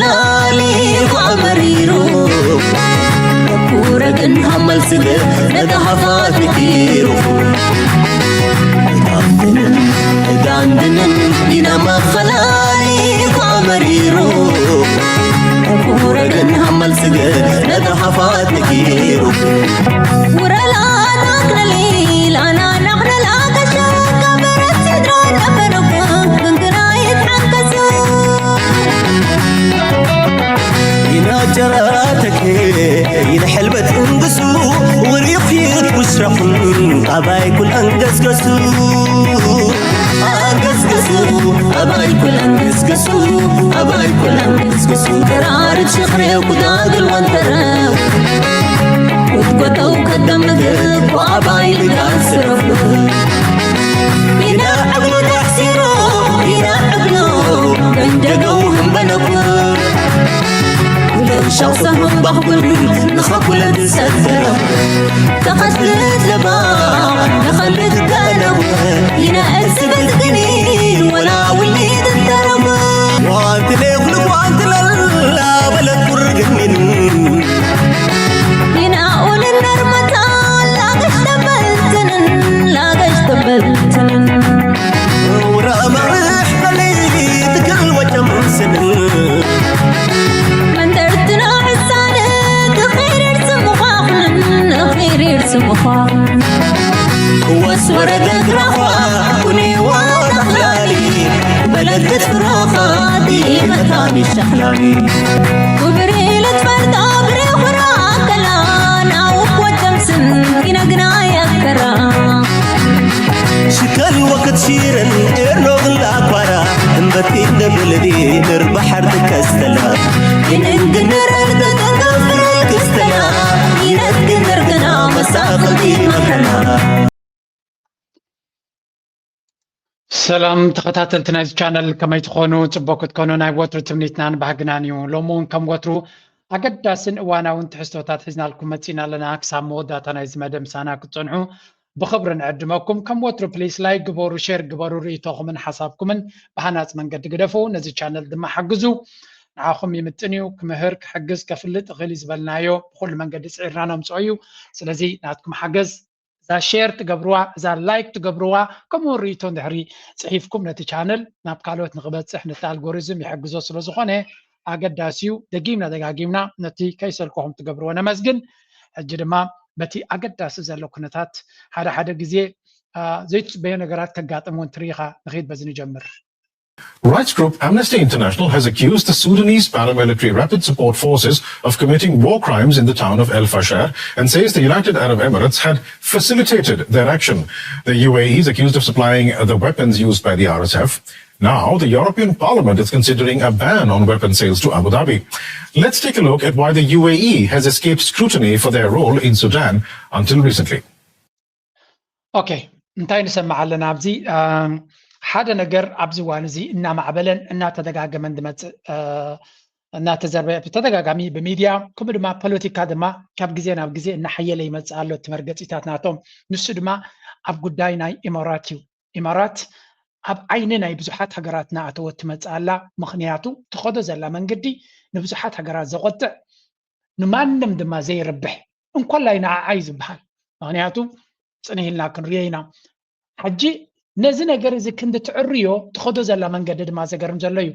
خلالي وعمريرو ورقن همال سجل ندهفات كتيرو عندنا دينا ما خلالي وعمريرو ورقن همال سجل ندهفات كتيرو ورلا نقل ليل أنا نقل العكشة كبرت سدران أفرق كنقرايت حنكسو ينا جراتك ينا حلبة انقسو وريقيت وشرحن أباي كل أنقسقسو أنقسقسو أباي كل أنقسقسو أباي كل أنقسقسو قرارة شخري وقداد الوانتراو وتقطعوا قدام نقب وعباي لقان سرفلو ينا عقلو تحسيرو ينا عقلو بندقوهم بنقر ولو شخصهم بحبل نخبل نسكر تقتلت لباع نخلت قلب ينا أرسبت قنين ولا وليد الدرب وانت ليغلب وانت للا بلد برقنين ورا مريح بليد كل وجم سنن من درتنا حسانك خير ارسم مخاخن خير ارسم مخاخن واسور دقرخوا كوني وانا خلالي بلدت فراخاتي مكاني الشحلاني وبريلة فردا بري وراك لانا وقوة سن ينقنا يكرا شكل وقت شيرن إرنوغ الأكبارا انبتي دبلدي نربحر دكستلا ينقنر اردد انقفر الكستلا ينقنر قنا مساقل دي مكلا سلام تخطات التنايز channel كما يتخونوا تبوكت كونوا ناي وطر تمنيتنان بحقنانيو لومون كم وطرو أقد داسن وانا وانتحستوتات حزنا لكم متسينا لنا أكسام مودا تنايز مدام سانا كتصنعو بخبر نعدمكم كم وطر بليس لايك قبورو شير قبورو ريتوكم من حسابكم من بحانات من قد قدفو نزي channel دم حقزو نعاكم يمتنيو كمهرك حقز كفلت غليز بالنايو بخل من قد سعيرانا مسعيو سلازي ناتكم حقز إذا شير تقبروا إذا لايك تقبروا كم ريتون دحري صحيفكم نتي channel نابقالوت نغبت إحنا تاع الجوريزم يحجزوا سلازخانة أقد داسيو دقيمنا نتي كيسلكم تقبروا أنا مزجن الجرما بتي أقد داس زلوا كنتات هذا جزء زيت بين نجارات كقاطمون تريخة نخيد بزني جمر. Rights group Amnesty International has accused the Sudanese paramilitary Rapid Support Forces of committing war crimes in the town of El Fasher and says the United Arab Emirates had facilitated their action. The UAE is accused of supplying the weapons used by the RSF. Now, the European Parliament is considering a ban on weapon sales to Abu Dhabi. Let's take a look at why the UAE has escaped scrutiny for their role in Sudan until recently. Okay, انتهي نسمع لنا عبزي حدا نجر عبزي وانزي إننا معبلن إننا تدقاق من دمت إننا تزرب تدقاقامي بميديا كم ما بوليتيكا دما كاب جزينا أب جزي إن حيا لي متسألو تمرقت إتاتناتهم نسد ما أب قداينا إمارات أب عيننا يبزحات هجراتنا أتوت متسألا مخنياتو تخذ زلا من قدي نبزحات هجرات زغط نمان دما زي ربح إن كلنا عايز بحال مخنياتو سنه لكن رينا حجي نزنا جرز كنت تعريو تخذ زلا من قدد ما زجرم زلايو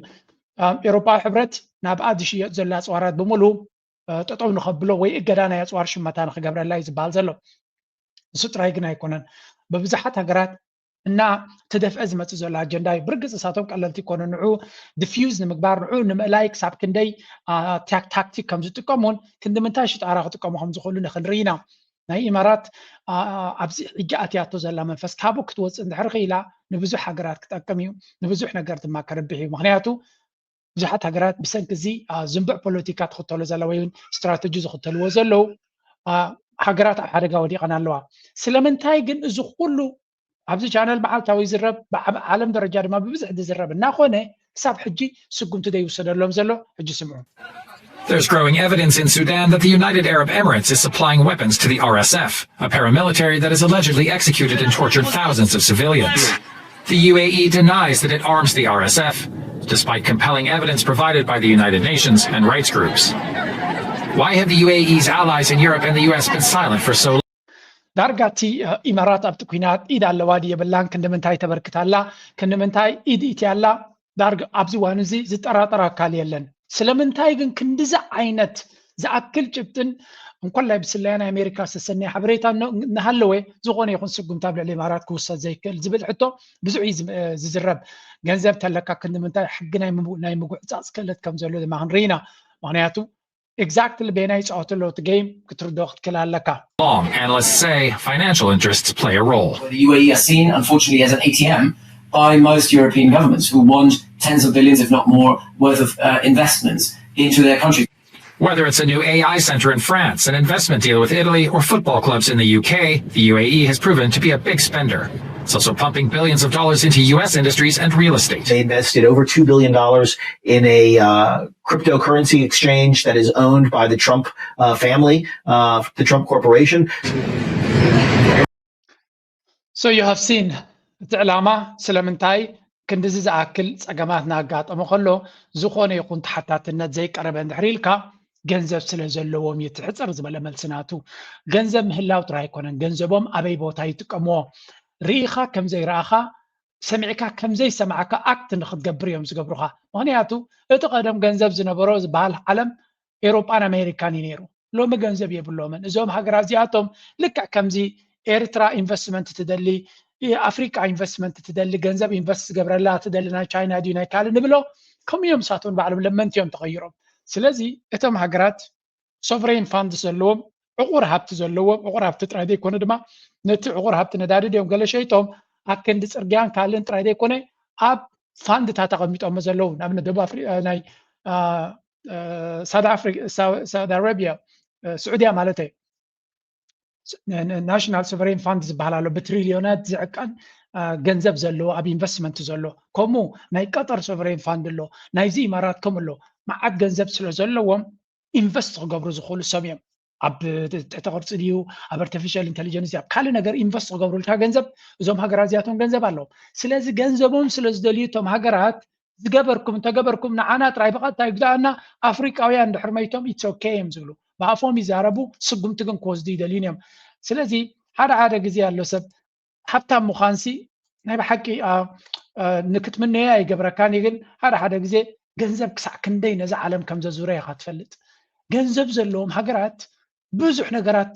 أوروبا حبرت نابعد شيء زلا صورات بملو تطعون نخبلو ويقدرنا يصور شمتان خجبر الله يزبال زلو سترة يجنا يكونن ببزحات هجرات إن تدف أزمة زلا جنداي برجس ساتهم قللت يكونن نوع ديفيوز نمقبار نوع نملايك ساب كندي تاكتيك كم زتكمون كند منتاش تعرفتكم هم زخلون خلرينا ناي إمارات أبزي إجاءت ياتو زلا منفس كابو كتوز إن حرقيلا نبزح حجرات كتأكميو نبزح نقرت ما كربحي مغنياتو بزحات حجرات بسنك زي زنبع بوليتيكات خطلو زلا وين استراتيجي خطلو زلو حجرات حرقا ودي قنالوا سلمنتاي جن إزو كله أبزي channel بعال تاوي زرب عالم درجة ما ببزح دي زرب ناخونه ساب حجي سقوم تدي وصدر لهم زلو حجي سمعون. There's growing evidence in Sudan that the United Arab Emirates is supplying weapons to the RSF, a paramilitary that has allegedly executed and tortured thousands of civilians. The UAE denies that it arms the RSF, despite compelling evidence provided by the United Nations and rights groups. Why have the UAE's allies in Europe and the US been silent for so long? ዳርጋቲ ኢማራት ኣብቲ ኩናት ኢድ ኣለዋ የብላን ክንደምንታይ ተበርክታላ ክንደምንታይ ኢድ ኢትያላ ዳርጋ ኣብዚ ዋን እዚ ዝጠራጠር ኣካል የለን ስለምንታይ ግን ክንድዛ ዓይነት ዝኣክል ጭብጥን እንኳን ላይ ብስላያን ኣሜሪካ ሰሰነ ሓበሬታ ነሃለወ ዝኾነ ይኹን ስጉምታ ብልዕሊ ኢማራት ክውሰድ ዘይክእል ዝብል ሕቶ ብዙሕ ዝዝረብ ገንዘብ ተለካ ክንደምንታይ ሕጊ ናይ ምጉዕፃፅ ክእለት ከም ዘሎ ድማ ክንሪና ምክንያቱ exactly በናይ ጻውተሎ game ክትርዶ ክትከላለካ long and let's say financial interests play a role. The UAE are seen unfortunately as an ATM by most European governments who want tens of billions if not more worth of investments into their country. Whether it's a new AI center in France, an investment deal with Italy, or football clubs in the UK, the UAE has proven to be a big spender. It's also pumping billions of dollars into US industries and real estate. They invested over $2 billion in a cryptocurrency exchange that is owned by the Trump family, the Trump Corporation. So you have seen العلامة سلمنتاي كندز زعكل صقمات ناقات اما خلو زخونه يكون تحتاتነት زي قرب እንድሕሪልካ ገንዘብ ስለ ዘለዎም ይትሕጽር ዝበለ መልስናቱ ገንዘብ ምህላው ጥራይ ኮነን ገንዘቦም አበይ ቦታ ይጥቀምዎ ሪኢኻ ከምዘይ ራኻ ሰሚዕካ ከምዘይ ሰማዓካ አክት ንኽትገብር እዮም ዝገብሩኻ ምክንያቱ እቲ ቀደም ገንዘብ ዝነበሮ ዝበሃል ዓለም ኤውሮፓን አሜሪካን ይነሩ ሎሚ ገንዘብ የብሎምን እዞም ሃገራት እዚኣቶም ልክዕ ከምዚ ኤርትራ ኢንቨስትመንት ትደሊ የአፍሪካ ኢንቨስትመንት ትደሊ ገንዘብ ኢንቨስት ገብረላ ትደሊ ናይ ቻይና ዲ ናይ ካል ንብሎ ከምዮም ሳቱን ባዕሎም ለመንትዮም ተቀይሮም ስለዚህ እቶም ሃገራት ሶቨሬን ፋንድ ዘለዎም ዕቁር ሃብቲ ዘለዎም ዕቁር ሃብቲ ጥራይ ዘይኮነ ድማ ነቲ ዕቁር ሃብቲ ነዳዲ ድዮም ገለ ሸይጦም ኣከንዲ ፅርግያን ካልን ጥራይ ዘይኮነ ኣብ ፋንድታት ተቐሚጦም ዘለዉ ንኣብነት ደቡብ ኣፍሪቃ ናይ ሳውዲ አረቢያ ስዑድያ ማለት እዩ ናሽናል ሶቨሬን ፋንድ ዝበሃል ኣሎ ብትሪልዮናት ዝዕቀን ገንዘብ ዘለዎ ኣብ ኢንቨስትመንት ዘሎ ከምኡ ናይ ቀጠር ሶቨሬን ፋንድ ኣሎ ናይዚ ኢማራት ከምኡ ኣሎ ማዓት ገንዘብ ስለ ዘለዎም ኢንቨስት ክገብሩ ዝኽእሉ ሰብ እዮም ኣብ ትሕቲ ቅርፂ ድዩ ኣብ አርቲፊሻል ኢንተሊጀንስ ኣብ ካልእ ነገር ኢንቨስት ክገብሩልካ ገንዘብ እዞም ሃገራት እዚኣቶም ገንዘብ ኣለዎም ስለዚ ገንዘቦም ስለ ዝደልዩ እቶም ሃገራት ዝገበርኩም እንተገበርኩም ንዓና ጥራይ ብቐጥታ ይጉዳእና ኣፍሪቃውያን ድሕር መይቶም ኢትስ ኦኬ እዮም ዝብሉ ብኣፎም ይዛረቡ ስጉምቲ ግን ክወስዱ ይደልዩን እዮም ስለዚ ሓደ ግዜ ኣሎ ሰብ ሃብታም ምዃንሲ ናይ ብሓቂ ንክትምነያ ይገብረካን ግን ሓደ ግዜ ገንዘብ ክሳዕ ክንደይ ነዚ ዓለም ከም ዘዙረ ኢኻ ትፈልጥ ገንዘብ ዘለዎም ሃገራት ብዙሕ ነገራት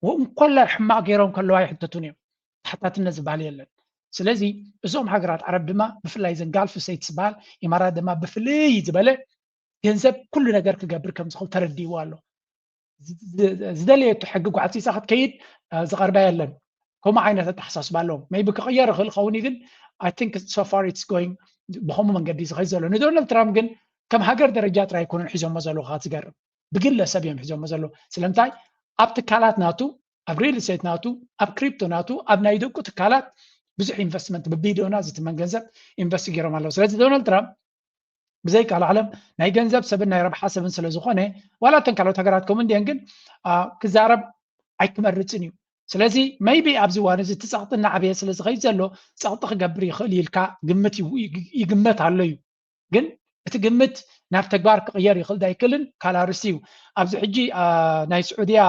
ወንኮላ ሕማቅ ገይሮም ከለዋ ይሕተቱን እዮም ተሓታትነት ዝበሃል የለን ስለዚ እዞም ሃገራት ዓረብ ድማ ብፍላይ ዘን ጋልፍ ስቴትስ ዝበሃል ኢማራት ድማ ብፍልይ ዝበለ ገንዘብ ኩሉ ነገር ክገብር ከም ዝኽእል ተረዲእዎ ኣሎ ዝደልየቱ ሕጊ ጓዕፂሳ ክትከይድ ዝቐርባ የለን ከምኡ ዓይነት ኣተሓሳስባ ኣለዎም ሜይቢ ክቕየር ይኽእል ኸውን ግን I think so far it's going بخمو من قديس خيزلو ندونالد ترامب جن كم هاجر درجات راح يكونوا حزام مزلو خاطر جرب بقلة سبيهم حزام مزلو سلمتاي أب تكالات ناتو أب ريل استيت ناتو أب كريبتو ناتو أب نايدوكو تكالات بزح إنفستمنت ببيدونا زي تمن جنزب إنفستيجرو مالو سلسلة دونالد ترامب بزيك على العالم ناي جنزب سبنا يربح حسب سلزخونه ولا تنكالو تجارات كومن دينجن كزارب أيكمرتنيو ስለዚህ maybe ኣብዚ ዋን እዚ ትጻቕጥና ዓብየ ስለ ዝኸይድ ዘሎ ጻቕጥ ክገብር ይኽእል ኢልካ ግምት ይግመት ኣሎ እዩ ግን እቲ ግምት ናብ ተግባር ክቕየር ይኽእል ዳይክልን ካላርሲ እዩ ኣብዚ ሕጂ ናይ ስዑድያ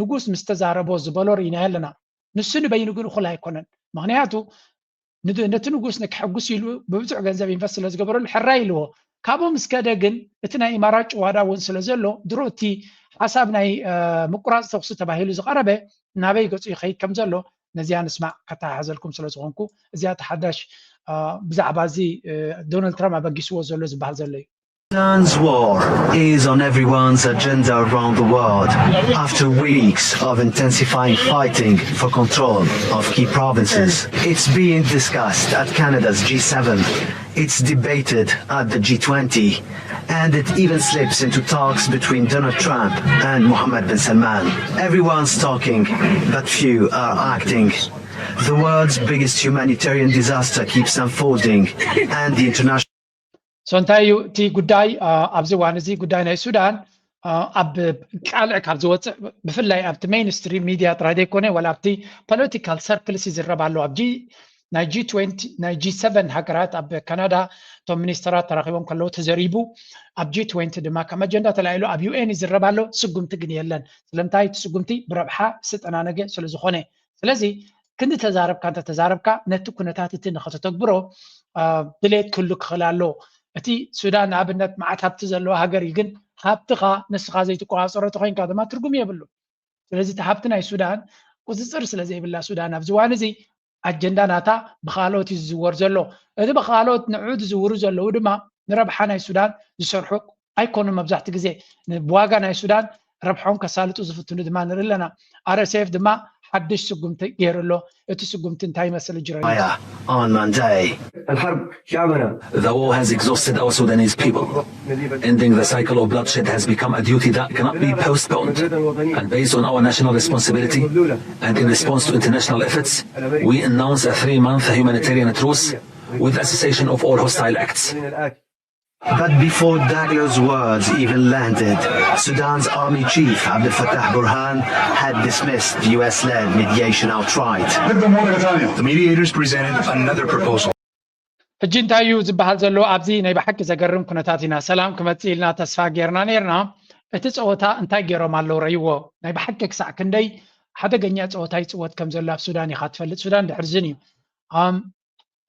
ንጉስ ምስ ተዛረቦ ዝበሎ ርኢና ኣለና ንሱ ንበይኑ ግን እኹል ኣይኮነን ምክንያቱ ነቲ ንጉስ ንክሕጉስ ኢሉ ብብዙሕ ገንዘብ ኢንቨስት ስለ ዝገበረሉ ሕራ ኢልዎ ካብኡ ምስ ከደ ግን እቲ ናይ ኢማራት ጭዋዳ እውን ስለ ዘሎ ድሮ እቲ ሓሳብ ናይ ምቁራፅ ተኽሲ ተባሂሉ ዝቐረበ ናበይ ገፁ ይኸይድ ከም ዘሎ ነዚያ ንስማዕ ከታሓዘልኩም ስለ ዝኾንኩ እዚኣ ተሓዳሽ ብዛዕባ እዚ ዶናልድ ትራምፕ ኣበጊስዎ ዘሎ ዝበሃል ዘሎ እዩ Sudan's war is on everyone's agenda around the world. After weeks of intensifying fighting for control of key provinces, it's being discussed at Canada's G7. It's debated at the G20, and it even slips into talks between Donald Trump and Mohammed bin Salman. Everyone's talking, but few are acting. The world's biggest humanitarian disaster keeps unfolding, and the international ሶንታዩ እቲ ጉዳይ ኣብዚ ዋን እዚ ጉዳይ ናይ ሱዳን ኣብ ቃልዕ ካብ ዝወፅእ ብፍላይ ኣብቲ ሜይንስትሪም ሚድያ ጥራይ ዘይኮነ ወላ ኣብቲ ፖለቲካል ሰርክልስ ይዝረብ ኣሎ ኣብ ናይ G20 ናይ G7 ሃገራት ኣብ ካናዳ ቶም ሚኒስትራት ተራኺቦም ከለው ተዘሪቡ ኣብ G20 ድማ ከም ኣጀንዳ ተላኢሉ ኣብ UN ይዝረባሎ ስጉምቲ ግን የለን ስለምንታይ ስጉምቲ ብረብሓ ዝተጠናነገ ስለዝኾነ ስለዚ ክንዲ ተዛረብካ እንተ ተዛረብካ ነቲ ኩነታት እቲ ንኸተተግብሮ ድሌት ክህሉ ክኽእል ኣሎ እቲ ሱዳን ንኣብነት መዓት ሃብቲ ዘለዎ ሃገር እዩ ግን ሃብትኻ ንስኻ ዘይትቆፃፀሮ ተኮይንካ ድማ ትርጉም የብሉ ስለዚ እቲ ሃብቲ ናይ ሱዳን ቁፅፅር ስለዘይብላ ሱዳን ኣብ ዝዋን እዚ ኣጀንዳ ናታ ብኻልኦት ዝዝወር ዘሎ እቲ ብኻልኦት ንዑድ ዝውሩ ዘለዉ ድማ ንረብሓ ናይ ሱዳን ዝሰርሑ ኣይኮኑ መብዛሕቲ ግዜ ብዋጋ ናይ ሱዳን ረብሖም ከሳልጡ ዝፍትኑ ድማ ንርኢ ኣለና RSF ድማ حدش سقمت غيرلو اتو سقمت انتهي مسألة الجرائم on Monday. The war has exhausted our Sudanese people. Ending the cycle of bloodshed has become a duty that cannot be postponed. And based on our national responsibility and in response to international efforts, we announce a 3-month humanitarian truce with the cessation of all hostile acts. But before Daglo's words even landed, Sudan's army chief Abdel Fattah Burhan had dismissed the US-led mediation outright. The mediators presented another proposal. ሕጂ እንታይ እዩ ዝበሃል ዘሎ ኣብዚ ናይ ብሓቂ ዘገርም ኩነታት ኢና ሰላም ክመፅእ ኢልና ተስፋ ጌርና ነርና እቲ ፀወታ እንታይ ገይሮም ኣለው ረይዎ ናይ ብሓቂ ክሳዕ ክንደይ ሓደገኛ ፀወታ ይፅወት ከም ዘሎ ኣብ ሱዳን ኢኻ ትፈልጥ ሱዳን ድሕርዝን እዩ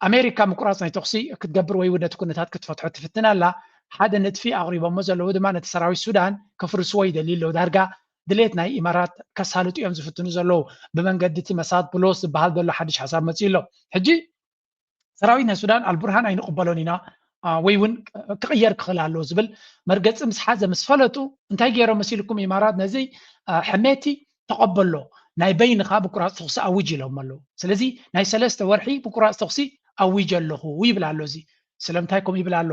ኣሜሪካ ምቁራፅ ናይ ተኽሲ ክትገብር ወይ ነቲ ኩነታት ክትፈትሖ ትፍትን ኣላ ሓደ ነጥፊ ኣቕሪቦሞ ዘለዉ ድማ ነቲ ሰራዊት ሱዳን ከፍርስዎ ይደሊ ኣለዉ ዳርጋ ድሌት ናይ ኢማራት ከሳልጡ እዮም ዝፍትኑ ዘለዉ ብመንገዲ እቲ መሳድ ፕሎስ ዝበሃል ዘሎ ሓድሽ ሓሳብ መፅኡ ኣሎ ሕጂ ሰራዊት ናይ ሱዳን አልቡርሃን ኣይንቕበሎን ኢና ወይ እውን ክቕየር ክኽእል ኣለዎ ዝብል መርገፂ ምስ ሓዘ ምስ ፈለጡ እንታይ ገይሮም መሲልኩም ኢማራት ነዚ ሕሜቲ ተቐበሎ ናይ በይንኻ ምቁራፅ ተኽሲ ኣውጅ ኢሎም ኣለዉ ስለዚ ናይ 3 ወርሒ ምቁራፅ ተኽሲ ኣውጅ ኣለኹ ይብል ኣሎ እዚ ስለምንታይ ከም ይብል ኣሎ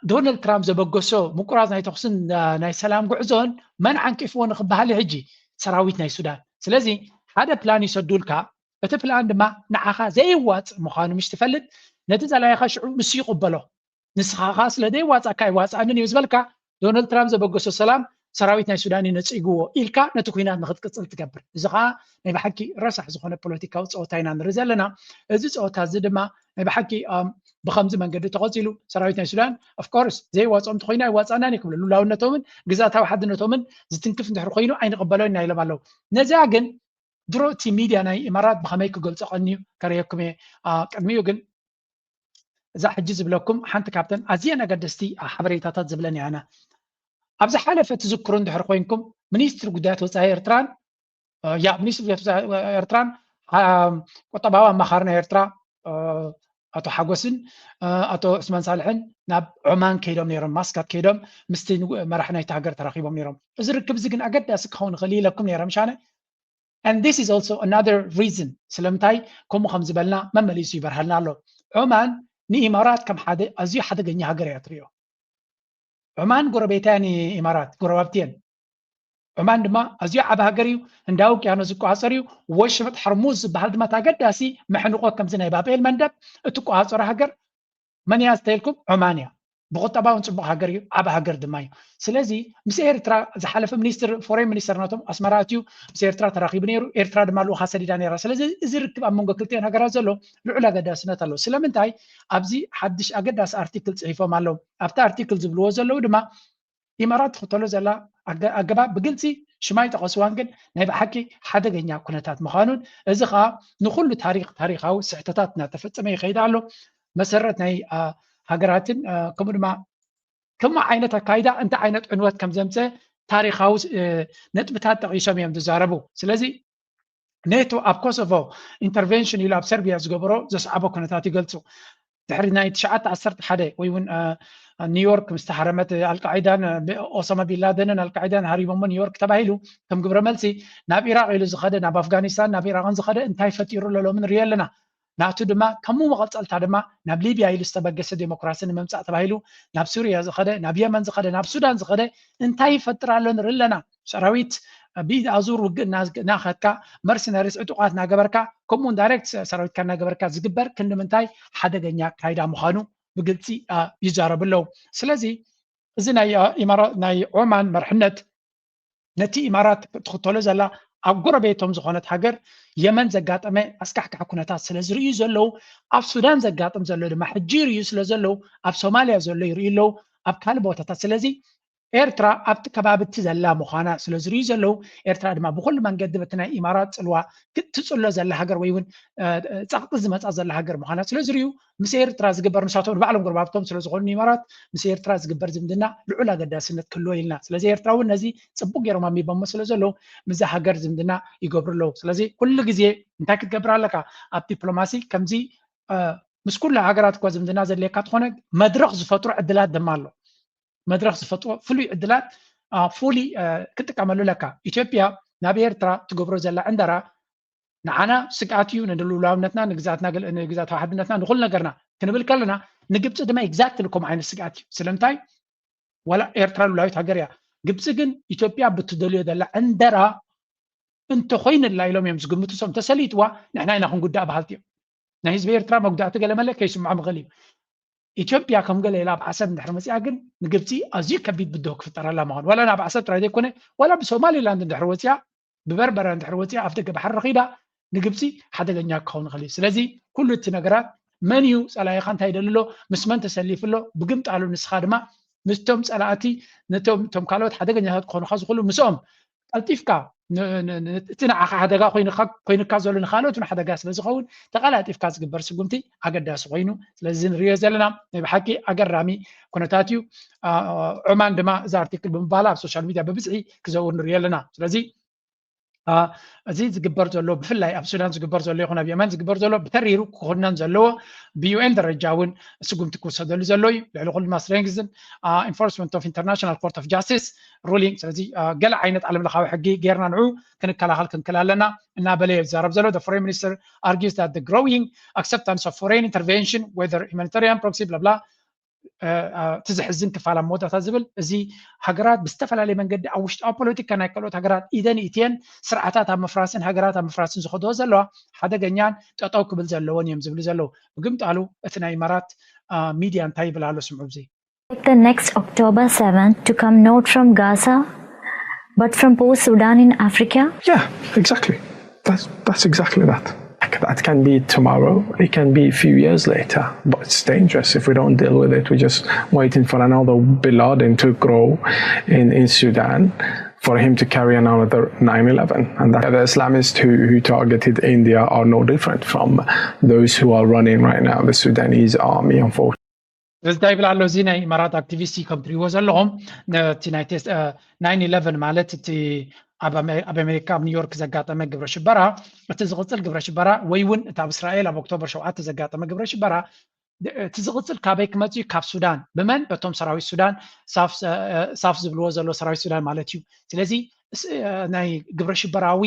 ዶናልድ ትራምፕ ዘበገሶ ምቁራፅ ናይ ተኽስን ናይ ሰላም ጉዕዞን መን ዓንቂፍዎ ንኽበሃል ሕጂ ሰራዊት ናይ ሱዳን ስለዚ ሓደ ፕላን ይሰዱልካ እቲ ፕላን ድማ ንዓኻ ዘይዋፅእ ምዃኑ ምሽ ትፈልጥ ነቲ ዘላይኻ ሽዑ ምስ ይቕበሎ ንስኻኻ ስለ ዘይዋፅእካ ይዋፅኣንን እዩ ዝበልካ ዶናልድ ትራምፕ ዘበገሶ ሰላም ሰራዊት ናይ ሱዳን ይነፅግዎ ኢልካ ነቲ ኩናት ንኽትቅፅል ትገብር እዚ ከዓ ናይ ብሓቂ ረሳሕ ዝኾነ ፖለቲካዊ ፀወታ ኢና ንርኢ ዘለና እዚ ፀወታ እዚ ድማ ናይ ብሓቂ ብከምዚ መንገዲ ተቐፂሉ ሰራዊት ናይ ሱዳን ኦፍኮርስ ዘይዋፅኦም እንተኮይኑ ኣይዋፅኣናን ይክብሉ ሉላውነቶምን ግዛታዊ ሓድነቶምን ዝትንክፍ እንድሕር ኮይኑ ኣይንቕበሎን ኢና ኢሎም ኣለዉ ነዚኣ ግን ድሮ እቲ ሚድያ ናይ ኢማራት ብኸመይ ክገልፆ ቀኒ ከረየኩም እየ ቅድሚኡ ግን እዛ ሕጂ ዝብለኩም ሓንቲ ካብተን ኣዝየን ኣገደስቲ ሓበሬታታት ዝብለኒ ኣነ ኣብ ዝሓለፈ ትዝክሩ እንድሕር ኮይንኩም ሚኒስትሪ ጉዳያት ወፃኢ ኤርትራን ሚኒስትሪ ጉዳያት ወፃኢ ኤርትራን ቁጠባዊ ኣማኻሪ ናይ ኤርትራ ኣቶ ሓጎስን ኣቶ ዑስማን ሳልሕን ናብ ዑማን ከይዶም ነይሮም ማስካት ከይዶም ምስቲ መራሒ ናይቲ ሃገር ተራኺቦም ነይሮም እዚ ርክብ እዚ ግን ኣገዳሲ ክኸውን ይኽእል ኢለኩም ነይረ ምሻነ and this is also another reason ስለምንታይ ከምኡ ከም ዝበልና መመሊሱ ይበርሃልና ኣሎ ዑማን ንኢማራት ከም ሓደ ኣዝዩ ሓደገኛ ሃገር እያ ትሪኦ ዑማን ጎረቤታን ኢማራት ጎረባብትየን ዑማን ድማ ኣዝዩ ዓብ ሃገር እዩ እንዳ ውቅያኖስ ዝቆፃፀር እዩ ወሽመጥ ሕርሙዝ ዝበሃል ድማ ኣገዳሲ መሕንቆ ከምዚ ናይ ባቤል መንደብ እትቆፃፀሮ ሃገር መን እያ ዝተልኩም ዑማን እያ ብቁጠባውን ፅቡቅ ሃገር እዩ ዓብ ሃገር ድማ እዩ ስለዚ ምስ ኤርትራ ዝሓለፈ ሚኒስትር ፎሬን ሚኒስተር ናቶም ኣስመራ እትዩ ምስ ኤርትራ ተራኺቡ ነይሩ ኤርትራ ድማ ልኡኻ ሰዲዳ ነይራ ስለዚ እዚ ርክብ ኣብ መንጎ ክልቲአን ሃገራት ዘሎ ልዑል ኣገዳስነት ኣለዎ ስለምንታይ ኣብዚ ሓድሽ ኣገዳሲ ኣርቲክል ፅሒፎም ኣለዉ ኣብቲ ኣርቲክል ዝብልዎ ዘለዉ ድማ ኢማራት ትኽተሎ ዘላ ኣገባብ ብግልፂ ሽማይ ጠቐስዋን ግን ናይ ብሓቂ ሓደገኛ ኩነታት ምዃኑን እዚ ከዓ ንኩሉ ታሪካዊ ስሕተታት እናተፈፀመ ይኸይድ ኣሎ መሰረት ናይ ሃገራትን ከምኡ ድማ ከምኡ ዓይነት ኣካይዳ እንታይ ዓይነት ዕንወት ከም ዘምፀ ታሪካዊ ነጥብታት ጠቒሶም እዮም ዝዛረቡ ስለዚ ኔቶ ኣብ ኮሶቮ ኢንተርቬንሽን ኢሉ ኣብ ሰርቢያ ዝገበሮ ዘስዓቦ ኩነታት ይገልፁ ድሕሪ ናይ 911 ወይ እውን ኒውዮርክ ምስ ተሓረመት ኣልቃዒዳን ኦሳማ ቢንላደንን ኣልቃዒዳን ሃሪቦሞ ኒውዮርክ ተባሂሉ ከም ግብረ መልሲ ናብ ኢራቅ ኢሉ ዝኸደ ናብ ኣፍጋኒስታን ናብ ኢራቅን ዝኸደ እንታይ ፈጢሩ ለሎምን ንሪኦ ኣለና ናቱ ድማ ከምኡ መቐፀልታ ድማ ናብ ሊብያ ኢሉ ዝተበገሰ ዴሞክራሲ ንምምፃእ ተባሂሉ ናብ ሱርያ ዝኸደ ናብ የመን ዝኸደ ናብ ሱዳን ዝኸደ እንታይ ይፈጥር ኣሎ ንርኢ ኣለና ሰራዊት ብኢድ ኣዙር ውግእ እናኸድካ መርሰነሪስ ዕጡቃት እናገበርካ ከምኡ ዳይሬክት ሰራዊትካ እናገበርካ ዝግበር ክንምንታይ ሓደገኛ ካይዳ ምዃኑ ብግልፂ ይዛረቡ ኣለዉ ስለዚ እዚ ናይ ዑማን መርሕነት ነቲ ኢማራት ትኽተሎ ዘላ ኣብ ጎረቤቶም ዝኾነት ሃገር የመን ዘጋጠመ ኣስካሕካሕ ኩነታት ስለ ዝርእዩ ዘለዉ ኣብ ሱዳን ዘጋጥም ዘሎ ድማ ሕጂ ይርእዩ ስለ ዘለዉ ኣብ ሶማልያ ዘሎ ይርእዩ ኣለዉ ኣብ ካልእ ቦታታት ስለዚ ኤርትራ ኣብቲ ከባቢ እቲ ዘላ ምዃና ስለ ዝርእዩ ዘለዉ ኤርትራ ድማ ብኩሉ መንገዲ በቲ ናይ ኢማራት ፅልዋ ክትፅሎ ዘላ ሃገር ወይ እውን ፃቕጢ ዝመፃ ዘላ ሃገር ምዃና ስለ ዝርእዩ ምስ ኤርትራ ዝግበር ንሳቶም ንባዕሎም ጎረባብቶም ስለ ዝኾኑ ኢማራት ምስ ኤርትራ ዝግበር ዝምድና ልዑል ኣገዳስነት ክህልዎ ኢልና ስለዚ ኤርትራ እውን ነዚ ፅቡቅ ገይሮም ኣሚቦሞ ስለ ዘለዉ ምዛ ሃገር ዝምድና ይገብሩ ኣለዉ ስለዚ ኩሉ ግዜ እንታይ ክትገብር ኣለካ ኣብ ዲፕሎማሲ ከምዚ ምስ ኩሉ ሃገራት እኳ ዝምድና ዘድልየካ ትኾነ መድረኽ ዝፈጥሩ ዕድላት ድማ ኣሎ መድረኽ ዝፈጥሮ ፍሉይ ዕድላት ፉሊ ክጥቀመሉ ለካ ኢትዮጵያ ናብ ኤርትራ ትገብሮ ዘላ ዕንደራ ንዓና ስግኣት እዩ ንልውላውነትና ንግዛት ሓድነትና ንኩሉ ነገርና ክንብል ከለና ንግብፂ ድማ ኤግዛክትሊ ከምኡ ዓይነት ስግኣት እዩ ስለምንታይ ወላ ኤርትራ ልውላዊት ሃገር እያ ግብፂ ግን ኢትዮጵያ ብትደልዮ ዘላ ዕንደራ እንተኮይንላ ኢሎም እዮም ዝግምቱ ሰም ተሰሊጥዋ ንሕና ኢና ክንጉዳእ ባህልቲ እዮም ናይ ህዝቢ ኤርትራ መጉዳእቲ ገለ መለ ከይስምዖ ምኽእል እዩ ኢትዮጵያ ከም ገለ ኢላ ብዓሰብ እንድሕር መፅኣ ግን ንግብፂ ኣዝዩ ከቢድ ብድሆ ክፍጠረላ ምዃኑ ዋላ ናብ ዓሰብ ጥራይ ዘይኮነ ዋላ ብሶማሊላንድ እንድሕር ወፅኣ ብበርበረ እንድሕር ወፅኣ ኣብ ደገ ባሕሪ ረኺዳ ንግብፂ ሓደገኛ ክኸውን ይኽእል እዩ ስለዚ ኩሉ እቲ ነገራት መን እዩ ፀላኢኻ እንታይ ይደልሎ ምስ መን ተሰሊፍሎ ብግምጣሉ ንስኻ ድማ ምስቶም ፀላእቲ ነቶም ካልኦት ሓደገኛታት ክኾኑካ ዝኽእሉ ምስኦም ቀልጢፍካ እቲ ንዓኻ ሓደጋ ኮይንካ ዘሎ ንካልኦት ሓደጋ ስለ ዝኸውን ተቀላጢፍካ ዝግበር ስጉምቲ ኣገዳሲ ኮይኑ ስለዚ ንሪኦ ዘለና ናይ ብሓቂ ኣገራሚ ኩነታት እዩ ዑማን ድማ እዚ ኣርቲክል ብምባላ ኣብ ሶሻል ሚድያ ብብዝሒ ክዘውር ንሪኦ ኣለና ስለዚ እዚ ዝግበር ዘሎ ብፍላይ ኣብ ሱዳን ዝግበር ዘሎ ይኹን ኣብ የመን ዝግበር ዘሎ ብተሪሩ ክኮነን ዘለዎ ብዩኤን ደረጃ እውን ስጉምቲ ክውሰደሉ ዘሎ እዩ ልዕሊ ኩሉ ድማ ስትሬንግዝን ኢንፎርስመንት ኦፍ ኢንተርናሽናል ኮርት ኦፍ ጃስቲስ ሩሊንግ ስለዚ ገለ ዓይነት ዓለም ለኻዊ ሕጊ ጌርና ንዑ ክንከላኸል ክንክእል ኣለና እናበለ ይዛረብ ዘሎ the foreign minister argues that the growing acceptance of foreign intervention whether humanitarian proxy blah blah ትዝሕዝን ክፋላ መወዳታት ዝብል እዚ ሃገራት ብዝተፈላለየ መንገዲ ኣብ ውሽጢ ኣብ ፖለቲካ ናይ ካልኦት ሃገራት ኢደን ኢትየን ስርዓታት ኣብ ምፍራስን ሃገራት ኣብ ምፍራስን ዝኸድዎ ዘለዋ ሓደገኛን ጠጠው ክብል ዘለዎን እዮም ዝብሉ ዘለዉ ብግምጣሉ እቲ ናይ ኢማራት ሚድያ እንታይ ይብል ኣሎ ስምዑ ብዚ The next October 7th to come not from Gaza but from post Sudan in Africa? Yeah, exactly. That's exactly that. That can be tomorrow, it can be a few years later, but it's dangerous if we don't deal with it. We're just waiting for another Bin Laden to grow in Sudan, for him to carry another 9/11. And the Islamists who targeted India are no different from those who are running right now, the Sudanese army, unfortunately. እዚ ይብል ኣሎ እዚ ናይ ኢማራት ኣክቲቪስት ከም ትሪእዎ ዘለኹም ነቲ ናይ 9/11 ማለት እቲ ኣብ ኣሜሪካ ኣብ ኒውዮርክ ዘጋጠመ ግብረ ሽበራ እቲ ዝቕፅል ግብረ ሽበራ ወይ እውን እቲ ኣብ እስራኤል ኣብ ኦክቶበር 7 ዘጋጠመ ግብረ ሽበራ እቲ ዝቕፅል ካበይ ክመፅኡ ካብ ሱዳን ብመን በቶም ሰራዊት ሱዳን ሳፍ ዝብልዎ ዘሎ ሰራዊት ሱዳን ማለት እዩ ስለዚ ናይ ግብረ ሽበራዊ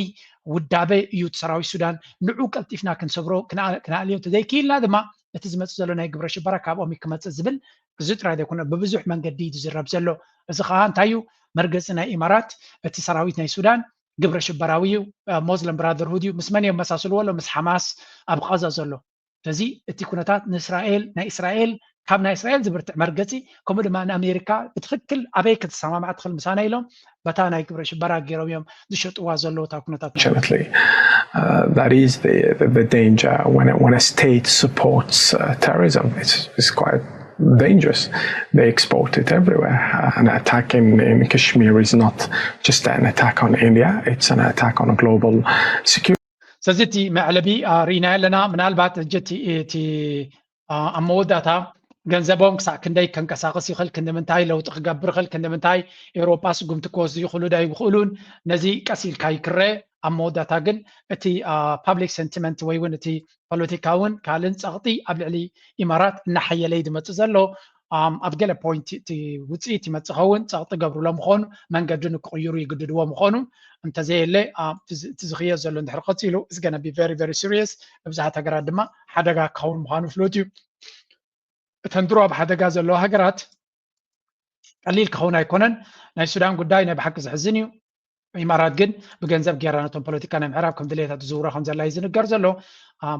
ውዳበ እዩ ሰራዊት ሱዳን ንዑ ቀልጢፍና ክንሰብሮ ክናልዮ ተዘይክኢልና ድማ እቲ ዝመፅእ ዘሎ ናይ ግብረ ሽበራ ካብኦም ክመፅእ ዝብል እዚ ጥራይ ዘይኮነ ብብዙሕ መንገዲ ዝዝረብ ዘሎ እዚ ከዓ እንታይ እዩ መርገፂ ናይ ኢማራት እቲ ሰራዊት ናይ ሱዳን ግብረ ሽበራዊ እዩ ሞስሊም ብራደርሁድ እዩ ምስ መን የመሳስልዎ ኣሎ ምስ ሓማስ ኣብ ቐዛ ዘሎ ስለዚ እቲ ኩነታት ንእስራኤል ናይ እስራኤል ካብ ናይ እስራኤል ዝብርትዕ መርገፂ ከምኡ ድማ ንኣሜሪካ ብትክክል ኣበይ ክትሰማማዕ ትኽእል ምሳና ኢሎም በታ ናይ ግብረ ሽበራ ገይሮም እዮም ዝሸጥዋ ዘለዎ እታ ኩነታት that is the danger when a state supports terrorism. It's quite dangerous. They export it everywhere. An attack in Kashmir is not just an attack on India, it's an attack on a global security. ስለዚ መዕለቢ ሪና ኣለና ምናልባት እቲ ኣብ መወዳእታ ገንዘቦም ክሳዕ ክንደይ ከንቀሳቀስ ይኽእል ክንደምንታይ ለውጢ ክገብር ይኽእል ክንደምንታይ ኤውሮጳ ስጉምቲ ክወስዱ ይኽእሉ ዳ ይኽእሉን ነዚ ቀሲልካ ይክረአ ኣብ መወዳእታ ግን እቲ ፓብሊክ ሴንቲመንት ወይ እውን እቲ ፖለቲካውን ካልእን ፀቕጢ ኣብ ልዕሊ ኢማራት እናሓየለ ዝመፅእ ዘሎ ኣብ ገለ ፖይንት እቲ ውፅኢት ይመፅእ ኸውን ፀቕጢ ገብርሎ ምዃኑ መንገዲ ንክቕይሩ ይግድድዎ ምዃኑ እንተዘየለ እቲ ዝኽየድ ዘሎ እንድሕር ቀፂሉ is going to be very very serious ብብዙሓት ሃገራት ድማ ሓደጋ ክኸውን ምዃኑ ፍሎት እዩ እተን ድሮ ኣብ ሓደጋ ዘለዎ ሃገራት ቀሊል ክኸውን ኣይኮነን ናይ ሱዳን ጉዳይ ናይ ብሓቂ ዝሕዝን እዩ ኢማራት ግን ብገንዘብ ጌራ ነቶም ፖለቲካ ናይ ምዕራብ ከም ድሌታት ዝውራ ከም ዘላ እዩ ዝንገር ዘሎ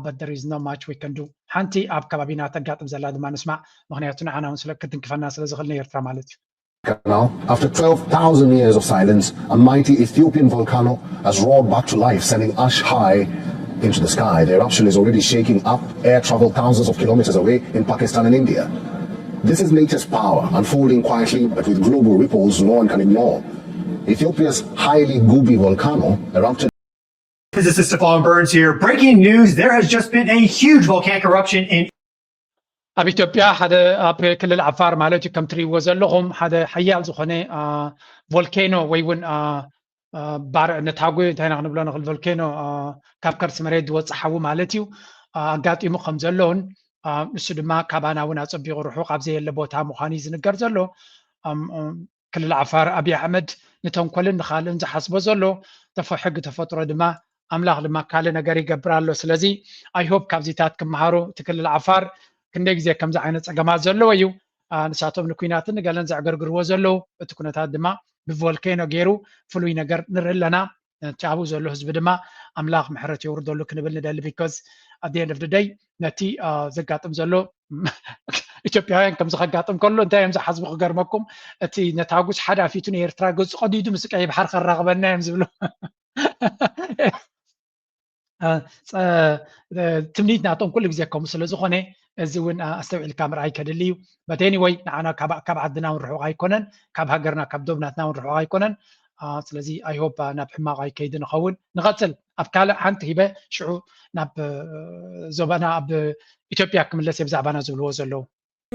but there is not much we can do ሓንቲ ኣብ ከባቢና ተጋጥም ዘላ ድማ ንስማዕ ምክንያቱ ንዓና እውን ክትንክፈና ስለ ዝኽእል ኤርትራ ማለት እዩ Canal, after 12,000 years of silence, a mighty Ethiopian volcano has roared back to life, sending ash high into the sky. The eruption is already shaking up air travel thousands of kilometers away in Pakistan and India. This is nature's power, unfolding quietly but with global ripples no one can ignore. Ethiopia's highly Gobi volcano erupted. Physicist Stefan Burns here. Breaking news, there has just been a huge volcanic eruption in ኣብ ኢትዮጵያ ሓደ ኣብ ክልል ዓፋር ማለት እዩ ከም ትሪእዎ ዘለኹም ሓደ ሓያል ዝኾነ ቮልኬኖ ወይ እውን ነታጉ እንታይ ኢና ክንብሎ ንኽእል ቮልኬኖ ካብ ከርሲ መሬት ዝወፅእ ሓዊ ማለት እዩ ኣጋጢሙ ከም ዘሎን ንሱ ድማ ካባና እውን ኣፀቢቑ ርሑቕ ኣብ ዘየለ ቦታ ምዃኑ እዩ ዝንገር ዘሎ ክልል ዓፋር ኣብዪ ኣሕመድ ንተንኮልን ንኻልእን ዝሓስቦ ዘሎ ሕጊ ተፈጥሮ ድማ ኣምላኽ ድማ ካልእ ነገር ይገብር ኣሎ ስለዚ ኣይሆፕ ካብዚታት ክመሃሩ እቲ ክልል ዓፋር ክንደይ ግዜ ከምዚ ዓይነት ፀገማት ዘለዎ እዩ ንሳቶም ንኩናትን ንገለን ዘዕገርግርዎ ዘለዉ እቲ ኩነታት ድማ ብቮልኬኖ ገይሩ ፍሉይ ነገር ንርኢ ኣለና ቻብኡ ዘሎ ህዝቢ ድማ ኣምላኽ ምሕረት የውርደሉ ክንብል ንደሊ ቢኮዝ ኣት ኤንድ ኦፍ ደ ደይ ነቲ ዘጋጥም ዘሎ ኢትዮጵያውያን ከምዚ ከጋጥም ከሎ እንታይ እዮም ዝሓስቡ ክገርመኩም እቲ ነታጉስ ሓዳፊቱ ንኤርትራ ገፁ ቀዲዱ ምስ ቀይ ባሕር ከራኽበና እዮም ዝብሉ ትምኒት ናቶም ኩሉ ግዜ ከምኡ ስለ ዝኾነ እዚ እውን ኣስተውዒልካ ምርኣይ ከድሊ እዩ በት ኤኒወይ ንዓና ካብ ዓድና እውን ርሑቕ ኣይኮነን ካብ ሃገርና ካብ ዶብናትና እውን ርሑቕ ኣይኮነን ስለዚ ኣይሆፕ ናብ ሕማቕ ኣይከይዲ ንኸውን ንቐፅል ኣብ ካልእ ሓንቲ ሂበ ሽዑ ናብ ዞባና ኣብ ኢትዮጵያ ክምለስ እየ ብዛዕባና ዝብልዎ ዘለዉ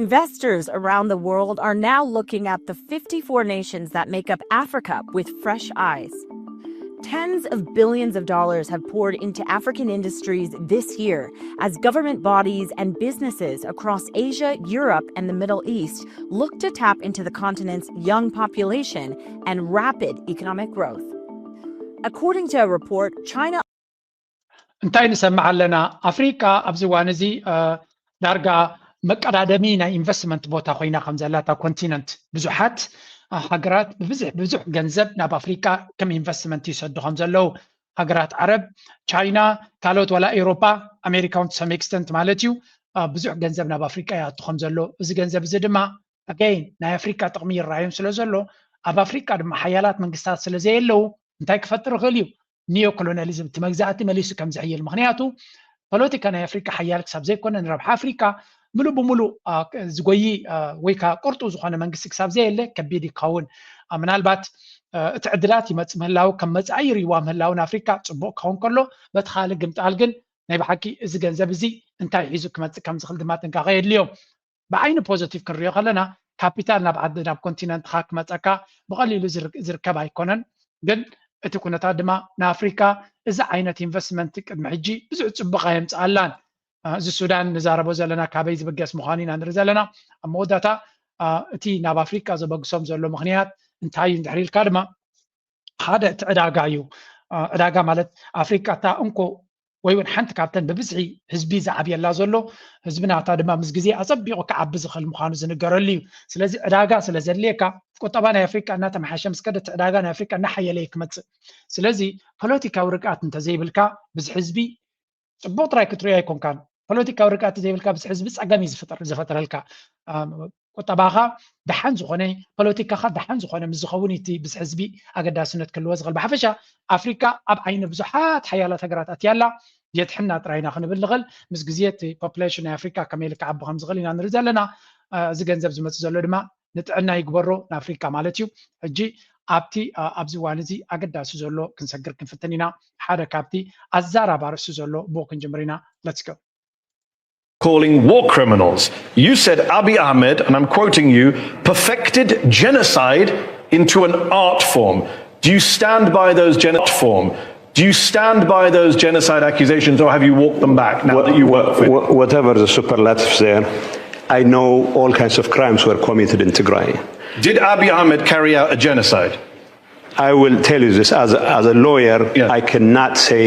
Investors around the world are now looking at the 54 nations that make up Africa with fresh eyes. Tens of billions of dollars have poured into African industries this year as government bodies and businesses across Asia, Europe, and the Middle East look to tap into the continent's young population and rapid economic growth. According to a report, China እንታይ ንሰምዕ ኣለና ኣፍሪካ ኣብዚ እዋን እዚ ዳርጋ መቀዳደሚ ናይ ኢንቨስትመንት ቦታ ኮይና ከም ዘላታ ኮንቲነንት ብዙሓት ሃገራት ብዙሕ ገንዘብ ናብ ኣፍሪካ ከም ኢንቨስትመንት ይሰዱ ከም ዘለው ሃገራት ዓረብ ቻይና ካልኦት ወላ ኤውሮፓ ኣሜሪካውን ሰም ኤክስተንት ማለት እዩ ብዙሕ ገንዘብ ናብ ኣፍሪካ ይኣቱ ከም ዘሎ እዚ ገንዘብ እዚ ድማ ኣገይን ናይ ኣፍሪካ ጥቕሚ ይረኣዮም ስለ ዘሎ ኣብ ኣፍሪካ ድማ ሓያላት መንግስታት ስለ ዘየለው እንታይ ክፈጥር ይኽእል እዩ ኒዮ ኮሎኒያሊዝም እቲ መግዛእቲ መሊሱ ከም ዝሕይል ምክንያቱ ፖለቲካ ናይ ኣፍሪካ ሓያል ክሳብ ዘይኮነ ንረብሓ ኣፍሪካ ሙሉእ ብሙሉእ ዝጎይ ወይ ከዓ ቁርጡ ዝኾነ መንግስቲ ክሳብ ዘየለ ከቢድ ይኸውን ምናልባት እቲ ዕድላት ይመፅእ ምህላው ከም መፃኢ ሪዋ ምህላው ንኣፍሪካ ፅቡቅ ክኸውን ከሎ በቲ ካልእ ግምጣል ግን ናይ ብሓቂ እዚ ገንዘብ እዚ እንታይ ሒዙ ክመፅእ ከም ዝኽእል ድማ ጥንቃቐ የድልዮም ብዓይኒ ፖዚቲቭ ክንሪኦ ከለና ካፒታል ናብ ዓዲ ናብ ኮንቲነንትካ ክመፀካ ብቐሊሉ ዝርከብ ኣይኮነን ግን እቲ ኩነታት ድማ ንኣፍሪካ እዚ ዓይነት ኢንቨስትመንት ቅድሚ ሕጂ ብዙሕ ፅቡቕ የምፅእ ኣላን እዚ ሱዳን ንዛረቦ ዘለና ካበይ ዝብገስ ምዃኑ ኢና ንርኢ ዘለና ኣብ መወዳእታ እቲ ናብ ኣፍሪካ ዘበግሶም ዘሎ ምክንያት እንታይ እዩ እንድሕር ኢልካ ድማ ሓደ እቲ ዕዳጋ እዩ ዕዳጋ ማለት ኣፍሪካ እታ እንኮ ወይ እውን ሓንቲ ካብተን ብብዝሒ ህዝቢ ዝዓብየላ ዘሎ ህዝቢ ናታ ድማ ምስ ግዜ ኣፀቢቑ ክዓቢ ዝኽእል ምዃኑ ዝንገረሉ እዩ ስለዚ ዕዳጋ ስለ ዘድልየካ ቁጠባ ናይ ኣፍሪካ እናተመሓሸ ምስ ከደ እቲ ዕዳጋ ናይ ኣፍሪካ እናሓየለ ክመፅእ ስለዚ ፖለቲካዊ ርግኣት እንተዘይብልካ ብዚ ህዝቢ ፅቡቅ ጥራይ ክትሪኦ ኣይኮንካን ፖለቲካዊ ርግኣት ዘይብልካ ብዚ ህዝቢ ፀገም እዩ ዝፈጥረልካ ቁጠባኻ ደሓን ዝኾነ ፖለቲካኻ ደሓን ዝኾነ ምስ ዝኸውን እቲ ብዚ ህዝቢ ኣገዳስነት ክህልዎ ዝኽእል ብሓፈሻ ኣፍሪካ ኣብ ዓይኒ ብዙሓት ሓያላት ሃገራት ኣትያላ የትሕና ጥራይና ክንብል ንኽእል ምስ ግዜ እቲ ፖፑሌሽን ናይ ኣፍሪካ ከመይ ኢሉ ክዓቢ ከም ዝኽእል ኢና ንርኢ ዘለና እዚ ገንዘብ ዝመፅእ ዘሎ ድማ ንጥዕና ይግበሮ ንኣፍሪካ ማለት እዩ ሕጂ ኣብቲ ኣብዚ እዋን እዚ ኣገዳሲ ዘሎ ክንሰግር ክንፍትን ኢና ሓደ ካብቲ ኣዛራባ ርእሱ ዘሎ ብኡ ክንጅምር ኢና let's go calling war criminals. You said Abiy Ahmed, and I'm quoting you, perfected genocide into an art form. Do you stand by those Do you stand by those genocide accusations, or have you walked them back now that you work with? Whatever the superlatives there, I know all kinds of crimes were committed in Tigray. Did Abiy Ahmed carry out a genocide? I will tell you this as a lawyer. I cannot say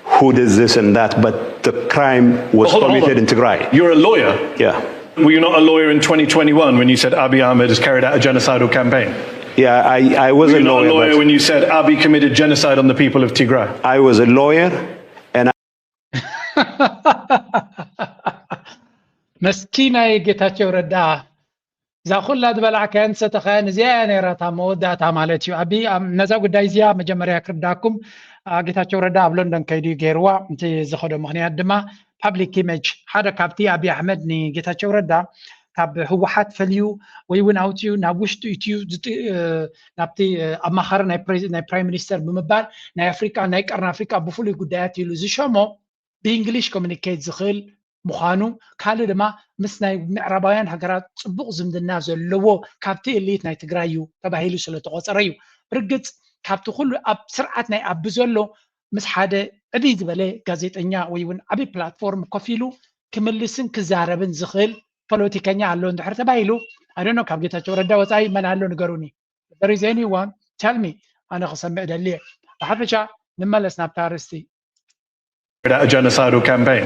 who did this and that, but the crime was committed in Tigray. You're a lawyer? Yeah. Were you not a lawyer in 2021 when you said Abiy Ahmed has carried out a genocidal campaign? Yeah, I was a lawyer. Were you not a lawyer when you said Abiy committed genocide on the people of Tigray? I was a lawyer and مسكينة ጌታቸው ረዳ إذا خلّا دبلع كان ستخان زيانة رتا مودة تعملت أبي نزا قداي زيا مجمريا كرداكم قتاچو ردا بلندن كيدي غيروا انت زخدو مخنيات دما public image هذا كابتي أبي أحمد ني قتاچو ردا كاب هو حد فليو ويون أوتيو نابوشتو يتيو نابتي أمخر ناي برايم مينستر بمبال ناي أفريقيا ناي كارن أفريقيا بفولي قدايات يلوزي شمو بإنجليش كومينيكيت زخيل مخانو كالو دما مس ناي معربايان هاجرات صبوق زمدنا زلو كابتي إليت ناي تقرايو تباهيلو سلو تغوصريو رقت كابتو كله أب سرعة ناي أب زلو مس حدا أبي زبالي غازيتنيا ويون أبي بلاتفورم كفيلو كملسن كزاربن زخيل ፖለቲከኛ አለው እንድሕር ተባይሉ I don't know ካብ ጌታቸው ረዳ ወፃኢ መን አለው ንገሩኒ there is anyone tell me أنا خصمع دليل بحفشة نملس نبتارستي a genocidal campaign.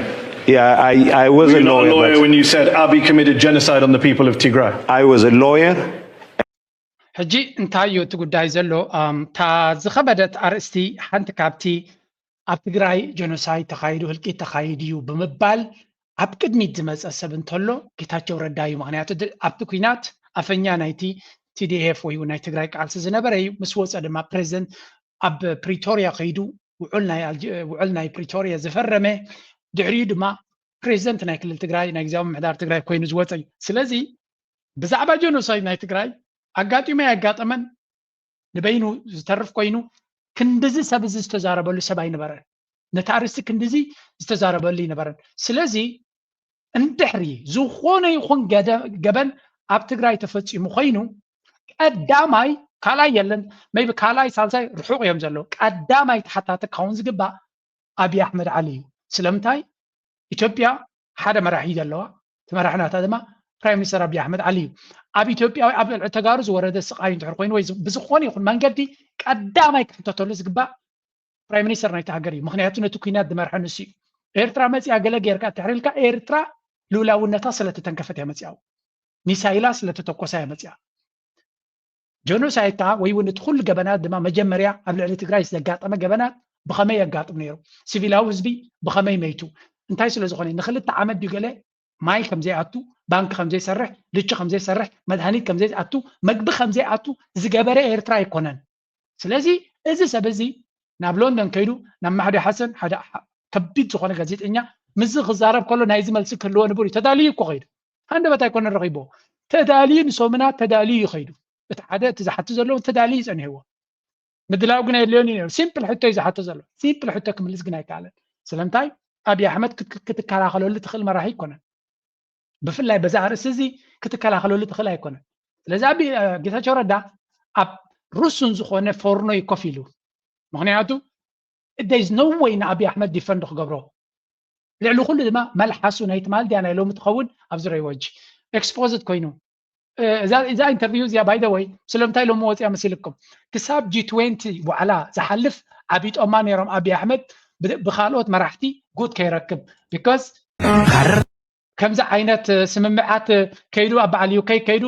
Yeah, I was Were a you not lawyer. a lawyer when you said Abiy committed genocide on the people of Tigray? I was a lawyer. ሕጂ እንታይ እዩ እቲ ጉዳይ ዘሎ ታ ዝኸበደት ኣርእስቲ ሓንቲ ካብቲ ኣብ ትግራይ ጀኖሳይድ ተኻይዱ ህልቂት ተኻይድ እዩ ብምባል ኣብ ቅድሚት ዝመፀ ሰብ እንተሎ ጌታቸው ረዳ እዩ ምክንያቱ ኣብቲ ኩናት ኣፈኛ ናይቲ TDF ወይ ናይ ትግራይ ቃልሲ ዝነበረ እዩ ምስ ወፀ ድማ ፕሬዚደንት ኣብ ፕሪቶሪያ ከይዱ ውዕል ናይ ፕሪቶሪያ ዝፈረመ ድሕሪኡ ድማ ፕሬዚደንት ናይ ክልል ትግራይ ናይ ግዝያዊ ምምሕዳር ትግራይ ኮይኑ ዝወፀ እዩ ስለዚ ብዛዕባ ጀኖሳይድ ናይ ትግራይ ኣጋጢሞ ያጋጠመን ንበይኑ ዝተርፍ ኮይኑ ክንድዚ ሰብ እዚ ዝተዛረበሉ ሰብ ኣይነበረን ነታ ኣርእስቲ ክንድዚ ዝተዛረበሉ ይነበረን ስለዚ እንድሕሪ ዝኾነ ይኹን ገበን ኣብ ትግራይ ተፈፂሙ ኮይኑ ቀዳማይ ካልኣይ የለን maybe ካልኣይ ሳልሳይ ርሑቕ እዮም ዘለዉ ቀዳማይ ተሓታተ ካውን ዝግባእ ኣብይ ኣሕመድ ዓሊ እዩ ስለምንታይ ኢትዮጵያ ሓደ መራሒ ዘለዋ እቲ መራሕናታ ድማ ፕራይም ሚኒስተር ኣብይ ኣሕመድ ዓሊ እዩ ኣብ ኢትዮጵያዊ ኣብ ልዕሊ ተጋሩ ዝወረደ ስቃይ እንድሕር ኮይኑ ወይ ብዝኾነ ይኹን መንገዲ ቀዳማይ ክሕተተሉ ዝግባእ ፕራይም ሚኒስተር ናይቲ ሃገር እዩ ምክንያቱ ነቲ ኩናት ዝመርሐ ንሱ እዩ ኤርትራ መፅያ ገለ ጌርካ ትሕሪልካ ኤርትራ ልኡላውነታ ስለተተንከፈት እያ መፅያ ሚሳይላ ስለተተኮሳ እያ መፅያ ጀኖሳይድታ ወይ እውን እቲ ኩሉ ገበናት ድማ መጀመርያ ኣብ ልዕሊ ትግራይ ዘጋጠመ ገበናት ብኸመይ የጋጥም ነይሩ ሲቪላዊ ህዝቢ ብኸመይ መይቱ እንታይ ስለ ዝኾነ ንክልተ ዓመት ድዩ ገለ ማይ ከምዘይኣቱ ባንክ ከምዘይሰርሕ ልቺ ከምዘይሰርሕ መድሃኒት ከምዘይኣቱ መግቢ ከምዘይኣቱ ዝገበረ ኤርትራ ኣይኮነን ስለዚ እዚ ሰብ እዚ ናብ ሎንዶን ከይዱ ናብ ማሕዲ ሓሰን ሓደ ከቢድ ዝኾነ ጋዜጠኛ ምዝ ክዛረብ ከሎ ናይዚ መልሲ ክህልዎ ንብሩ ተዳልዩ እኮ ከይዱ ሃንደበት ኣይኮነን ረኺቦ ተዳልዩ ንሶምናት ተዳልዩ ይኸይዱ እቲ ሓደ እቲ ዝሓቱ ዘለዎ ተዳልዩ ይፀኒሕዎ ምድላው ግን የድልዮን እዩ ሲምፕል ሕቶ እዩ ዝሓቶ ዘሎ ሲምፕል ሕቶ ክምልስ ግን ኣይከኣለን ስለምንታይ ኣብይ ኣሕመድ ክትከላኸለሉ ትኽእል መራሒ ይኮነን ብፍላይ በዛ ርእሲ እዚ ክትከላኸለሉ ትኽእል ኣይኮነን ስለዚ ኣብ ጌታቸው ረዳ ኣብ ሩሱን ዝኾነ ፎርኖ ይኮፍ ኢሉ ምክንያቱ there is no way ንኣብይ ኣሕመድ ዲፈንድ ክገብሮ ልዕሊ ኩሉ ድማ መልሓሱ ናይቲ ማልድያ ናይ ሎሚ ትኸውን ኣብ ዝረይዎ እጂ ኤክስፖዝድ ኮይኑ እዛ ኢንተርቪው እዚኣ ባይ ዘ ወይ ስለምንታይ ሎሚ ወፅያ መሲልኩም ክሳብ G20 ዋዕላ ዝሓልፍ ዓብይ ጦማ ነይሮም ኣብይ ኣሕመድ ብካልኦት መራሕቲ ጉድ ከይረክብ ቢካዝ ከምዚ ዓይነት ስምምዓት ከይዱ ኣብ በዓል ዩኬ ከይዱ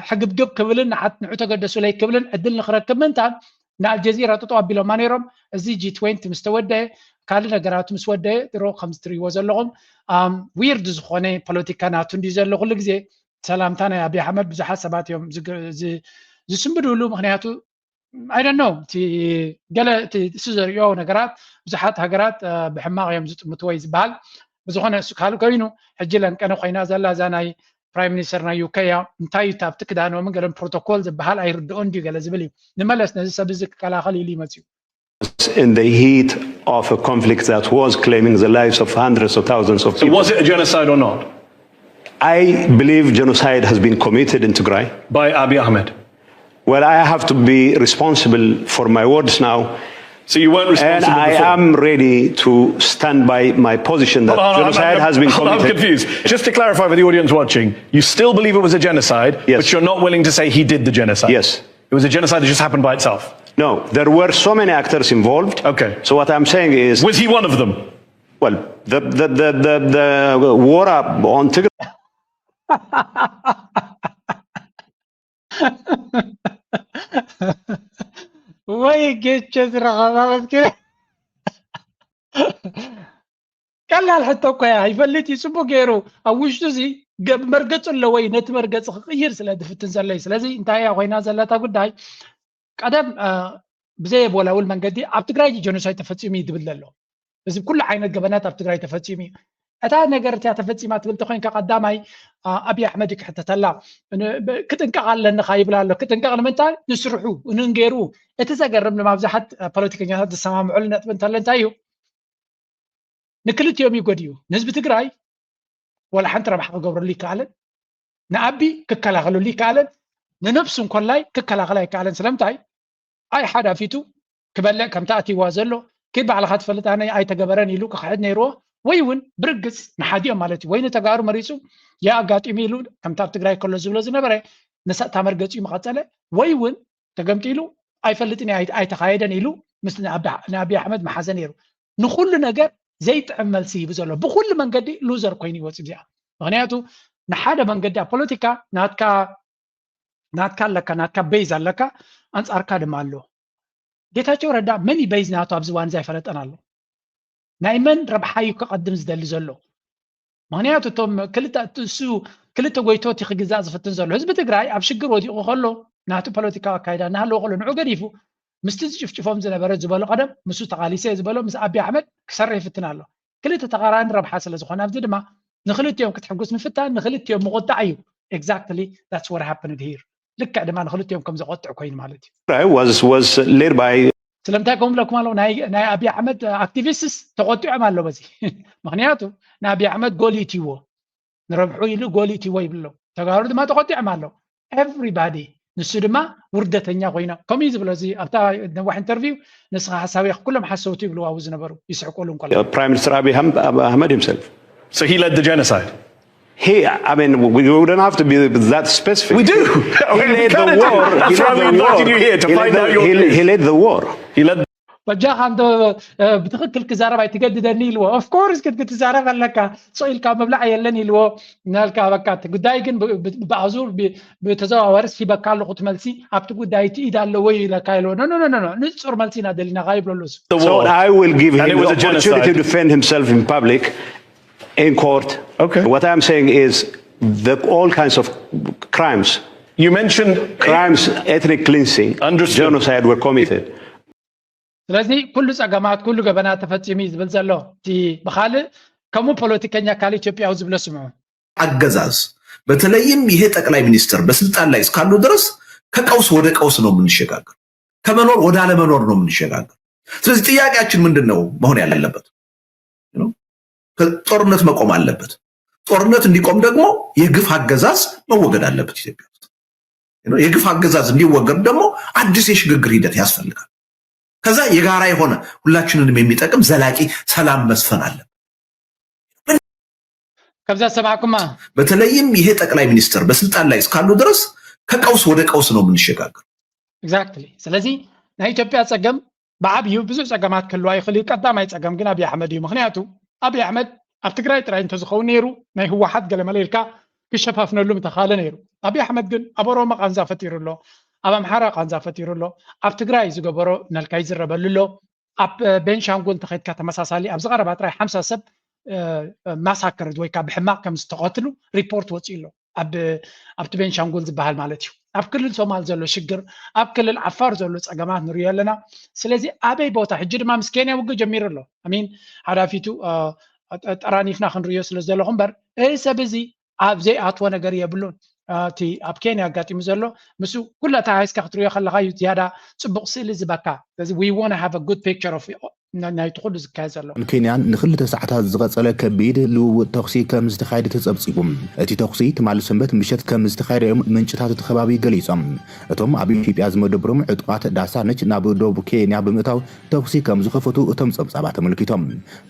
ሕግብግብ ክብልን ንዑ ተገደሱ ላይ ክብልን ዕድል ንክረክብ ምንታን ንኣልጀዚራ ጥጦ ኣቢሎማ ነይሮም እዚ G20 ምስ ተወደየ ካልእ ነገራት ምስ ወደየ ድሮ ከም ትሪእዎ ዘለኹም ዊርድ ዝኾነ ፖለቲካ ናቱ እንዲ ዘሎ ኩሉ ግዜ ሰላምታ ናይ ኣብይ ኣሕመድ ብዙሓት ሰባት እዮም ዝስምድሉ ምክንያቱ I don't know እቲ ገለ እቲ ዘሪኦ ነገራት ብዙሓት ሃገራት ብሕማቕ እዮም ዝጥምትዎ እዩ ዝበሃል ብዝኾነ እሱ ካልእ ኮይኑ ሕጂ ለንቀነ ኮይና ዘላ እዛ ናይ ፕራይም ሚኒስተር ናይ ዩኬ እያ እንታይ እዩ ኣብቲ ክዳኖምን ገለ ፕሮቶኮል ዝበሃል ኣይርድኦን ድዩ ገለ ዝብል እዩ ንመለስ ነዚ ሰብ እዚ ክከላኸል ኢሉ ይመፅዩ in the heat of a conflict that was claiming the lives of hundreds of thousands of people. So was it a genocide or not? I believe genocide has been committed in Tigray. By Abiy Ahmed? Well, I have to be responsible for my words now. So you weren't responsible and I before? am ready to stand by my position that genocide has been committed. I'm confused. Just to clarify for the audience watching, you still believe it was a genocide, yes, but you're not willing to say he did the genocide? Yes. It was a genocide that just happened by itself? No, there were so many actors involved. Okay. So what I'm saying is... Was he one of them? Well, the war on Tigray... ወይ ጌቸዝ ረኸባበት ከ ቀላል ሕቶ እኮ እያ ይፈልጥ እዩ ፅቡቅ ገይሩ ኣብ ውሽጡ እዚ مرقص لوي نت مرقص غير سلا دفتن زلي سلازي انتهى خوينا زلاتا ጉዳይ ቀደም بزي بولا اول منقدي اب تግራይ جينوسايد تفصيمي دبللو بس كل عينت جبنات اب تግራይ تفصيمي اتا ነገርታ ተፈጺማ ትብል ተኮይንካ ቀዳማይ አብይ አሕመድ ከተተላ ክትንቀቅ ኣለና ካይብላሎ ክትንቀቅ ንምንታይ ንስርሑ እንንገሩ እቲ ዘገርም ለማብዛሓት ፖለቲከኛታት ዝሰማምዑ ነጥብ እንተለንታይ እዩ ንክልትዮም ይጎድዩ ንህዝቢ ትግራይ ወላ ሓንቲ ረብሓ ክገብረሉ ይከኣለን ንኣቢ ክከላኸለሉ ይከኣለን ንነፍሱን ኮላይ ክከላኸላ ይከኣለን ስለምንታይ ኣይ ሓደ ፊቱ ክበልዕ ከምታ ኣትይዋ ዘሎ ከይ ባዕልኻ ትፈልጥ ኣነ ኣይተገበረን ኢሉ ክሕድ ነይርዎ ወይ እውን ብርግጽ ንሓዲኦም ማለት እዩ ወይ ንተጋሩ መሪጹ ያጋጢም ኢሉ ከምታ ትግራይ ከሎ ዝብሎ ዝነበረ ንሳታ መርገጽ ይመቀጸለ ወይ እውን ተገምጢሉ ኣይፈልጥኒ ኣይተኻየደን ኢሉ ምስ ንአቢ ኣሕመድ መሓዘን ነይሩ ንኹሉ ነገር ዘይጥዕም መልሲ ይብዘሎ ብኩሉ መንገዲ ሉዘር ኮይኑ ይወጽ እዚኣ ምክንያቱ ንሓደ መንገዲ ፖለቲካ ናትካ ቤዝ ኣለካ አንጻርካ ድማ ኣሎ ጌታቸው ረዳ መን ቤዝ ናቱ ኣብዚ ዋን ዘይፈለጠን ኣሎ ናይ መን ረብሓዩ ከቀድም ዝደሊ ዘሎ ምክንያቱ ቶም ክልተ ጎይቶት ይክግዛእ ዝፍትን ዘሎ ህዝቢ ትግራይ ኣብ ሽግር ወዲቑ ከሎ ናቱ ፖለቲካ ኣካይዳ ናሃለዎ ከሎ ንዑ ገዲፉ ምስቲ ዝጭፍጭፎም ዝነበረ ዝበሎ ቀደም ምስ ተቃሊሰ ዝበሎ ምስ አብይ አሕመድ ክሰርሕ ይፍትን ኣሎ ክልተ ተቃራኒ ረብሓ ስለ ዝኾነ ኣብዚ ድማ ንክልትዮም ክትሕጉስ ምፍታን ንክልትዮም ምቁጣዕ እዩ exactly that's what happened here ልክዕ ድማ ንክልትዮም ከም ዘቆጥዕ ኮይኑ ማለት እዩ was led by ስለምታይ ቆም ለኩም አለው ናይ አብይ አሕመድ አክቲቪስትስ ተቆጥዖም አለው በዚ ምክንያቱ ናይ አብይ አሕመድ ጎሊቲዎ ንረብሑ ኢሉ ጎሊቲዎ ይብሎ ተጋሩ ድማ ተቆጥዖም አለው everybody ንሱ ድማ ውርደተኛ ኮይና ኮሚዝ ብለዚ ኣብታ ነዋሕ ኢንተርቪው ንስኻ ሓሳብ ኩሎም ሓሰውቱ ይብሉ አው ዝነበሩ ይስሕቆሉ እንኳን Prime Minister Abiy Ahmed himself. So he led the genocide. I mean, we don't have to be that specific. We do. He led the war. That's why we invited you here to find out your opinion. He led the war. He led. وجاه عنده بتخكل كزارة تجددني له of course كنت تزارة لك سؤال كام مبلغ يلني له نالك بكات قداي كن بعزور بتزاور في بكال لقط ملسي أبتقول دايت إذا لو ويلا كايلو no نصور ملسي نادلنا غايب للوس. So I will give him the opportunity to defend himself in public, in court. Okay. What I'm saying is all kinds of crimes. You mentioned crimes, ethnic cleansing, genocide were committed. ስለዚህ ኩሉ ጸገማት ኩሉ ገበና ተፈጽሚ ዝብል ዘሎ እቲ በኻልእ ከምኡ ፖለቲከኛ ካል ኢትዮጵያው ዝብለ ስምዑ አገዛዝ በተለይም ይሄ ጠቅላይ ሚኒስትር በስልጣን ላይ እስካሉ ድረስ ከቀውስ ወደ ቀውስ ነው የምንሸጋገር ከመኖር ወደ አለመኖር ነው የምንሸጋገር ስለዚህ ጥያቄያችን ምንድነው መሆን ያለበት ጦርነት መቆም አለበት ጦርነት እንዲቆም ደግሞ የግፍ አገዛዝ መወገድ አለበት ኢትዮጵያ ውስጥ የግፍ አገዛዝ እንዲወገድ ደግሞ አዲስ የሽግግር ሂደት ያስፈልጋል ከዛ የጋራ የሆነ ሁላችንንም የሚጠቅም ዘላቂ ሰላም መስፈን አለ ከዛ ሰማዕኩማ በተለይም ይሄ ጠቅላይ ሚኒስትር በስልጣን ላይ እስካሉ ድረስ ከቀውስ ወደ ቀውስ ነው የምንሸጋገር exactly ስለዚህ ናይ ኢትዮጵያ ጸገም በአብዩ ብዙ ጸገማት ከሉ አይخلي ቀዳማይ ጸገም ግን አብይ አሕመድ እዩ ምክንያቱ አብይ አሕመድ ኣብ ትግራይ ጥራይ እንተዝኸው ነይሩ ናይ ህወሓት ገለ መለልካ ክሸፋፍነሉ ምተኻለ ነይሩ አብይ አሕመድ ግን ኣብ ኦሮሞ ቃንዛ ፈጢሩሎ ኣብ ኣምሓራ ቃንዛ ፈጢሩሎ ኣብ ትግራይ ዝገበሮ ነልካይ ዝረበሉሎ ኣብ ቤንሻንጉል ተኸድካ ተመሳሳሊ ኣብ ዝቐረባ ጥራይ 50 ሰብ ማሳከር ወይ ካብ ሕማቅ ከም ዝተቀትሉ ሪፖርት ወፂሎ ኣብ ቤንሻንጉል ዝበሃል ማለት እዩ ኣብ ክልል ሶማል ዘሎ ሽግር ኣብ ክልል ዓፋር ዘሎ ጸገማት ንሪኦ ኣለና ስለዚ ኣበይ ቦታ ሕጂ ድማ ምስ ኬንያ ውግእ ጀሚሩ ኣሎ አሚን ሓዳፊቱ ጠራኒፍና ክንሪዮ ስለ ዘለኹ እምበር ሰብ እዚ ኣብ ዘይኣትዎ ነገር የብሉን እቲ ኣብ ኬንያ ኣጋጢሙ ዘሎ ምስ ኩላታ ሃይስካ ክትሪኦ ከለካ እዩ ዝያዳ ፅቡቅ ስእሊ ዝበካ ስለዚ we want to have a good picture of ናይ ትኩሉ ዝካየድ ዘሎ ኬንያን ንክልተ ሰዓታት ዝቐፀለ ከቢድ ልውውጥ ተኽሲ ከም ዝተኻየደ ተጸብጺቡ እቲ ተኽሲ ትማል ሰንበት ምሸት ከም ዝተኻየደ ምንጭታት እቲ ከባቢ ገሊፆም እቶም ኣብ ኢትዮጵያ ዝመደብሮም ዕጡቃት ዳሳነች ናብ ደቡብ ኬንያ ብምእታው ተኽሲ ከም ዝኸፈቱ እቶም ጸብጻባት ተመልኪቶም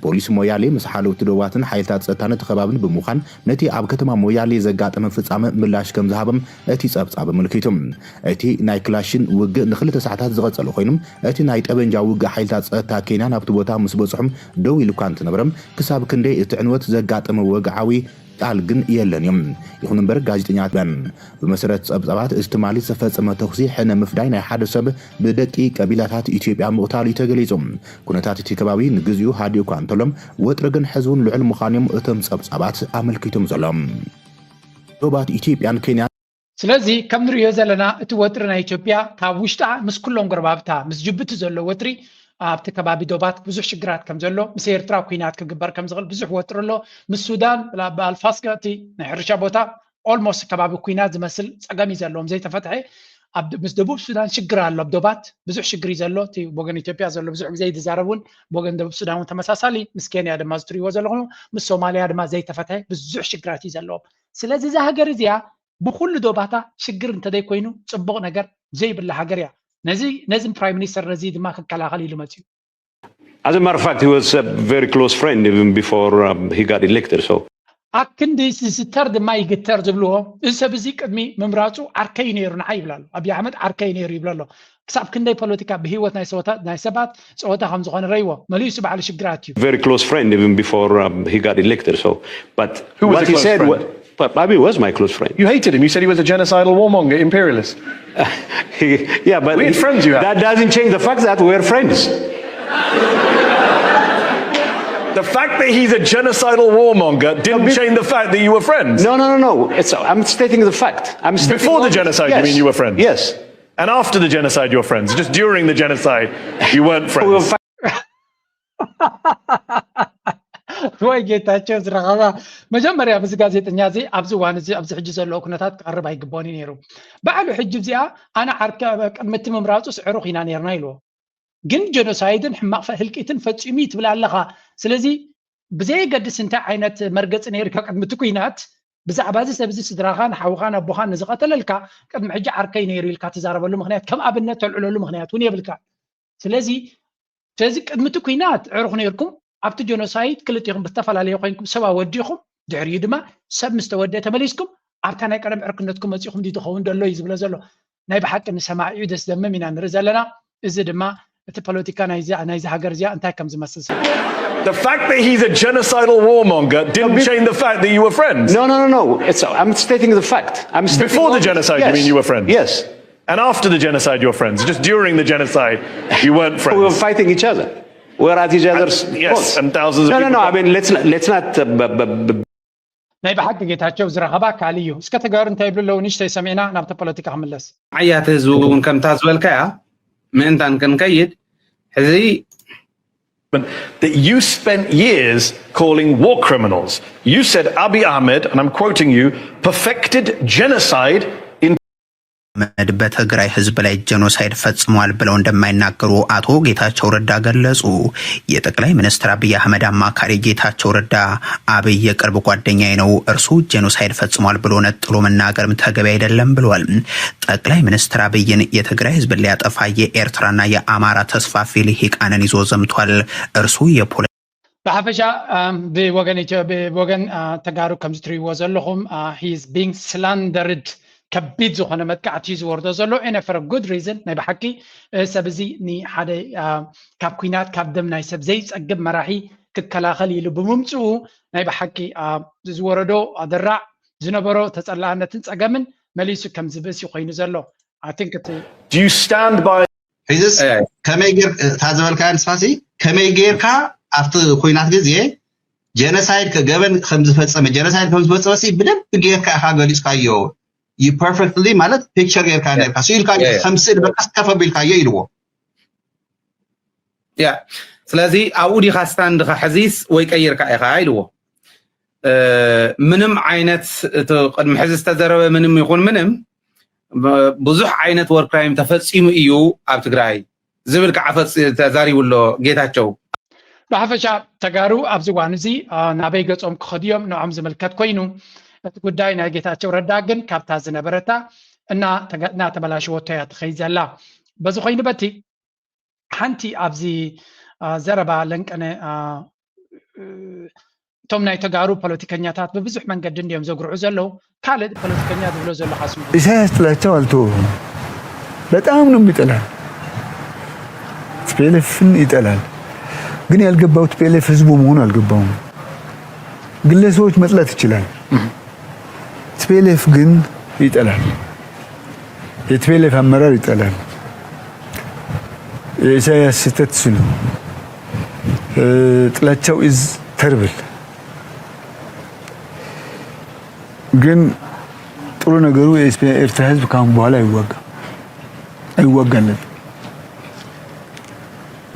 ፖሊስ ሞያሌ ምስ ሓለውቲ ደዋትን ሓይልታት ጸጥታን እቲ ከባቢን ብምዃን ነቲ ኣብ ከተማ ሞያሌ ዘጋጠመ ፍጻመ ምላሽ ከም ዝሃቦም እቲ ጸብጻብ ኣመልኪቶም እቲ ናይ ክላሽን ውግእ ንክልተ ሰዓታት ዝቐፀለ ኮይኖም እቲ ናይ ጠበንጃ ውግእ ሓይልታት ጸጥታ ኬንያ ናብቲ ቦታ ምስ በጽሖም ደው ኢሉ እኳ እንትነበረም ክሳብ ክንደይ እቲ ዕንወት ዘጋጠመ ወግዓዊ ቃል ግን የለን እዮም ይኹን እምበር ጋዜጠኛት ብመሰረት ጸብጻባት እቲ ትማሊ ዝተፈጸመ ተኽሲ ሕነ ምፍዳይ ናይ ሓደ ሰብ ብደቂ ቀቢላታት ኢትዮጵያ ምቕታሉ ተገሊጾም ኩነታት እቲ ከባቢ ንግዚኡ ሃዲኡ እኳ እንተሎም ወጥሪ ግን ሕዝቡን ልዑል ምዃኖም እቶም ጸብጻባት ኣመልኪቶም ዘሎም ዶባት ኢትዮጵያን ኬንያ ስለዚህ ከም ንሪኦ ዘለና እቲ ወጥሪ ናይ ኢትዮጵያ ካብ ውሽጣ ምስ ኩሎም ጎረባብታ ምስ ጅቡቲ ዘሎ ወጥሪ ኣብቲ ከባቢ ዶባት ብዙሕ ሽግራት ከም ዘሎ ምስ ኤርትራ ኩናት ክግበር ከም ዝኽእል ብዙሕ ወጥሪ ኣሎ ምስ ሱዳን ብኣልፋስካ እቲ ናይ ሕርሻ ቦታ ኦልሞስት ከባቢ ኩናት ዝመስል ፀገም እዩ ዘለዎም ዘይተፈትሐ ምስ ደቡብ ሱዳን ሽግር ኣሎ ኣብ ዶባት ብዙሕ ሽግሪ ዘሎ እቲ ወገን ኢትዮጵያ ዘሎ ብዙሕ ግዜ ይተዛረቡን ወገን ደቡብ ሱዳን ተመሳሳሊ ምስ ኬንያ ድማ ዝትሪእዎ ዘለኹም ምስ ሶማልያ ድማ ዘይተፈትሐ ብዙሕ ሽግራት እዩ ዘለዎም ስለዚ እዛ ሃገር እዚኣ ብኩሉ ዶባታ ሽግር እንተደይ ኮይኑ ጽቡቕ ነገር ዘይብላ ሃገር እያ ነዚ ፕራይም ሚኒስተር ነዚ ድማ ክከላኸል ኢሉ መፅዩ As a matter of fact, he was a very close friend even before he got elected. So ኣክንዲ ዝተር ድማ ይግተር ዝብልዎ እዚ ሰብ እዚ ቅድሚ ምምራፁ ዓርከይ ነይሩ ንዓይ ይብላሉ ኣብይ ኣሕመድ ዓርከይ ነይሩ ይብላሎ ክሳብ ክንደይ ፖለቲካ ብሂወት ናይ ሰባት ፀወታ ከም ዝኾነ ረይዎ መሊሱ በዓል ሽግራት እዩ very close friend even before he got elected. So but what he said Abiy was my close friend. You hated him. You said he was a genocidal warmonger, imperialist. Yeah, but weird friends you have. That doesn't change the fact that we're friends. The fact that he's a genocidal warmonger didn't change the fact that you were friends. No. I'm stating the fact. Before the genocide, yes. You mean you were friends? Yes. And after the genocide, you were friends. Just during the genocide, you weren't friends. ወይ ጌታቸው ዝረኸባ መጀመርያ ምስ ጋዜጠኛ እዚ ኣብዚ ዋን እዚ ኣብዚ ሕጂ ዘለዎ ኩነታት ክቐርብ ኣይግባኦን ነይሩ በዓሉ ሕጂ እዚኣ ኣነ ዓርካ ቅድሚቲ ምምራፁ ስዕሩ ኺና ነርና ኢልዎ ግን ጀኖሳይድን ሕማቕ ህልቂትን ፈፂሙ ትብል ኣለኻ ስለዚ ብዘይገድስ እንታይ ዓይነት መርገፂ ነይርካ ቅድሚቲ ኩናት ብዛዕባ እዚ ሰብ እዚ ስድራኻን ሓውኻን ኣቦኻን ንዝቐተለልካ ቅድሚ ሕጂ ዓርከይ ነይሩ ኢልካ ትዛረበሉ ምክንያት ከም ኣብነት ተልዕለሉ ምክንያት እውን የብልካ ስለዚ ቅድሚቲ ኩናት ዕሩኽ ነይርኩም ኣብቲ ጀኖሳይድ ክልቲኹም ብዝተፈላለየ ኮይንኩም ሰባ ወዲኹም ድሕሪኡ ድማ ሰብ ምስ ተወድአ ተመሊስኩም ኣብታ ናይ ቀደም ዕርክነትኩም መፂኹም ትኸውን ደሎ እዩ ዝብሎ ዘሎ ናይ ብሓቂ ንሰማዒ ደስ ዘመም ኢና ንርኢ ዘለና እዚ ድማ እቲ ፖለቲካ ናይዚ ሃገር እዚኣ እንታይ ከም ዝመስል The fact that he's a genocidal warmonger didn't change the fact that you were friends. No. I'm stating the fact. Before the genocide, yes. You mean you were friends? Yes. And after the genocide, you were friends. Just during the genocide, you weren't friends. We were fighting each other. We're at each other's yes, and thousands of people. No. I mean, let's not. ናይ ብሓቂ ጌታቸው ዝረኸባ ካል እዩ እስከ ተጋሩ እንታይ ይብሉ ለው ንሽተይ ሰሚዕና ናብቲ ፖለቲካ ክምለስ ዓያት ህዝቡ እውን ከምታ ዝበልካያ ምእንታን ክንከይድ ሕዚ that you spent years calling war criminals. You said Abiy Ahmed, and I'm quoting you, perfected genocide in በትግራይ ህዝብ ላይ ጄኖሳይድ ፈጽሟል ብለው እንደማይናገሩ አቶ ጌታቸው ረዳ ገለጹ። የጠቅላይ ሚኒስትር አብይ አህመድ አማካሪ ጌታቸው ረዳ አብይ የቅርብ ጓደኛዬ ነው፣ እርሱ ጄኖሳይድ ፈጽሟል ብሎ ነጥሎ መናገርም ተገቢ አይደለም ብለዋል። ጠቅላይ ሚኒስትር አብይን የትግራይ ህዝብ ሊያጠፋ የኤርትራና የአማራ ተስፋፊ ልሂቃንን ይዞ ዘምቷል። እርሱ ብሓፈሻ ብወገን ተጋሩ ከም ዝትሪእዎ ዘለኹም he is being slandered ከቢድ ዝኾነ መጥቃዕቲ ዝወርዶ ዘሎ and for a good reason ናይ ብሓቂ ሰብ እዚ ንሓደ ካብ ኩናት ካብ ደም ናይ ሰብ ዘይፀግብ መራሒ ክከላኸል ኢሉ ብምምፅኡ ናይ ብሓቂ ዝወረዶ ኣደራዕ ዝነበሮ ተፀላእነትን ፀገምን መሊሱ ከም ዝበስ ኮይኑ ዘሎ I think Do you stand by ሒዝስ ከመይ ጌር ታዘበልካ ንስፋሲ ከመይ ጌርካ ኣብቲ ኩናት ግዜ ጄኖሳይድ ከገበን ከም ዝፈጸመ ጄኖሳይድ ከም ዝፈጸመ ብደንብ ጌርካ ኢኻ ገሊፅካዮ you perfectly ማለት ፒክቸር ጌርካ ነርካ ሲልካ ከምስል በቃስ ከፈቢልካዮ ኢልዎ ያ ስለዚ ኣብኡ ዲኻ ስታንድ ሕዚስ ወይ ቀይርካ ኢኻ ኢልዎ ምንም ዓይነት ቅድሚ ሕዚ ዝተዘረበ ምንም ይኹን ምንም ብዙሕ ዓይነት ወር ክራይም ተፈፂሙ እዩ ኣብ ትግራይ ዝብል ከዓ ተዛሪቡሎ ጌታቸው ብሓፈሻ ተጋሩ ኣብዚ ዋን እዚ ናበይ ገጾም ክኸድዮም ንዖም ዝምልከት ኮይኑ እቲ ጉዳይ ናይ ጌታቸው ረዳ ግን ካብታ ዝነበረታ እና ተበላሽወቶ እያ ትኸይድ ዘላ በዚ ኮይኑ በቲ ሓንቲ ኣብዚ ዘረባ ለንቀነ እቶም ናይ ተጋሩ ፖለቲከኛታት ብብዙሕ መንገዲ እንዲኦም ዘጉርዑ ዘለው ካልእ ፖለቲከኛ ዝብሎ ዘሎ ሓስቡ ኢሳያስ ጥላቸው አልተወውም። በጣም ነው የሚጠላል። ቲፒኤልኤፍን ይጠላል። ግን ያልገባው ቲፒኤልኤፍ ህዝቡ መሆኑ አልገባውም። ግለሰቦች መጥላት ይችላል። ቲፒኤልኤፍ ግን ይጠላል። የቲፒኤልኤፍ አመራር ይጠላል። የኢሳያስ ስህተት እሱ ነው። ጥላቸው ኢዝ ተርብል ግን ጥሩ ነገሩ የኤርትራ ህዝብ ካሁን በኋላ አይዋጋለት።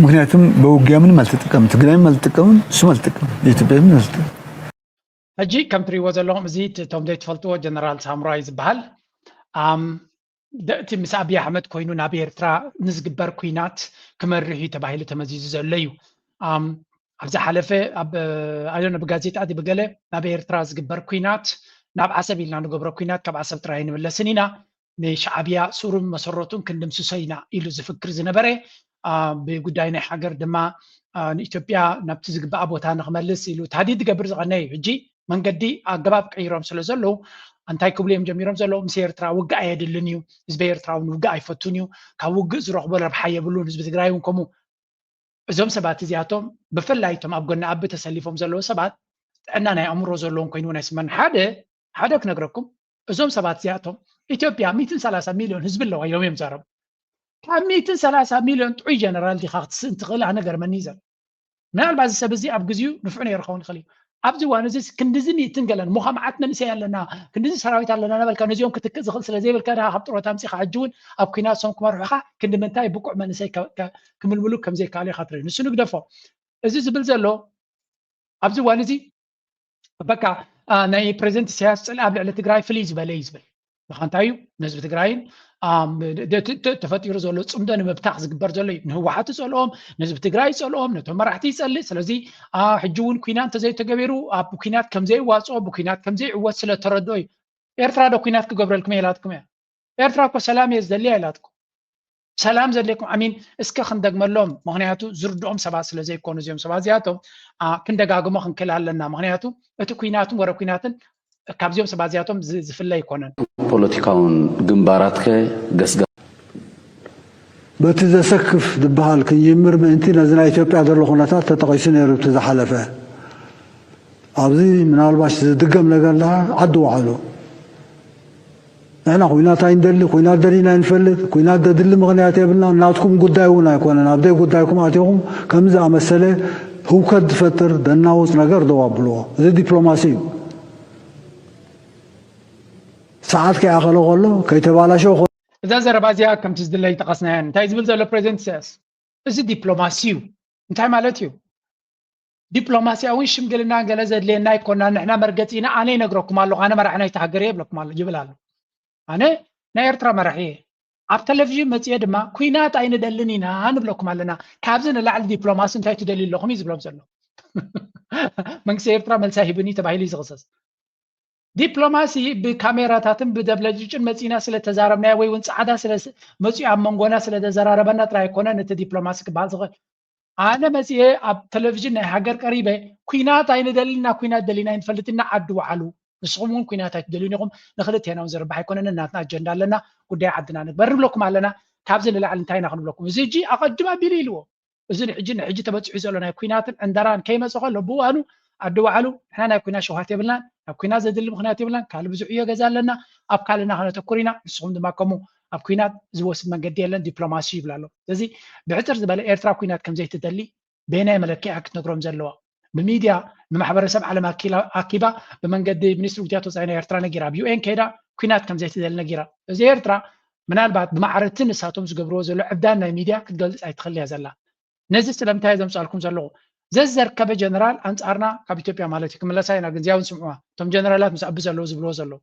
ምክንያቱም በውጊያ ምንም አልተጠቀምም፣ ትግራይም አልተጠቀምም፣ እሱም አልተጠቀምም፣ የኢትዮጵያ ምን አልተጠቀምም። ሕጂ ከም ትሪእዎ ዘለኹም እዚ እቶም ዘይትፈልጥዎ ጀነራል ሳሙራይ ዝበሃል እቲ ምስ ኣብይ ኣሕመድ ኮይኑ ናብ ኤርትራ ንዝግበር ኩናት ክመርሕ እዩ ተባሂሉ ተመዚዙ ዘሎ እዩ። ኣብዛ ሓለፈ ኣይዶነ ብጋዜጣ ብገለ ናብ ኤርትራ ዝግበር ኩናት ናብ ዓሰብ ኢልና ንገብሮ ኩናት ካብ ዓሰብ ጥራይ ንመለስን ኢና ንሻዕብያ ሱሩን መሰረቱን ክንድምስሶ ኢና ኢሉ ዝፍክር ዝነበረ ብጉዳይ ናይ ሃገር ድማ ንኢትዮጵያ ናብቲ ዝግባእ ቦታ ንክመልስ ኢሉ ታዲድ ዝገብር ዝቐነ እዩ። ሕጂ መንገዲ ኣገባብ ቀይሮም ስለ ዘለዉ እንታይ ክብሉ እዮም ጀሚሮም ዘለዉ ምስ ኤርትራ ውግእ ኣየድልን እዩ፣ ህዝቢ ኤርትራ እውን ውግእ ኣይፈቱን እዩ፣ ካብ ውግእ ዝረኽቦ ረብሓ የብሉን፣ ህዝቢ ትግራይ እውን ከምኡ። እዞም ሰባት እዚኣቶም ብፍላይ እቶም ኣብ ጎኒ ኣቢ ተሰሊፎም ዘለዉ ሰባት ጥዕና ናይ ኣእምሮ ዘለዎም ኮይኑ ናይ ስመን ሓደ ክነግረኩም እዞም ሰባት እዚኣቶም ኢትዮጵያ 130 ሚሊዮን ህዝቢ ኣለዋ ኢሎም እዮም ዛረቡ። ካብ 130 ሚሊዮን ጥዑይ ጀነራል ዲኻ ክትስእን ትኽእል ኣነ ገርመኒ እዩ ዘሎ። ምናልባት እዚ ሰብ እዚ ኣብ ግዜኡ ንፍዑ ነይሩ ክኸውን ይኽእል እዩ። ኣብዚ እዋን እዚ ክንዲዚ ሚእትን ገለን ሙኸምዓት መንእሰይ ኣለና ክንዲዚ ሰራዊት ኣለና ነበልካ ነዚኦም ክትክእ ዝኽእል ስለዘይብልካ ድኻ ካብ ጥሮታ ምፂኻ ሕጂ እውን ኣብ ኩናት ሶም ክመርሑኻ ክንዲ ምንታይ ብቁዕ መንእሰይ ክምልምሉ ከምዘይከኣሉ ኢኻ ትርኢ። ንሱ ንግደፎ እዚ ዝብል ዘሎ ኣብዚ እዋን እዚ በቃ ናይ ፕሬዚደንት ኢሳያስ ፅልኢ ኣብ ልዕሊ ትግራይ ፍልይ ዝበለ እዩ ዝብል እንታይ እዩ ንህዝቢ ትግራይን ተፈጢሩ ዘሎ ፅምዶ ንምብታኽ ዝግበር ዘሎ እዩ። ንህወሓት ይፀልኦም፣ ንህዝቢ ትግራይ ይፀልኦም፣ ነቶም መራሕቲ ይፀልእ። ስለዚ ሕጂ እውን ኩናት እንተዘይተገቢሩ ኣብ ኩናት ከምዘይዋፅኦ ብኩናት ከምዘይዕወት ስለተረድኦ እዩ። ኤርትራ ዶ ኩናት ክገብረልኩም ኢላትኩም እያ? ኤርትራ እኮ ሰላም እየ ዝደልያ ኢላትኩም። ሰላም ዘድልየኩም ኣሚን እስከ ክንደግመሎም፣ ምክንያቱ ዝርድኦም ሰባት ስለዘይኮኑ እዚኦም ሰባት እዚኣቶም ክንደጋግሞ ክንክእል ኣለና። ምክንያቱ እቲ ኩናትን ወረ ኩናትን ካብዚኦም ሰባት እዚኣቶም ዝፍለ ይኮነን። ፖለቲካውን ግንባራት ከ ገስጋ በቲ ዘሰክፍ ዝበሃል ክንጅምር ምእንቲ ነዚ ናይ ኢትዮጵያ ዘሎ ኩነታት ተጠቂሱ ነይሩ እቲ ዝሓለፈ። ኣብዚ ምናልባሽ ዝድገም ነገር ዳ ዓዲ ዋዕሉ ንሕና ኩናት ኣይንደሊ፣ ኩናት ደሊና ይንፈልጥ፣ ኩናት ደድሊ ምክንያት የብልና። ናትኩም ጉዳይ እውን ኣይኮነን። ኣብ ደይ ጉዳይኩም ኣትኹም ከምዚ ኣመሰለ ህውከት ዝፈጥር ደናውፅ ነገር ደዋብልዎ። እዚ ዲፕሎማሲ እዩ። ሰዓት ከይኣኸለ ከሎ ከይተባላሸው እዛ ዘረባ እዚኣ ከምቲ ዝድለይ ጠቐስናያን እንታይ ዝብል ዘሎ ፕሬዚደንት ኢሳያስ እዚ ዲፕሎማሲ እዩ። እንታይ ማለት እዩ? ዲፕሎማሲያውን ሽምግልና ገለ ዘድልየና ይኮና ንሕና መርገፂና ኣነ ይነግረኩም ኣለኹ ኣነ መራሒ ናይቲ ሃገር እየ ይብለኩም ኣሎ ይብል ኣሎ። ኣነ ናይ ኤርትራ መራሒ እየ ኣብ ቴሌቭዥን መፅየ ድማ ኩናት ኣይንደልን ኢና ንብለኩም ኣለና። ካብዚ ንላዕሊ ዲፕሎማሲ እንታይ ትደልዩ ኣለኹም እዩ ዝብሎም ዘሎ። መንግስቲ ኤርትራ መልሲ ሂብኒ ተባሂሉ እዩ ዝኽሰስ። ዲፕሎማሲ ብካሜራታትን ብደብለጅጭን መፂና ስለተዛረብናዮ ወይ እውን ፃዕዳ መፂኡ ኣብ መንጎና ስለተዘራረበና ጥራይ ኣይኮነን እቲ ዲፕሎማሲ ክበሃል ዝኽእል። ኣነ መፅየ ኣብ ቴሌቭዥን ናይ ሃገር ቀሪበ ኩናት ኣይንደሊና ኩናት ደሊና ይንፈልጥና ዓዲ ዋዕሉ ንስኹም እውን ኩናት ኣይትደልዩን ኢኹም ንክልቴና እውን ዝርባሕ ኣይኮነን እናትና ኣጀንዳ ኣለና ጉዳይ ዓድና ንግበር ንብለኩም ኣለና። ካብዚ ንላዕሊ እንታይ ኢና ክንብለኩም? እዚ ሕጂ ኣቐድማ ኣቢሉ ኢልዎ እዚ ንሕጂ ተበፂሑ ዘሎ ናይ ኩናትን ዕንደራን ከይመፀ ከሎ ብእዋኑ ዓዲ ዋዕሉ ንሕና ናይ ኩናት ሸውሃት የብልናን ኣብ ኩናት ዘድሊ ምክንያት የብልናን ካልእ ብዙሕ እዮ ገዛ ኣለና ኣብ ካልእና ክነተኩር ኢና ንስኹም ድማ ከምኡ ኣብ ኩናት ዝወስድ መንገዲ የለን ዲፕሎማሲ ይብላ ኣሎ። ስለዚ ብዕፅር ዝበለ ኤርትራ ኩናት ከምዘይትደሊ ብናይ መለክዒ ክትነግሮም ዘለዋ ብሚድያ ንማሕበረሰብ ዓለም ኣኪባ ብመንገዲ ሚኒስትሪ ጉዳያት ወፃኢ ናይ ኤርትራ ነጊራ ኣብ ዩኤን ከይዳ ኩናት ከምዘይትደሊ ነጊራ። እዚ ኤርትራ ምናልባት ብማዕረቲ ንሳቶም ዝገብርዎ ዘሎ ዕብዳን ናይ ሚድያ ክትገልፅ ኣይትኽእል እያ ዘላ። ነዚ ስለምንታይ ዘምፃልኩም ዘለኹ ዘዘርከበ ጀነራል አንጻርና ካብ ኢትዮጵያ ማለት እዩ ክምለሳ ኢና ግን ዚያውን ስምዑዋ እቶም ጀነራላት ምስ ኣቢ ዘለዉ ዝብልዎ ዘለዉ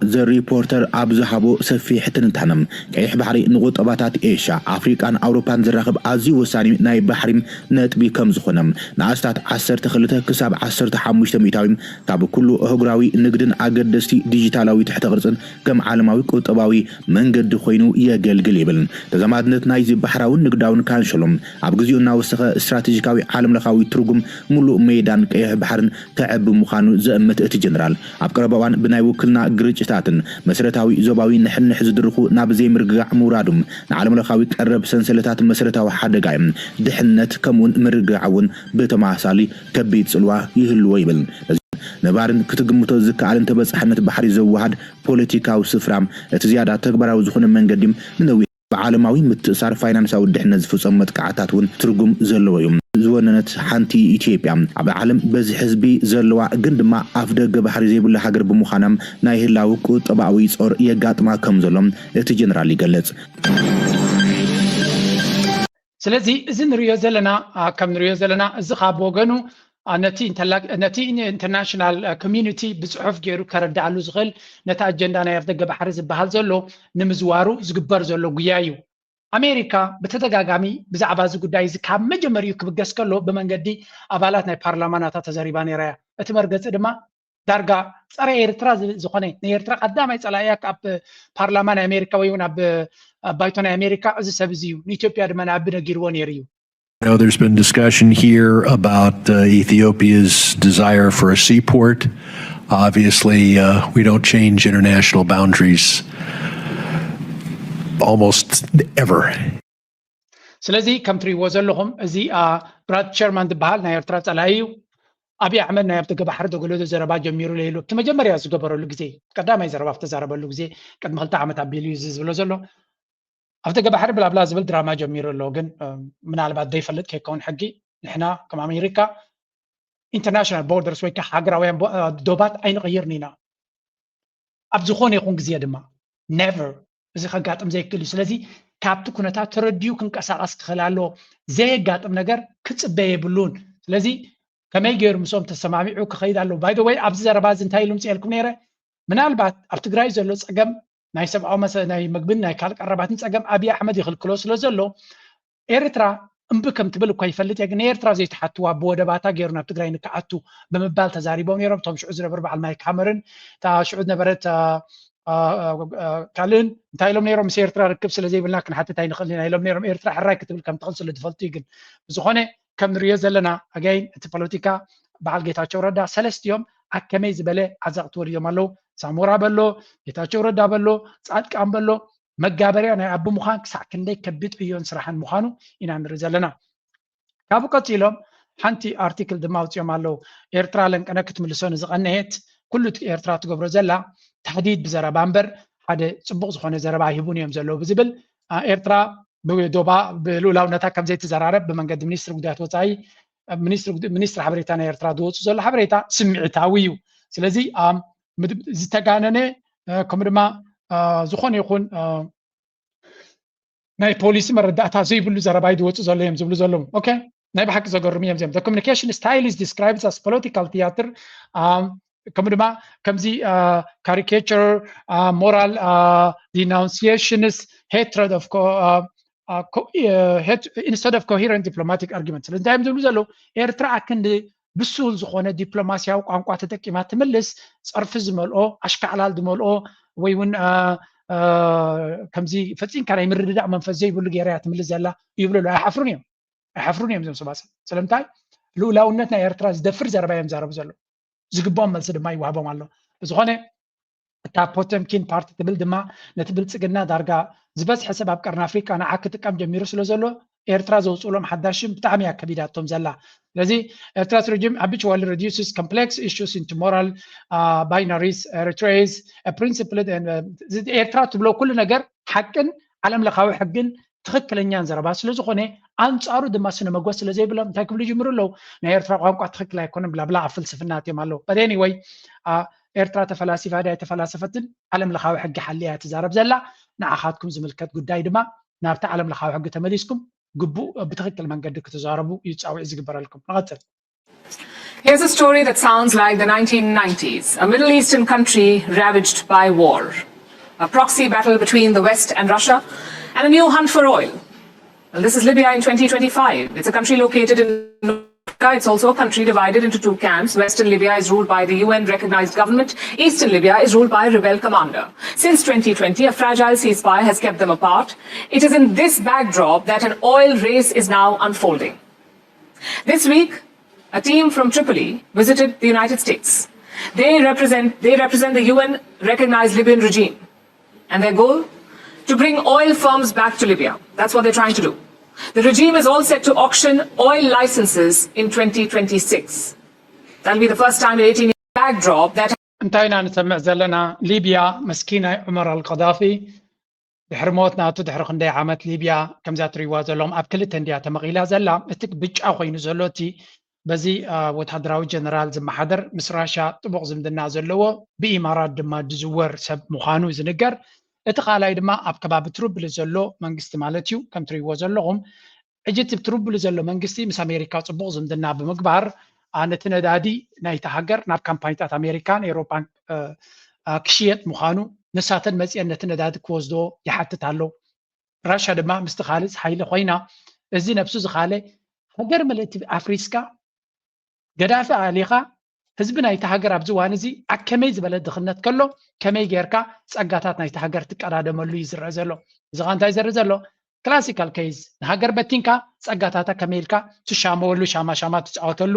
ዘ ሪፖርተር ኣብ ዝሃቦ ሰፊሕ ትንታነ ቀይሕ ባሕሪ ንቁጠባታት ኤሽያ ኣፍሪቃን ኣውሮፓን ዝራኸብ ኣዝዩ ወሳኒ ናይ ባሕሪ ነጥቢ ከም ዝኾነ ንኣስታት 12 ክሳብ 15 ሚታዊ ካብ ኩሉ ኣህጉራዊ ንግድን ኣገደስቲ ዲጂታላዊ ትሕተ ቅርጽን ከም ዓለማዊ ቁጠባዊ መንገዲ ኮይኑ የገልግል ይብል። ተዛማድነት ናይ ባሕራውን ንግዳውን ካንሸሎም ኣብ ግዜኡ እናወሰኸ ስትራቴጂካዊ ዓለም ለኻዊ ትርጉም ሙሉእ ሜዳን ቀይሕ ባሕርን ከዕቢ ምዃኑ ዘእምት እቲ ጀነራል ኣብ ቀረባ እዋን ብናይ ውክልና ግርጭታትን መሰረታዊ ዞባዊ ንሕንሕ ዝድርኹ ናብ ዘይምርግጋዕ ምውራዱም ንዓለም ለኻዊ ቀረብ ሰንሰለታት መሰረታዊ ሓደጋ ድሕነት ከምኡን ምርግጋዕ እውን ብተመሳሳሊ ከቢድ ጽልዋ ይህልዎ ይብል። ነባርን ክትግምቶ ዝከኣልን ተበጻሕነት ባሕሪ ዘወሃድ ፖለቲካዊ ስፍራም እቲ ዝያዳ ተግባራዊ ዝኾነ መንገዲ ንነዊሕ بعالماوي متأثر فاينانساوي دحنا زفصم متقعتات ون ترجم زلويهم زوننت حنتي إثيوبيا عبد العالم بزي حزبي زلوا قندما أفدق بحر زي بلا حجر بمخانم نايه لاوكو طبعوي صور يقات ما كم زلم اتجنرالي قلت سلازي إذن ريو زلنا كم ريو زلنا زخاب وغنو نتي international community بصحف جيرو كرد على زغل نتا أجندانا يردق بحر زي بحال زلو نمزوارو زقبر زلو قيايو أمريكا بتدقاقامي بزعبا زقوداي زكاب مجمريو كبقسكالو بمنقدي أبالاتنا البرلمانات تزاريباني رايا اتمرقز إدما دارقا صاري إيرترا زخوني إيرترا قدامي صلاياك أب برلمان أمريكا ويون أب بايتون أمريكا أزي سبزيو نيتوبيا دمان أبنا جيروان يريو. There's been discussion here about Ethiopia's desire for a seaport. Obviously, we don't change international boundaries almost ever. ስለዚህ ከም ትሪእዎ ዘለኹም እዚ ብራድ ቸርማን ዝበሃል ናይ ኤርትራ ጸላኢ ኣብይ ኣሕመድ ናይ ኣብቲ ገባሕሪ ተገለዶ ዘረባ ጀሚሩ ለይሉ እቲ መጀመርያ ዝገበረሉ ግዜ ቀዳማይ ዘረባ ዝተዛረበሉ ግዜ ቅድሚ 2 ዓመት ኣቢሉ እዩ ዝብሎ ዘሎ ኣብቲ ገባሕሪ ብላብላ ዝብል ድራማ ጀሚሩ ኣሎ ግን ምናልባት ዘይፈልጥ ከይከውን ሕጊ ንሕና ከም ኣሜሪካ ኢንተርናሽናል ቦርደርስ ወይ ከዓ ሃገራውያን ዶባት ኣይንቕይርን ኢና ኣብ ዝኾነ ይኹን ግዜ ድማ never እዚ ከጋጥም ዘይክእል እዩ ስለዚ ካብቲ ኩነታት ተረዲዩ ክንቀሳቀስ ክኽእል ኣለዎ ዘየጋጥም ነገር ክፅበየ የብሉን ስለዚ ከመይ ገይሩ ምሶም ተሰማሚዑ ክኸይድ ኣለዎ ባይ ዘ ወይ ኣብዚ ዘረባ እዚ እንታይ ኢሉ ምፅኤልኩም ነይረ ምናልባት ኣብ ትግራይ ዘሎ ፀገም ናይ ሰብኣዊ ናይ ምግብን ናይ ካልእ ቀረባትን ፀገም ኣብይ ኣሕመድ ይኽልክሎ ስለ ዘሎ ኤርትራ እምቢ ከም ትብል እኳ ይፈልጥ እየ ግን ኤርትራ ዘይተሓትዋ ብወደባታ ገይሩ ናብ ትግራይ ንክኣቱ ብምባል ተዛሪቦም ነይሮም እቶም ሽዑ ዝነበሩ በዓል ማይክ ሃመርን እታ ሽዑ ዝነበረት ካልእን እንታይ ኢሎም ነይሮም ምስ ኤርትራ ርክብ ስለዘይብልና ክንሓትት ኣይንኽእል ኢና ኢሎም ነይሮም ኤርትራ ሕራይ ክትብል ከም ትኽእል ስለ ትፈልጡ እዩ ግን ብዝኾነ ከም ንሪኦ ዘለና ኣጋይን እቲ ፖለቲካ በዓል ጌታቸው ረዳ ሰለስቲኦም ኣከመይ ዝበለ ዓዛቕቲ ወሪዶም ኣለዉ ሳሞራ በሎ ጌታቸው ረዳ በሎ ጻድቃን በሎ መጋበርያ ናይ ኣቦ ምዃን ክሳዕ ክንደይ ከቢድ ዕዮን ስራሕን ምዃኑ ኢና ንርኢ ዘለና ካብኡ ቀፂሎም ሓንቲ ኣርቲክል ድማ ኣውፅኦም ኣለዉ ኤርትራ ለንቀነ ክትምልሶ ንዝቐንየት ኩሉ ኤርትራ ትገብሮ ዘላ ተሕዲድ ብዘረባ እምበር ሓደ ፅቡቅ ዝኾነ ዘረባ ይህቡን እዮም ዘለዉ ብዝብል ኤርትራ ብዶባ ብልኡላውነታ ከም ዘይትዘራረብ ብመንገዲ ሚኒስትሪ ጉዳያት ወፃኢ ሚኒስትሪ ሓበሬታ ናይ ኤርትራ ዝወፁ ዘሎ ሓበሬታ ስምዒታዊ እዩ ስለዚ ዝተጋነነ ከምኡ ድማ ዝኾነ ይኹን ናይ ፖሊሲ መረዳእታ ዘይብሉ ዘረባ ዝወፁ ዘሎ እዮም ዝብሉ ዘለዉ ኦኬ ናይ ብሓቂ ዘገርሙ እዮም እዚኦም the communication style is described as political theater ከምኡ ድማ ከምዚ caricature moral denunciations hatred of instead of coherent diplomatic arguments ስለዚ እንታይ ዝብሉ ዘለዉ ኤርትራ ክንዲ ብሱል ዝኾነ ዲፕሎማሲያዊ ቋንቋ ተጠቂማ ትምልስ ፀርፊ ዝመልኦ ኣሽካዕላል ዝመልኦ ወይ እውን ከምዚ ፈፂንካ ናይ ምርድዳእ መንፈስ ዘይብሉ ጌራ እያ ትምልስ ዘላ ይብሉ ኣሎ ኣይሓፍሩን እዮም እዞም ሰባት ስለምንታይ ልኡላውነት ናይ ኤርትራ ዝደፍር ዘረባ እዮም ዛረቡ ዘሎ ዝግቦም መልሲ ድማ ይዋሃቦም ኣሎ ዝኾነ እታ ፖተምኪን ፓርቲ ትብል ድማ ነቲ ብልፅግና ዳርጋ ዝበዝሐ ሰብ ኣብ ቀርኒ ኣፍሪካ ንዓ ክጥቀም ጀሚሩ ስለ ዘሎ ኤርትራ ዘውፅሎም ሓዳሽም ብጣዕሚ እያ ከቢዳቶም ዘላ ስለዚ ኤርትራ's regime habitually reduces complex issues into moral binaries Eritrea's principled and ኤርትራ ትብሎ ኩሉ ነገር ሓቅን ዓለም ለኻዊ ሕግን ትክክለኛን ዘረባ ስለ ዝኾነ አንጻሩ ድማ ስነ መጓዝ ስለ ዘይብሎም እንታይ ክብሉ ይጅምሩ ኣለዉ ናይ ኤርትራ ቋንቋ ትክክል ኣይኮነን ብላብላ ኣብ ፍልስፍና እትዮም ኣለዉ but anyway ኤርትራ ተፈላሲፋ ዳ የተፈላሰፈትን ዓለም ለኻዊ ሕጊ ሓልያ ትዛረብ ዘላ ንዓኻትኩም ዝምልከት ጉዳይ ድማ ናብቲ ዓለም ለኻዊ ሕጊ ተመሊስኩም ግቡእ ብትክክል መንገዲ ክትዛረቡ ይፃውዕ ዝግበረልኩም ንቐፅል Here's a story that sounds like the 1990s, a Middle Eastern country ravaged by war, a proxy battle between the West and Russia, and a new hunt for oil. Well, this is Libya in 2025. It's a country located in Africa. It's also a country divided into two camps. Western Libya is ruled by the UN-recognized government. Eastern Libya is ruled by a rebel commander. Since 2020, a fragile ceasefire has kept them apart. It is in this backdrop that an oil race is now unfolding. This week, a team from Tripoli visited the United States. They represent the UN-recognized Libyan regime. And their goal? To bring oil firms back to Libya. That's what they're trying to do. The regime is all set to auction oil licenses in 2026. That'll be the first time in 18 years backdrop that انتهينا نسمع زلنا ليبيا مسكينة عمر القذافي ድሕሪ ሞት ናቱ ድሕሪ ክንደይ ዓመት ሊብያ ከምዛ ትሪእዋ ዘለኹም ኣብ ክልተ እንድያ ተመቒላ ዘላ እቲ ብጫ ኮይኑ ዘሎ እቲ በዚ ወታደራዊ ጀነራል ዝመሓደር ምስ ራሽያ ጥቡቕ ዝምድና ዘለዎ ብኢማራት ድማ ድዝወር ሰብ ምዃኑ ዝንገር እቲ ካልኣይ ድማ ኣብ ከባቢ ትሩብል ዘሎ መንግስቲ ማለት እዩ ከም ትሪእዎ ዘለኹም ሕጂ እቲ ትሩብል ዘሎ መንግስቲ ምስ ኣሜሪካ ፅቡቕ ዝምድና ብምግባር ነቲ ነዳዲ ናይቲ ሃገር ናብ ካምፓኒታት ኣሜሪካን ኤውሮፓን ክሽየጥ ምዃኑ ንሳተን መፅአን ነቲ ነዳዲ ክወስዶ ይሓትት ኣሎ ራሽያ ድማ ምስቲ ካልእ ሓይሊ ኮይና እዚ ነብሱ ዝኻለ ሃገር መልእቲ ኣፍሪስካ ገዳፊ ኣሊኻ ህዝቢ ናይቲ ሃገር ኣብዚ እዋን እዚ ኣብ ከመይ ዝበለ ድኽነት ከሎ ከመይ ጌርካ ፀጋታት ናይቲ ሃገር ትቀዳደመሉ እዩ ዝረአ ዘሎ እዚ ኸ እንታይ ዘርኢ ዘሎ ክላሲካል ኬዝ ንሃገር በቲንካ ፀጋታታ ከመይ ኢልካ ትሻመወሉ ሻማሻማ ትጫወተሉ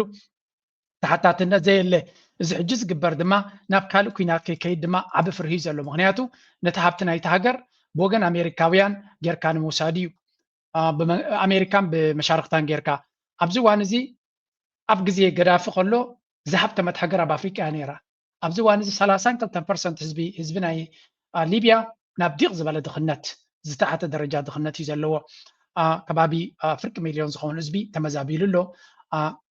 ተሓታትነት ዘየለ እዚ ሕጂ ዝግበር ድማ ናብ ካልእ ኩናት ከይከይድ ድማ ዓብ ፍርሂ ዘሎ ምክንያቱ ነቲ ሃብቲ ናይቲ ሃገር ብወገን ኣሜሪካውያን ጌርካ ንምውሳድ እዩ ኣሜሪካን ብመሻርክታን ጌርካ ኣብዚ እዋን እዚ ኣብ ግዜ ገዳፊ ከሎ ዝሃብተመት ሃገር ኣብ ኣፍሪቃ እያ ነይራ ኣብዚ እዋን እዚ 32% ህዝቢ ናይ ሊብያ ናብ ዲቕ ዝበለ ድኽነት ዝተሓተ ደረጃ ድኽነት እዩ ዘለዎ ከባቢ ፍርቂ ሚልዮን ዝኸውን ህዝቢ ተመዛቢሉ ኣሎ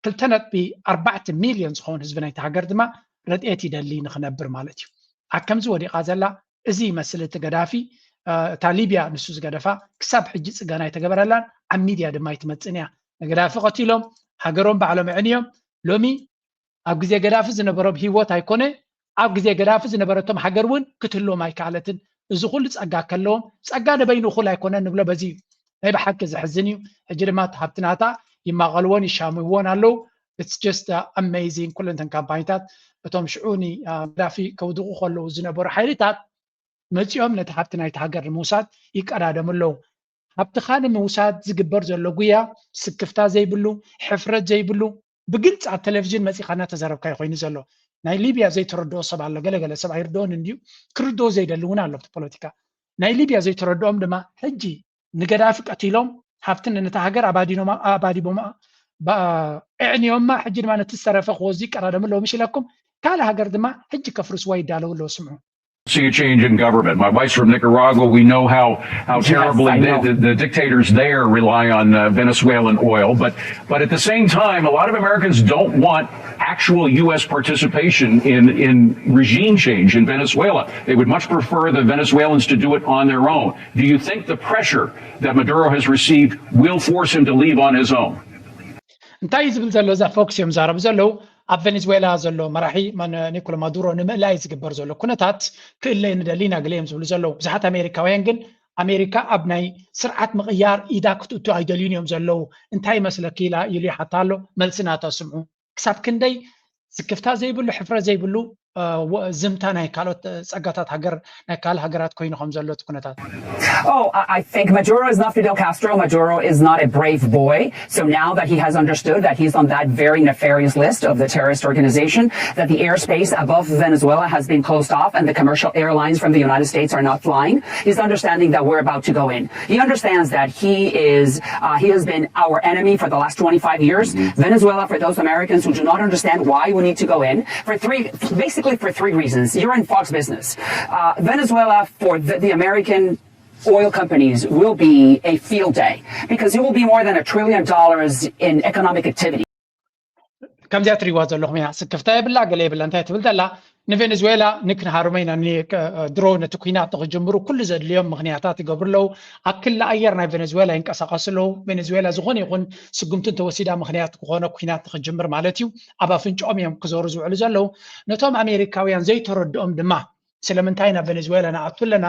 2.4 ሚልዮን ዝኸውን ህዝቢ ናይቲ ሃገር ድማ ረድኤት ይደሊ ንኽነብር ማለት እዩ ኣብ ከምዚ ወዲቓ ዘላ እዚ ይመስል እቲ ገዳፊ እታ ሊብያ ንሱ ዝገደፋ ክሳብ ሕጂ ፅገና ይተገበረላን ኣብ ሚድያ ድማ ይትመፅን እያ ንገዳፊ ቀቲሎም ሃገሮም ባዕሎም ዕንዮም ሎሚ ኣብ ግዜ ገዳፊ ዝነበሮም ሂወት ኣይኮነ ኣብ ግዜ ገዳፊ ዝነበረቶም ሃገር እውን ክትህልዎም ኣይከኣለትን እዚ ኩሉ ፀጋ ከለዎም ፀጋ ንበይኑ እኹል ኣይኮነን ንብሎ በዚ ናይ ብሓቂ ዘሕዝን እዩ ሕጂ ድማ እቲ ሃብትናታ ይማቐልዎን ይሻምይዎን ኣለው it's just amazing ኩለንተን ካምፓኒታት እቶም ሽዑኒ ገዳፊ ከውድቑ ከለዉ ዝነበሩ ሓይልታት መፂኦም ነቲ ሃብቲ ናይቲ ሃገር ንምውሳድ ይቀዳደሙ ኣለዉ ሃብትኻ ንምውሳድ ዝግበር ዘሎ ጉያ ስክፍታ ዘይብሉ ሕፍረት ዘይብሉ ብግልፂ ኣብ ቴሌቭዥን መፂኻ እናተዘረብካ ኮይኑ ዘሎ ናይ ሊብያ ዘይተረድኦ ሰብ ኣሎ ገለገለ ሰብ ኣይርድኦን እንድዩ ክርድኦ ዘይደሊ እውን ኣሎ ኣብቲ ፖለቲካ ናይ ሊብያ ዘይተረድኦም ድማ ሕጂ ንገዳፊ ቀቲሎም ሃብትን ነቲ ሃገር ኣባዲቦማ እዕንዮማ ሕጂ ድማ ነቲ ዝተረፈ ክወዙ ይቀዳደሙ ኣለዎ ምሽ ኢለኩም ካልእ ሃገር ድማ ሕጂ ከፍርስዋ ይዳለው ኣለዎ ስምዑ See a change in government. My wife's from Nicaragua. We know how terribly the dictators there rely on Venezuelan oil. But at the same time, a lot of Americans don't want actual U.S. participation in regime change in Venezuela. They would much prefer the Venezuelans to do it on their own. Do you think the pressure that Maduro has received will force him to leave on his own? እንታይ ዝብል ዘሎ እዛ ፎክስ እዮም ዛረቡ ዘለው ኣብ ቬኔዙዌላ ዘሎ መራሒ ኒኮላ ማዱሮ ንምእላይ ዝግበር ዘሎ ኩነታት ክእለይ ንደሊና ገለ እዮም ዝብሉ ዘለው ብዙሓት ኣሜሪካውያን ግን ኣሜሪካ ኣብ ናይ ስርዓት ምቕያር ኢዳ ክትእቱ ኣይደልዩን እዮም ዘለው እንታይ መስለኪ ኢላ ኢሉ ይሓታ ኣሎ መልሲ ናቶ ስምዑ ክሳብ ክንደይ ስክፍታ ዘይብሉ ሕፍረት ዘይብሉ ዝምታ ናይ ካልኦት ፀጋታት ሃገር ናይ ካልእ ሃገራት ኮይኑ ከም ዘሎ እቲ ኩነታት Oh, I think Maduro is not Fidel Castro. Maduro is not a brave boy. So now that he has understood that he's on that very nefarious list of the terrorist organization, that the airspace above Venezuela has been closed off and the commercial airlines from the United States are not flying, he's understanding that we're about to go in. He understands that he has been our enemy for the last 25 years. Venezuela, for those Americans who do not understand why we need to go in, for three reasons. You're in Fox Business. Venezuela, for the American oil companies, will be a field day because it will be more than $1 trillion in economic activity. ከምዚኣ ትሪእዋ ዘለኹም እያ ስክፍታ የብላ ገለ የብላ እንታይ ትብል ዘላ ንቬኔዙዌላ ንክንሃርመይና ድሮ ነቲ ኩናት ንክጅምሩ ኩሉ ዘድልዮም ምክንያታት ይገብሩ ኣለዉ ኣብ ክሊ ኣየር ናይ ቬኔዙዌላ ይንቀሳቀሱ ኣለዉ ቬኔዙዌላ ዝኾነ ይኹን ስጉምትን ተወሲዳ ምክንያት ክኾነ ኩናት ንክጅምር ማለት እዩ ኣብ ኣፍንጮኦም እዮም ክዞሩ ዝውዕሉ ዘለዉ ነቶም ኣሜሪካውያን ዘይተረድኦም ድማ ስለምንታይ ናብ ቬኔዙዌላ ንኣቱ ኣለና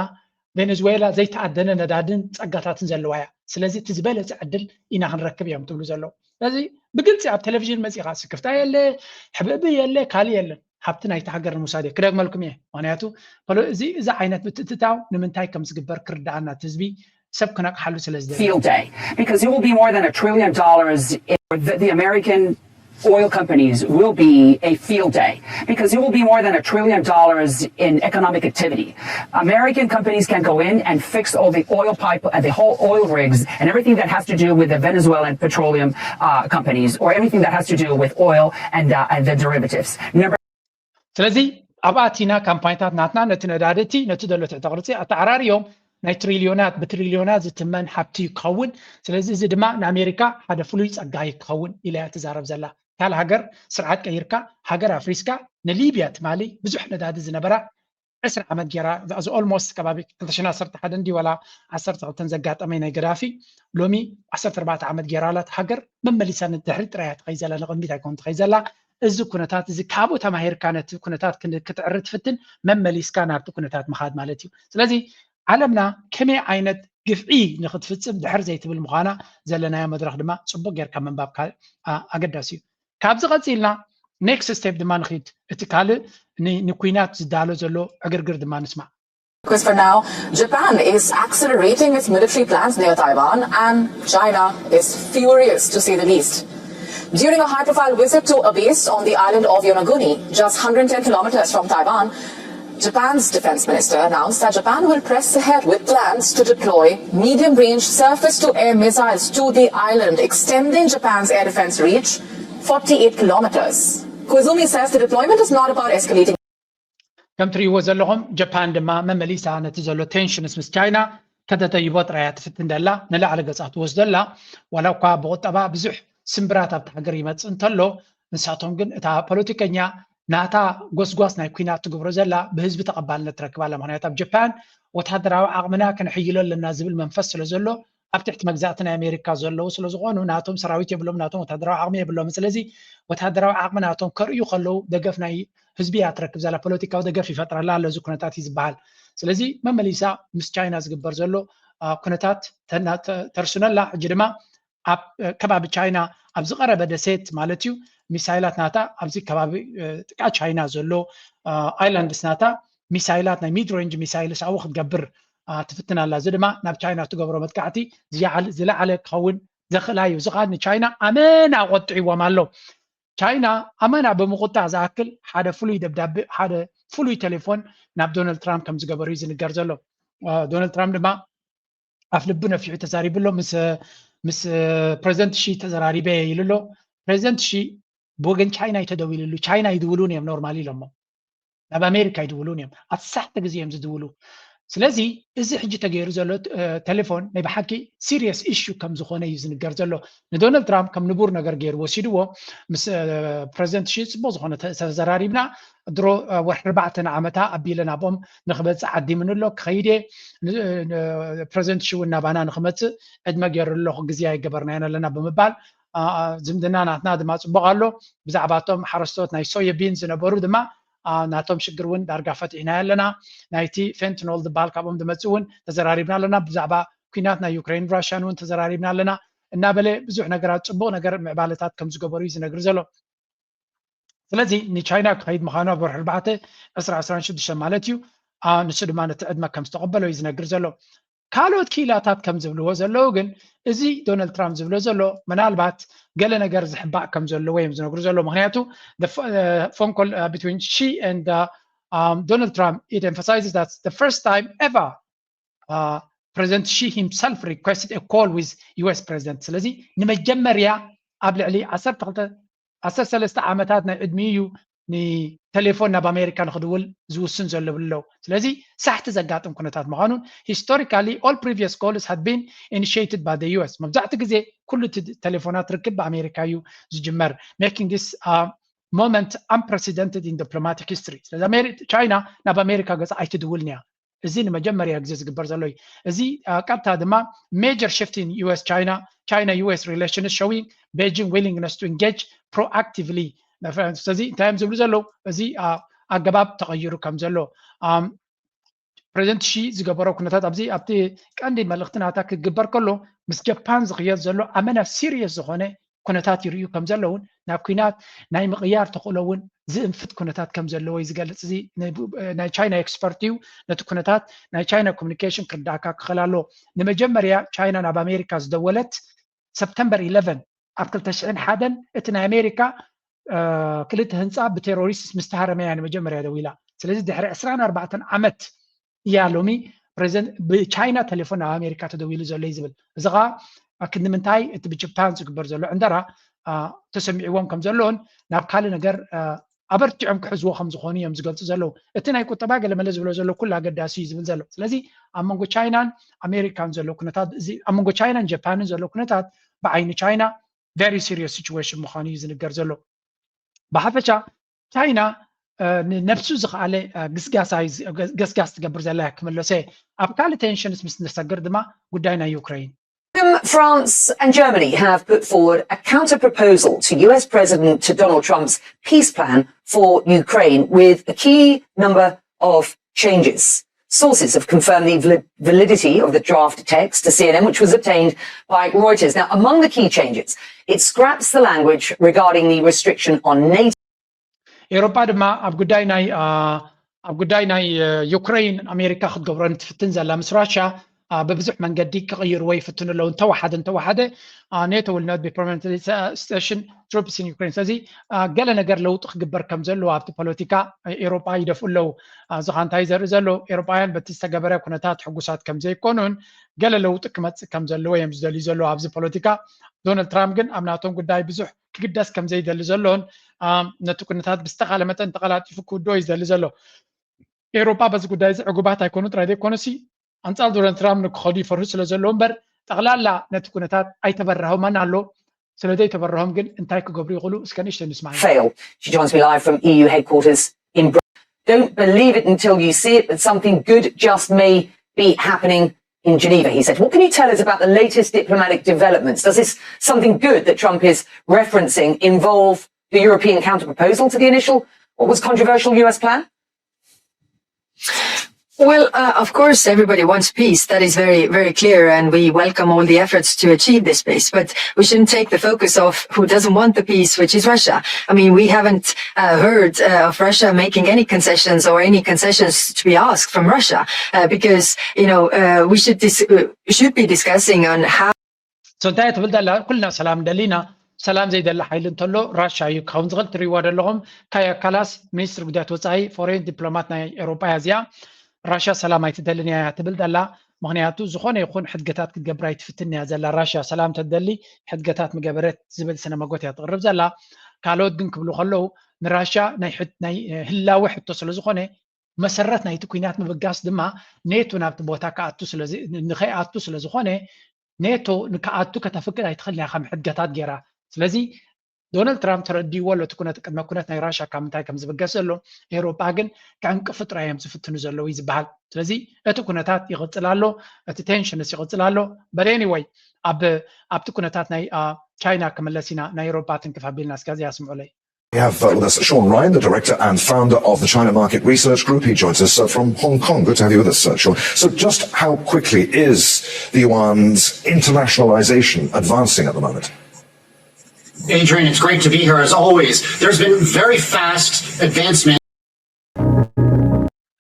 ቬኔዙዌላ ዘይተዓደነ ነዳድን ፀጋታትን ዘለዋ እያ ስለዚ እቲ ዝበለፀ ዕድል ኢና ክንረክብ እዮም ትብሉ ዘለዉ ስለዚ ብግልፂ ኣብ ቴሌቭዥን መፂኻ ስክፍታ የለ ሕብእቢ የለ ካልእ የለን ሃብቲ ናይቲ ሃገር ንምውሳድ እየ ክደግመልኩም እየ ምክንያቱ እዚ ዓይነት ምትእትታው ንምንታይ ከም ዝግበር ክርዳኣና እቲ ህዝቢ ሰብ ክነቅሓሉ ስለ ዝደለ field day because it will be more than $1 trillion in the American oil companies will be a field day because it will be more than $1 trillion in economic activity. American companies can go in and fix all the oil pipe and the whole oil rigs and everything that has to do with the Venezuelan petroleum companies or everything that has to do with oil and the derivatives. ስለዚ ኣብኣቲና ካምፓኒታት ናትና ነቲ ነዳድቲ ነቲ ደሎ ትሕተ ቅርፂ ኣተዓራርዮም ናይ ትሪልዮናት በትሪልዮናት ዝትመን ሓብቲ ይኸውን ስለዚ እዚ ድማ ንኣሜሪካ ሓደ ፍሉይ ፀጋይ ክኸውን ኢላ ትዛረብ ዘላ ካል ሃገር ስርዓት ቀይርካ ሃገር ኣፍሪስካ ንሊብያ ትማሊ ብዙሕ ነዳዲ ዝነበራ 10 ዓመት ጌራ እዚ ኦልሞስት ከባቢ 2011 እንዲ ወላ 12 ዘጋጠመኝ ናይ ገዳፊ ሎሚ 14 ዓመት ጌራላት ሃገር መመሊሳ ንድሕሪ ጥራያ ትኸይዘላ ንቕድሚት ኣይኮን ትኸይዘላ እዚ ኩነታት እዚ ካብኡ ተማሂርካ ነቲ ኩነታት ክትዕሪ ትፍትን መመሊስካ ናብቲ ኩነታት ምኻድ ማለት እዩ ስለዚ ዓለምና ከመይ ዓይነት ግፍዒ ንኽትፍፅም ድሕር ዘይትብል ምዃና ዘለናዮ መድረክ ድማ ፅቡቅ ጌርካ መንባብ ኣገዳሲ እዩ ካብዚ ቀፂልና ኔክስት ስቴፕ ድማ ንኽድ እቲ ካልእ ንኩናት ዝዳሎ ዘሎ ዕግርግር ድማ ንስማዕ Because for now, Japan is accelerating its military plans near Taiwan and China is furious to say the least. During a high-profile visit to a base on the island of Yonaguni, just 110 kilometers from Taiwan, Japan's defense minister announced that Japan will press ahead with plans to deploy medium-range surface-to-air missiles to the island, extending Japan's air defense reach 48 kilometers. Koizumi says the deployment is not about escalating. ከም ትሪእዎ ዘለኹም ጃፓን ድማ መመሊሳ ነቲ ዘሎ ቴንሽንስ ምስ ቻይና ከተተይቦ ጥራያ ትፍትን ደላ ንላዕሊ ገፃ ትወስደላ ዋላ እኳ ብቁጠባ ብዙሕ ስምብራት ኣብቲ ሃገር ይመፅእ እንተሎ ንሳቶም ግን እታ ፖለቲከኛ ናታ ጎስጓስ ናይ ኩናት ትግብሮ ዘላ ብህዝቢ ተቐባልነት ትረክባላ ምክንያቱ ኣብ ጃፓን ወታደራዊ ዓቕምና ክንሕይሎ ኣለና ዝብል መንፈስ ስለ ዘሎ ኣብ ትሕቲ መግዛእቲ ናይ ኣሜሪካ ዘለዉ ስለ ዝኾኑ ናቶም ሰራዊት የብሎም ናቶም ወታደራዊ ዓቕሚ የብሎም ስለዚ ወታደራዊ ዓቕሚ ናቶም ከርእዩ ከለዉ ደገፍ ናይ ህዝቢ እያ ትረክብ ዘላ ፖለቲካዊ ደገፍ ይፈጥረላ ኣሎ እዚ ኩነታት እዩ ዝበሃል ስለዚ መመሊሳ ምስ ቻይና ዝግበር ዘሎ ኩነታት ተርሱነላ ሕጂ ድማ ኣብ ከባቢ ቻይና ኣብ ዝቐረበ ደሴት ማለት እዩ ሚሳይላት ናታ ኣብዚ ከባቢ ጥቃ ቻይና ዘሎ ኣይላንድስ ናታ ሚሳይላት ናይ ሚድ ሬንጅ ሚሳይልስ ኣብኡ ክትገብር ትፍትን ኣላ እዚ ድማ ናብ ቻይና ትገብሮ መጥቃዕቲ ዝለዓለ ክኸውን ዘኽእላ እዩ እዚ ከዓ ንቻይና ኣመና ቆጥዒዎም ኣሎ ቻይና ኣመና ብምቁጣዕ ዝኣክል ሓደ ፍሉይ ደብዳቤ ሓደ ፍሉይ ቴሌፎን ናብ ዶናልድ ትራምፕ ከም ዝገበሩ እዩ ዝንገር ዘሎ ዶናልድ ትራምፕ ድማ ኣፍ ልቡ ነፊዑ ተዛሪብሎ ምስ ፕሬዚደንት ሺ ተዘራሪበ ኢሉሎ ፕሬዚደንት ሺ ብወገን ቻይና ይተደውልሉ ቻይና ይድውሉን እዮም ኖርማሊ ኢሎሞ ናብ ኣሜሪካ ይድውሉን እዮም ኣትሳሕተ ግዜ እዮም ዝድውሉ ስለዚ እዚ ሕጂ ተገይሩ ዘሎ ቴሌፎን ናይ ብሓቂ ሲሪየስ ኢሹ ከም ዝኾነ እዩ ዝንገር ዘሎ ንዶናልድ ትራምፕ ከም ንቡር ነገር ገይሩ ወሲድዎ ምስ ፕሬዚደንት ሺ ፅቡቅ ዝኾነ ተዘራሪብና ድሮ ወርሒ 4 ዓመታ ኣቢለ ናብኦም ንክበፅእ ዓዲምንሎ ክኸይደ ፕሬዚደንት ሺ እውን ናባና ንክመፅእ ዕድመ ገይሩ ኣለኹ ግዜ ኣይገበርናየን ኣለና ብምባል ዝምድና ናትና ድማ ፅቡቅ ኣሎ ብዛዕባ እቶም ሓረስቶት ናይ ሶያ ቢን ዝነበሩ ድማ ናቶም ሽግር እውን ዳርጋ ፈቲሕና ኣለና ናይቲ ፌንትኖል ዝበሃል ካብኦም ዝመፅእ እውን ተዘራሪብና ኣለና ብዛዕባ ኩናት ናይ ዩክሬን ራሽያን እውን ተዘራሪብና ኣለና እናበለ ብዙሕ ነገራት ፅቡቅ ነገር ምዕባለታት ከም ዝገበሩ እዩ ዝነግር ዘሎ ስለዚ ንቻይና ክኸይድ ምዃኑ ኣብ ወርሒ 4 2016 ማለት እዩ ንሱ ድማ ነቲ ዕድመ ከም ዝተቐበሎ እዩ ዝነግር ዘሎ ካልኦት ኪላታት ከም ዝብልዎ ዘለዉ ግን እዚ ዶናልድ ትራምፕ ዝብሎ ዘሎ ምናልባት ገለ ነገር ዝሕባእ ከም ዘለዎ እዮም ዝነግሩ ዘሎ ምክንያቱ phone call between she and Donald Trump it emphasizes that the first time ever President Xi himself requested a call with US President ስለዚ ንመጀመርያ ኣብ ልዕሊ 13 ዓመታት ናይ ዕድሚ እዩ ንቴሌፎን ናብ ኣሜሪካ ንክድውል ዝውስን ዘሎ ብሎ ስለዚ ሳሕቲ ዘጋጥም ኩነታት ምዃኑን historically all previous calls had been initiated by the US መብዛሕትኡ ግዜ ኩሉ ቴሌፎናት ርክብ በኣሜሪካ እዩ ዝጅመር making this moment unprecedented in diplomatic history ስለዚ ቻይና ናብ ኣሜሪካ ገፃ ኣይትድውልን እያ እዚ ንመጀመርያ ግዜ ዝግበር ዘሎ እዩ እዚ ቀጥታ ድማ major shift in US China US relations showing Beijing willingness to engage proactively ስለዚ እንታይ እዮም ዝብሉ ዘለዉ እዚ ኣገባብ ተቐይሩ ከም ዘሎ ፕሬዚደንት ሺ ዝገበሮ ኩነታት ኣብዚ ኣብቲ ቀንዲ መልእኽቲ ናታ ክግበር ከሎ ምስ ጃፓን ዝኽየድ ዘሎ ኣመና ሲሪየስ ዝኾነ ኩነታት ይርዩ ከም ዘለውን ናብ ኩናት ናይ ምቕያር ተኽእሎ እውን ዝእንፍት ኩነታት ከም ዘለዎ እዩ ዝገልፅ እዚ ናይ ቻይና ኤክስፐርት እዩ ነቲ ኩነታት ናይ ቻይና ኮሚኒኬሽን ክርዳእካ ክኽእል ኣሎ ንመጀመርያ ቻይና ናብ ኣሜሪካ ዝደወለት ሰፕተምበር 11 ኣብ 2001 እቲ ናይ ኣሜሪካ ክልተ ህንፃ ብቴሮሪስት ምስተሃረመ እያ ንመጀመርያ ደው ኢላ ስለዚ ድሕሪ 24 ዓመት እያ ሎሚ ፕሬዚደንት ብቻይና ቴሌፎን ናብ ኣሜሪካ ተደዊሉ ዘሎ እዩ ዝብል እዚ ከዓ ክንምንታይ እቲ ብጃፓን ዝግበር ዘሎ ዕንደራ ተሰሚዕዎም ከም ዘለዎን ናብ ካልእ ነገር ኣበርቲዖም ክሕዝዎ ከም ዝኾኑ እዮም ዝገልጹ ዘለዉ እቲ ናይ ቁጠባ ገለ መለ ዝብሎ ዘሎ ኩሉ ኣገዳሲ እዩ ዝብል ዘሎ ስለዚ ኣብ መንጎ ቻይናን ኣሜሪካን ዘሎ ኩነታት እዚ ኣብ መንጎ ቻይናን ጃፓንን ዘሎ ኩነታት ብዓይኒ ቻይና very serious situation ምዃኑ እዩ ዝንገር ዘሎ ብሓፈሻ ቻይና ንነብሱ ዝኽኣለ ገስጋስ ትገብር ዘላ ክመለሰ ኣብ ካልእ ቴንሽንስ ምስ ንሰግር ድማ ጉዳይ ናይ ዩክሬን France and Germany have put forward a counter-proposal to US President Donald Trump's peace plan for Ukraine with a key number of changes. Sources have confirmed the validity of the draft text to CNN, which was obtained by Reuters. Now, among the key changes, it scraps the language regarding the restriction on NATO. ኤሮፓ ድማ ኣብ ጉዳይ ናይ ዩክሬን ኣሜሪካ ክትገብሮ ትፍትን ዘላ ምስ ራሽያ በብዙሕ መንገዲ ክቕይር ወይ ፍትኑ ለው እንተዋሓደ ኔቶ will not be permanently station troops in Ukraine ስለዚ ገለ ነገር ለውጥ ክግበር ከም ዘለዎ ኣብቲ ፖለቲካ ኤሮፓ ይደፍኡ ለው ዝኻንታይ ዘርኢ ዘሎ ኤሮፓውያን በቲ ዝተገበረ ኩነታት ሕጉሳት ከም ዘይኮኑን ገለ ለውጥ ክመፅእ ከም ዘለዎ እዮም ዝደልዩ ዘሎ ኣብዚ ፖለቲካ ዶናልድ ትራምፕ ግን ኣብ ናቶም ጉዳይ ብዙሕ ክግደስ ከም ዘይደሊ ዘሎን ነቲ ኩነታት ብዝተኻለ መጠን ተቐላጢፉ ክውድኦ እዩ ዝደሊ ዘሎ ኤሮፓ በዚ ጉዳይ እዚ ዕጉባት ኣይኮኑ ጥራይ ዘይኮኑሲ አንጻር ዶናልድ ትራምፕ ንክኸዱ ይፈርሑ ስለ ዘለዎ እምበር ጠቕላላ ነቲ ኩነታት ኣይተበረኸውማን ኣሎ ስለዘይ ተበረኸም ግን እንታይ ክገብሩ ይኽእሉ እስከ ንእሽተይ ንስማ Fail. She joins me live from EU headquarters in Brussels. Don't believe it until you see it, but something good just may be happening in Geneva, he said. What can you tell us about the latest diplomatic developments? Does this something good that Trump is referencing involve the European counter-proposal to the initial, what was controversial US plan? Well, of course, everybody wants peace. That is very, very clear, and we welcome all the efforts to achieve this peace. But we shouldn't take the focus of who doesn't want the peace, which is Russia. I mean, we haven't heard of Russia making any concessions or any concessions to be asked from Russia, because we should be discussing on how. So that will tell كلنا سلام دلينا سلام زي دل حيل انتلو راشا يكون زغل تريوار لهم كايا كلاس مينستر قدات وصاي فورين دبلوماتنا أوروبا هزيا راشا سلام يتدلني تبل دلا مغنياتو زخونه يكون حدقتات كتقبراي تفتني هزلا راشا سلام تدلي حدقتات مقابرات زبل سنة مقوت يتغرب زلا كالود جن كبلو خلو نراشا ناي هلا واحد توصل زخونه مسرت ناي تكوينات مبقاس دما نيتو نابت بوتا كاتو سلازي نخي اتو سلازخونه نيتو نكاتو كتفكر يتخلي خم حدقتات جيرا سلازي ዶናልድ ትራምፕ ተረዲዎ ሎ ትኩነት ቅድመ ኩነት ናይ ራሽያ ካብ ምንታይ ከም ዝብገስ ዘሎ ኤሮፓ ግን ከዕንቅፍ ጥራዮም ዝፍትኑ ዘለዉ እዩ ዝበሃል ስለዚ እቲ ኩነታት ይቕፅል ኣሎ እቲ ቴንሽንስ ይቕፅል ኣሎ but anyway ኣብቲ ኩነታት ናይ ቻይና ክመለስ ኢና ናይ ኤሮፓ ትንክፍ ኣቢልና እስከዚ ያስምዑለይ We have with us Sean Ryan, the director and founder of the China Market Research Group. He joins us from Hong Kong. Good to have you with us, Sean. So just how quickly is the yuan's internationalization advancing at the moment? Adrian, it's great to be here as always. There's been very fast advancement.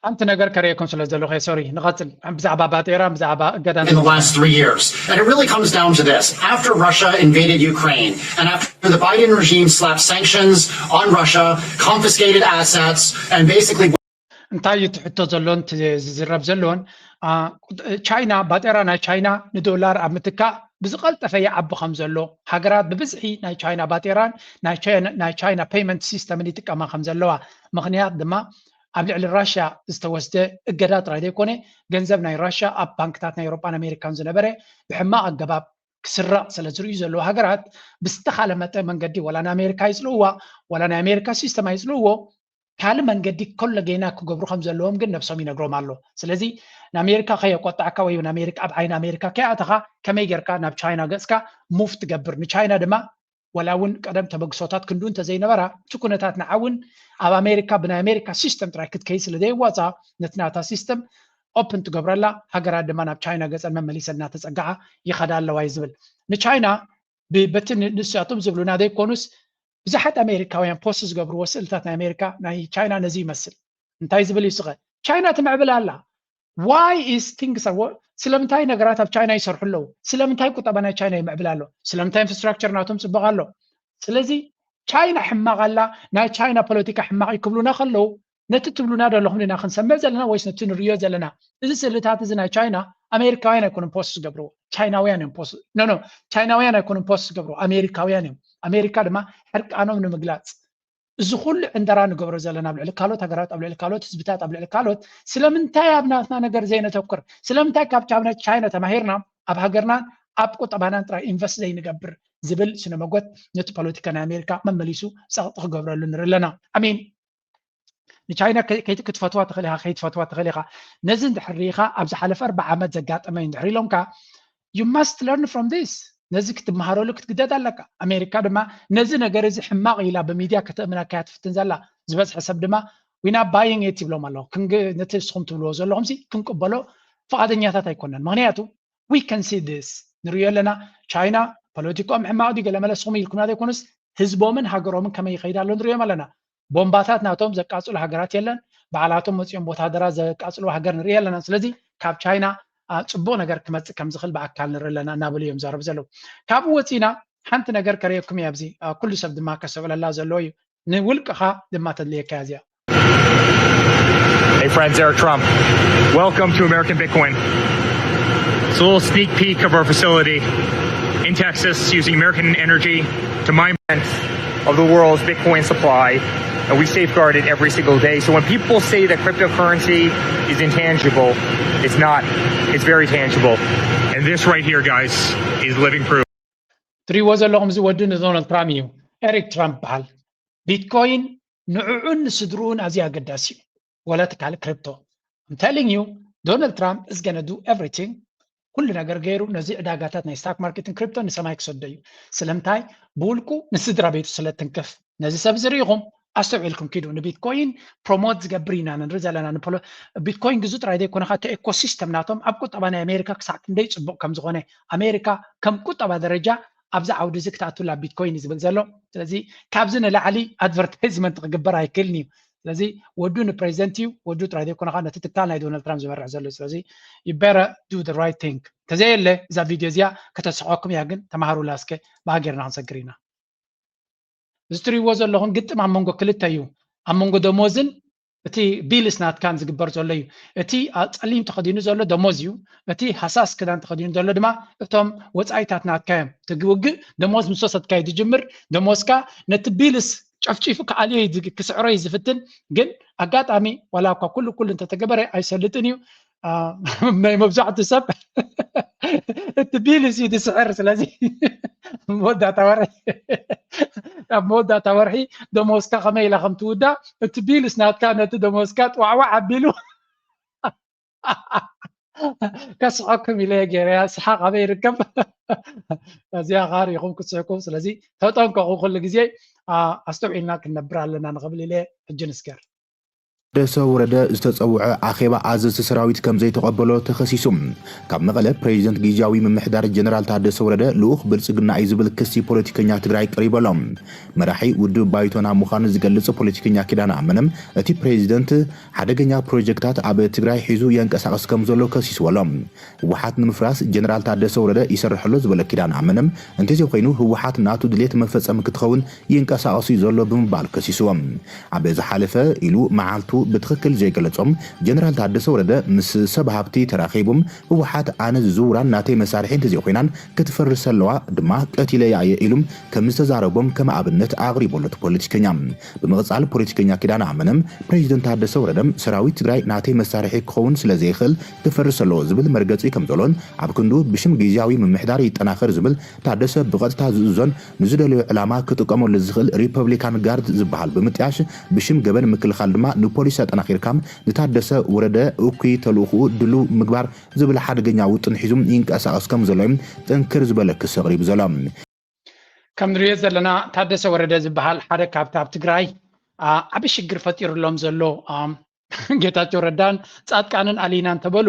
أنت نقدر كريكون سلزلو خي سوري نقتل بزعبا باتيرا بزعبا قدام in the last 3 years. And it really comes down to this. After Russia invaded Ukraine and after the Biden regime slapped sanctions on Russia, confiscated assets, and basically እንታይ ትሕቶ ዘሎን ዝዝረብ ዘሎን ቻይና ባጤራ ናይ ቻይና ንዶላር ኣብ ምትካእ ብዝቐልጠፈ ይዓቢ ከም ዘሎ ሃገራት ብብዝሒ ናይ ቻይና ባጤራን ናይ ቻይና ፔይመንት ሲስተምን ይጥቀማ ከም ዘለዋ ምክንያት ድማ ኣብ ልዕሊ ራሽያ ዝተወስደ እገዳ ጥራይ ዘይኮነ ገንዘብ ናይ ራሽያ ኣብ ባንክታት ናይ ኤውሮፓን ኣሜሪካን ዝነበረ ብሕማቕ ኣገባብ ክስራቕ ስለ ዝርዩ ዘለዉ ሃገራት ብዝተኻለ መጠን መንገዲ ወላ ንኣሜሪካ ይፅልውዋ ወላ ናይ ኣሜሪካ ሲስተም ኣይፅልውዎ ካልእ መንገዲ ኮሎ ጌና ክገብሩ ከም ዘለዎም ግን ነብሶም ይነግሮም ኣሎ ስለዚ ንኣሜሪካ ከየቆጣዕካ ወይ ንኣሜሪካ ኣብ ዓይኒ ኣሜሪካ ከይኣተኻ ከመይ ጌርካ ናብ ቻይና ገፅካ ሙቭ ትገብር ንቻይና ድማ ወላ እውን ቀደም ተበግሶታት ክንዱ እንተዘይነበራ እቲ ኩነታት ንዓውን ኣብ ኣሜሪካ ብናይ ኣሜሪካ ሲስተም ጥራይ ክትከይ ስለ ዘይዋፃ ነቲ ናታ ሲስተም ኦፕን ትገብረላ ሃገራት ድማ ናብ ቻይና ገፀን መመሊሰን እናተፀጋዓ ይኸዳ ኣለዋ እዩ ዝብል ንቻይና በቲ ንስያቶም ዝብሉና ዘይኮኑስ ብዙሓት ኣሜሪካውያን ፖስት ዝገብርዎ ስእልታት ናይ ኣሜሪካ ናይ ቻይና ነዚ ይመስል እንታይ ዝብል ይስኸ ቻይና ትምዕብል ኣላ ዋይ ኢዝ ቲንግስ ስለምንታይ ነገራት ኣብ ቻይና ይሰርሑ ኣለዉ ስለምንታይ ቁጠባ ናይ ቻይና ይምዕብል ኣሎ ስለምንታይ ኢንፍራስትራክቸር ናቶም ፅቡቕ ኣሎ ስለዚ ቻይና ሕማቕ ኣላ ናይ ቻይና ፖለቲካ ሕማቕ ይክብሉና ከለዉ ነቲ ትብሉና ዘለኹም ኢና ክንሰምዕ ዘለና ወይስ ነቲ ንሪዮ ዘለና እዚ ስእልታት እዚ ናይ ቻይና ኣሜሪካውያን ኣይኮኑን ፖስት ዝገብርዎ ቻይናውያን እዮም ፖስት ቻይናውያን ኣይኮኑን ፖስት ዝገብርዎ ኣሜሪካውያን እዮም ኣሜሪካ ድማ ሕርቃኖም ንምግላፅ እዚ ኩሉ እንደራ ንገብሮ ዘለና ኣብ ልዕሊ ካልኦት ሃገራት ኣብ ልዕሊ ካልኦት ህዝብታት ኣብ ልዕሊ ካልኦት ስለምንታይ ኣብ ናትና ነገር ዘይነተኩር ስለምንታይ ካብ ቻይና ተማሂርና ኣብ ሃገርና ኣብ ቁጠባናን ጥራይ ኢንቨስት ዘይንገብር ዝብል ስነመጎት ነቲ ፖለቲካ ናይ ኣሜሪካ መመሊሱ ፀቕጢ ክገብረሉ ንርኢ ኣለና ኣሚን ንቻይና ክትፈትዋ ትኽእል ኢኻ ከይትፈትዋ ትኽእል ኢኻ ነዚ እንድሕር ሪኢኻ ኣብ ዝሓለፈ 40 ዓመት ዘጋጠመ እንድሕር ኢሎምካ you must learn from this ነዚ ክትመሃረሉ ክትግደድ ኣለካ ኣሜሪካ ድማ ነዚ ነገር እዚ ሕማቕ ኢላ በሚድያ ከተእምና ከያትፍትን ዘላ ዝበዝሐ ሰብ ድማ ዊና ባይንግ ኢት ይብሎም ኣለዉ ነቲ ንስኹም ትብልዎ ዘለኹም ክንቅበሎ ፈቃደኛታት ኣይኮነን ምክንያቱ we can see this ንሪኦ ኣለና ቻይና ፖለቲኮም ሕማቕ ዲ ገለ መለስኹም ኢልኩምና ዘይኮኑስ ህዝቦምን ሃገሮምን ከመይ ይኸይዳ ኣሎ ንሪኦም ኣለና ቦምባታት ናቶም ዘቃፅሉ ሃገራት የለን በዓላቶም መፅኦም ወታደራት ዘቃፅሉ ሃገር ንርኢ ኣለና ስለዚ ካብ ቻይና ጽቡቕ ነገር ክመጽእ ከም ዝኽእል ብኣካል ንርኢ ኣለና እናበሉ እዮም ዛረቡ ዘለዉ ካብኡ ወፂና ሓንቲ ነገር ከርእየኩም እያ ኣብዚ ኩሉ ሰብ ድማ ከሰብለላ ዘለዎ እዩ ንውልቅኻ ድማ ተድልየካ እዚኣ Hey friends, Eric Trump. Welcome to American Bitcoin. It's a little sneak peek of our facility in Texas using American energy to mine of the world's Bitcoin supply. And we safeguard it every single day. So when people say that cryptocurrency is intangible, it's not. It's very tangible. And this right here, guys, is living proof. ትሪእዎ ዘለኹም እዚ ወዲ ንዶናልድ ትራምፕ እዩ ኤሪክ ትራምፕ በሃል ቢትኮይን ንዕዑን ንስድርኡን ኣዝዩ ኣገዳሲ እዩ ወላ ትካል ክሪፕቶ I'm telling you Donald Trump is going to do everything ኩሉ ነገር ገይሩ ነዚ ዕዳጋታት ናይ ስታክ ማርኬትን ክሪፕቶ ንሰማይ ክሰዶ እዩ ስለምንታይ ብውልቁ ንስድራ ቤቱ ስለትንክፍ ነዚ ሰብ ዝሪኢኹም ኣስተውዒልኩም ኪዱ ንቢትኮይን ፕሮሞት ዝገብር ኢና ንርኢ ዘለና ቢትኮይን ግዙ ጥራይ ዘይኮነካ እቲ ኤኮሲስተም ናቶም ኣብ ቁጠባ ናይ ኣሜሪካ ክሳብ ክንደይ ፅቡቅ ከም ዝኾነ ኣሜሪካ ከም ቁጠባ ደረጃ ኣብዛ ዓውዲ እዚ ክትኣትውላ ቢትኮይን ዝብል ዘሎ ስለዚ ካብዚ ንላዕሊ ኣድቨርታይዝመንት ክግበር ኣይክእልን እዩ ስለዚ ወዱ ንፕሬዚደንት እዩ ወዱ ጥራይ ዘይኮነካ ነቲ ትካል ናይ ዶናልድ ትራምፕ ዝመርሕ ዘሎ ስለዚ you better do the right thing ተዘየለ እዛ ቪድዮ እዚኣ ከተስዖኩም እያ ግን ተማሃሩላ እስከ ብሃገርና ክንሰግር ኢና እዚ ትሪእዎ ዘለኹም ግጥም ኣብ መንጎ ክልተ እዩ ኣብ መንጎ ደሞዝን እቲ ቢልስ ናትካን ዝግበር ዘሎ እዩ እቲ ፀሊም ተኸዲኑ ዘሎ ደሞዝ እዩ እቲ ሃሳስ ክዳን ተኸዲኑ ዘሎ ድማ እቶም ወፃኢታት ናትካ እዮም ትግውግእ ደሞዝ ምስ ወሰድካ እዩ ዝጅምር ደሞዝካ ነቲ ቢልስ ጨፍጪፉ ከኣልዮ ክስዕሮ እዩ ዝፍትን ግን ኣጋጣሚ ዋላ እኳ ኩሉ እንተተገበረ ኣይሰልጥን እዩ ናይ መብዛሕትኡ ሰብ እቲ ቢልስ እዩ ዝስዕር ስለዚ መወዳእታ ወርሒ ደሞዝካ ከመይ ኢላ ከም ትውዳእ እቲ ቢልስ ናትካ ነቲ ደሞዝካ ጥዋዕዋዕ ኣቢሉ ከስሐኩም ኢለ ገይረያ ስሓቅ ኣበይ ይርከብ እዚኣ ኻር ኢኹም ክትስሕኩም ስለዚ ተጠንቀቑ ኩሉ ግዜ ኣስተውዒልና ክንነብር ኣለና ንኽብል ኢለ ሕጂ ንስገር ታደሰ ወረደ ዝተፀውዐ ኣኼባ ኣዘዝቲ ሰራዊት ከም ዘይተቐበሎ ተኸሲሱ ካብ መቐለ ፕሬዚደንት ጊዜያዊ ምምሕዳር ጀነራል ታደሰ ወረደ ልኡኽ ብልፅግና እዩ ዝብል ክሲ ፖለቲከኛ ትግራይ ቀሪበሎም መራሒ ውድብ ባይቶና ምዃኑ ዝገልጽ ፖለቲከኛ ኪዳን ኣመነም እቲ ፕሬዚደንት ሓደገኛ ፕሮጀክታት ኣብ ትግራይ ሒዙ የንቀሳቐስ ከም ዘሎ ከሲስወሎም ህወሓት ንምፍራስ ጀነራል ታደሰ ወረደ ይሰርሐሎ ዝበለ ኪዳን ኣመነም እንተዘይ ኮይኑ ህወሓት ናቱ ድሌት መፈጸሚ ክትኸውን ይንቀሳቐሱ ዘሎ ብምባል ከሲስዎም ኣብ ዝሓለፈ ኢሉ መዓልቱ ብትክክል ዘይገለጾም ጀነራል ታደሰ ወረደ ምስ ሰብ ሃብቲ ተራኺቦም ህወሓት ኣነ ዝውራን ናተይ መሳርሒ እንተዘይ ኮይናን ክትፈርስ ኣለዋ ድማ ቀቲለያ እየ ኢሎም ከም ዝተዛረቦም ከም ኣብነት ኣቕሪቦለት ፖለቲከኛ ብምቕፃል ፖለቲከኛ ኪዳን ኣመነም ፕሬዚደንት ታደሰ ወረደም ሰራዊት ትግራይ ናተይ መሳርሒ ክኸውን ስለዘይኽእል ክፈርስ ኣለዎ ዝብል መርገፂ ከም ዘሎን ኣብ ክንዱ ብሽም ጊዜያዊ ምምሕዳር ይጠናኸር ዝብል ታደሰ ብቐጥታ ዝእዞን ንዝደልዮ ዕላማ ክጥቀመሉ ዝኽእል ሪፐብሊካን ጋርድ ዝበሃል ብምጥያሽ ብሽም ገበን ምክልኻል ድማ ንፖሊስ ጠናኺርካም ንታደሰ ወረደ እኩይ ተልእኽኡ ድሉ ምግባር ዝብል ሓደገኛ ውጥን ሒዙም ይንቀሳቐስ ከም ዘሎዮም ጥንክር ዝበለ ክስ ኣቕሪቡ ዘሎ ከም ንሪኦ ዘለና ታደሰ ወረደ ዝበሃል ሓደ ካብቲ ኣብ ትግራይ ዓብይ ሽግር ፈጢሩሎም ዘሎ ጌታቸው ረዳን ጻድቃንን ኣሊናን ተበሉ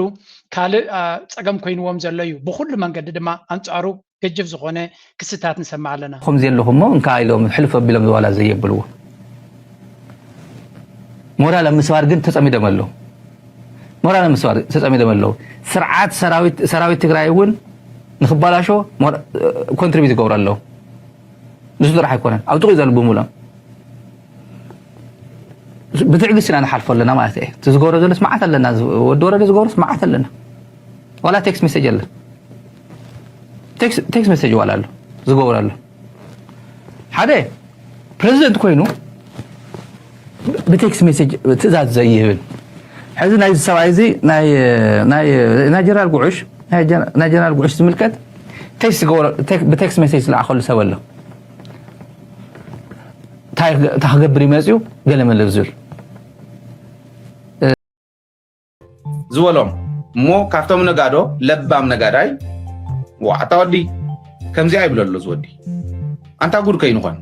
ካልእ ፀገም ኮይንዎም ዘሎ እዩ ብኩሉ መንገዲ ድማ ኣንጻሩ ገጅፍ ዝኾነ ክስታት ንሰማዕ ኣለና ከምዚ ኣለኹሞ እንካ ኢሎም ሕልፍ ኣቢሎም ዝዋላ ዘየብልዎ ሞራል ምስዋር ግን ተጸሚደም ኣለዉ ሞራል ምስዋር ተጸሚደም ኣለዉ ስርዓት ሰራዊት ትግራይ እውን ንኽባላሾ ኮንትሪቢዩት ይገብሩ ኣለዉ ንሱ ጥራሕ ኣይኮነን ኣብ ጥቑ ዘሎ ብሙሎም ብትዕግስቲ ኢና ንሓልፎ ኣለና ማለት እየ እቲ ዝገብሮ ዘሎ ስምዓት ኣለና ወዲ ወረደ ዝገብሮ ስምዓት ኣለና ዋላ ቴክስት ሜሴጅ ኣለ ቴክስት ሜሴጅ ዋላ ኣሎ ዝገብሩ ኣሎ ሓደ ፕሬዚደንት ኮይኑ بتكس مسج تزاد زيهن حزن ناي السبعي زي ناي جنرال قعش ناي جنرال قعش تملكت بتكس مسج لأخل سوله تخبري مازيو قال من الزول زولهم مو كافتم نقادو لبام نقاداي وعطاودي كم زي عيبلو اللو زودي أنت أقول كينو خان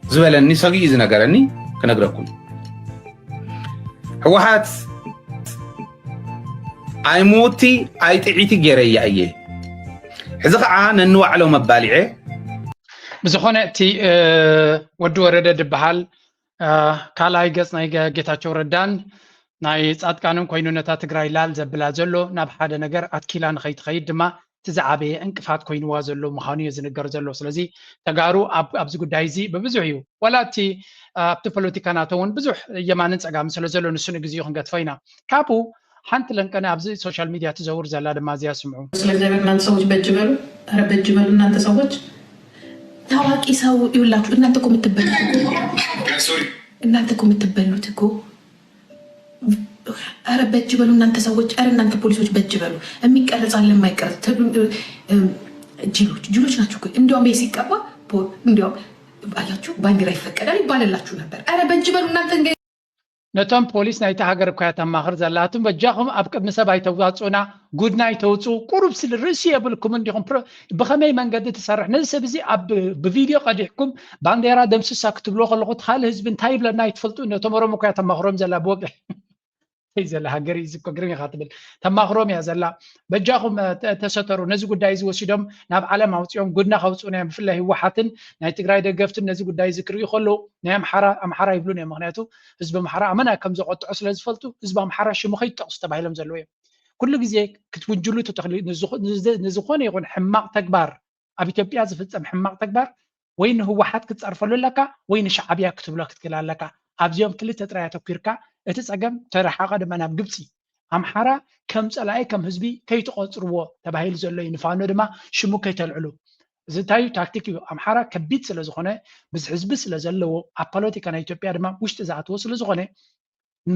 زولني ساقي إذن نقارني كنقرأكم حوحات أي موتي أي تعيتي جيري أيه حزق عان النوع على مبالعه بزخونه تي ودو ورده دبحال ካላይ ገጽ ናይ ጌታቸው ረዳን ናይ ጻድቃንም ኮይኑነታ ትግራይ ላል ዘብላ ዘሎ ናብ ሓደ ነገር ኣትኪላ ንኸይትኸይድ ድማ ትዛዓበየ እንቅፋት ኮይኑዋ ዘሎ ምዃኑ ዝንገር ዘሎ ስለዚ ተጋሩ ኣብዚ ጉዳይ እዚ በብዙሕ እዩ ወላቲ ኣብቲ ፖለቲካናተውን ብዙሕ የማንን ጸጋም ስለ ዘሎ ንሱ ንግዚኡ ክንገትፎ ኢና ካፑ ሓንቲ ለንቀነ ኣብዚ ሶሻል ሚዲያ ትዘውር ዘላ ድማ እዚያ ስምዑ ስለዚህ እናንተ ሰዎች በጅበሉ ኧረ በጅበሉ እናንተ ሰዎች ታዋቂ ሰው ይውላችሁ እናንተ እኮ የምትበሉት እኮ ኧረ በጅበሉ እናንተ ሰዎች ኧረ እናንተ ፖሊሶች በጅበሉ የሚቀርጻል የማይቀርጽ ጅሎች ናችሁ እኮ እንዲያውም ሲቀባ እንዲያውም አያችሁ ባንዲራ ይፈቀዳል ይባልላችሁ ነበር ኧረ በጅበሉ እናንተ ነቶም ፖሊስ ናይቲ ሃገር እኳ ተማኽር ዘላቱም በጃኹም ኣብ ቅድሚ ሰብ ኣይተዋፅኡና ጉድናይ ተውፁ ቁሩብ ስለ ርእሲ የብልኩም እንዲኹም ብኸመይ መንገዲ ትሰርሕ ነዚ ሰብ እዚ ኣብ ብቪድዮ ቀዲሕኩም ባንዴራ ደምስሳ ክትብሎ ከለኹ ትኻሊ ህዝቢ እንታይ ይብለና ይትፈልጡ ነቶም ኦሮሞ እኳ ተማኽሮም ዘላ ብወግሕ ዘላ ሃገር እዚ እኮ ግርም ኢኻ ትብል ተማኽሮም እያ ዘላ በጃኹም ተሰተሩ ነዚ ጉዳይ እዚ ወሲዶም ናብ ዓለም ኣውፅኦም ጉድና ከውፅኡና እዮም ብፍላይ ህወሓትን ናይ ትግራይ ደገፍትን ነዚ ጉዳይ እዚ ክርእዩ ከለዉ ናይ ኣምሓራ ይብሉን እዮም ምክንያቱ ህዝቢ ኣምሓራ ኣመና ከም ዘቆጥዑ ስለ ዝፈልጡ ህዝቢ ኣምሓራ ሽሙ ከይጠቕሱ ተባሂሎም ዘለዎ እዮም ኩሉ ግዜ ክትውንጅሉ ትተኽሊ ንዝኾነ ይኹን ሕማቕ ተግባር ኣብ ኢትዮጵያ ዝፍፀም ሕማቕ ተግባር ወይ ንህወሓት ክትፀርፈሉ ኣለካ ወይ ንሻዕብያ ክትብሎ ክትክእል ኣለካ ኣብዚኦም ክልተ ጥራይ ኣተኲርካ እቲ ፀገም ተረሓቐ ድማ ናብ ግብፂ ኣምሓራ ከም ፀላኢ ከም ህዝቢ ከይትቆፅርዎ ተባሂሉ ዘሎ እዩ ንፋኖ ድማ ሽሙ ከይተልዕሉ እዚ እንታይ ታክቲክ እዩ ኣምሓራ ከቢድ ስለ ዝኾነ ብዚ ህዝቢ ስለ ዘለዎ ኣብ ፖለቲካ ናይ ኢትዮጵያ ድማ ውሽጢ ዝኣትዎ ስለ ዝኾነ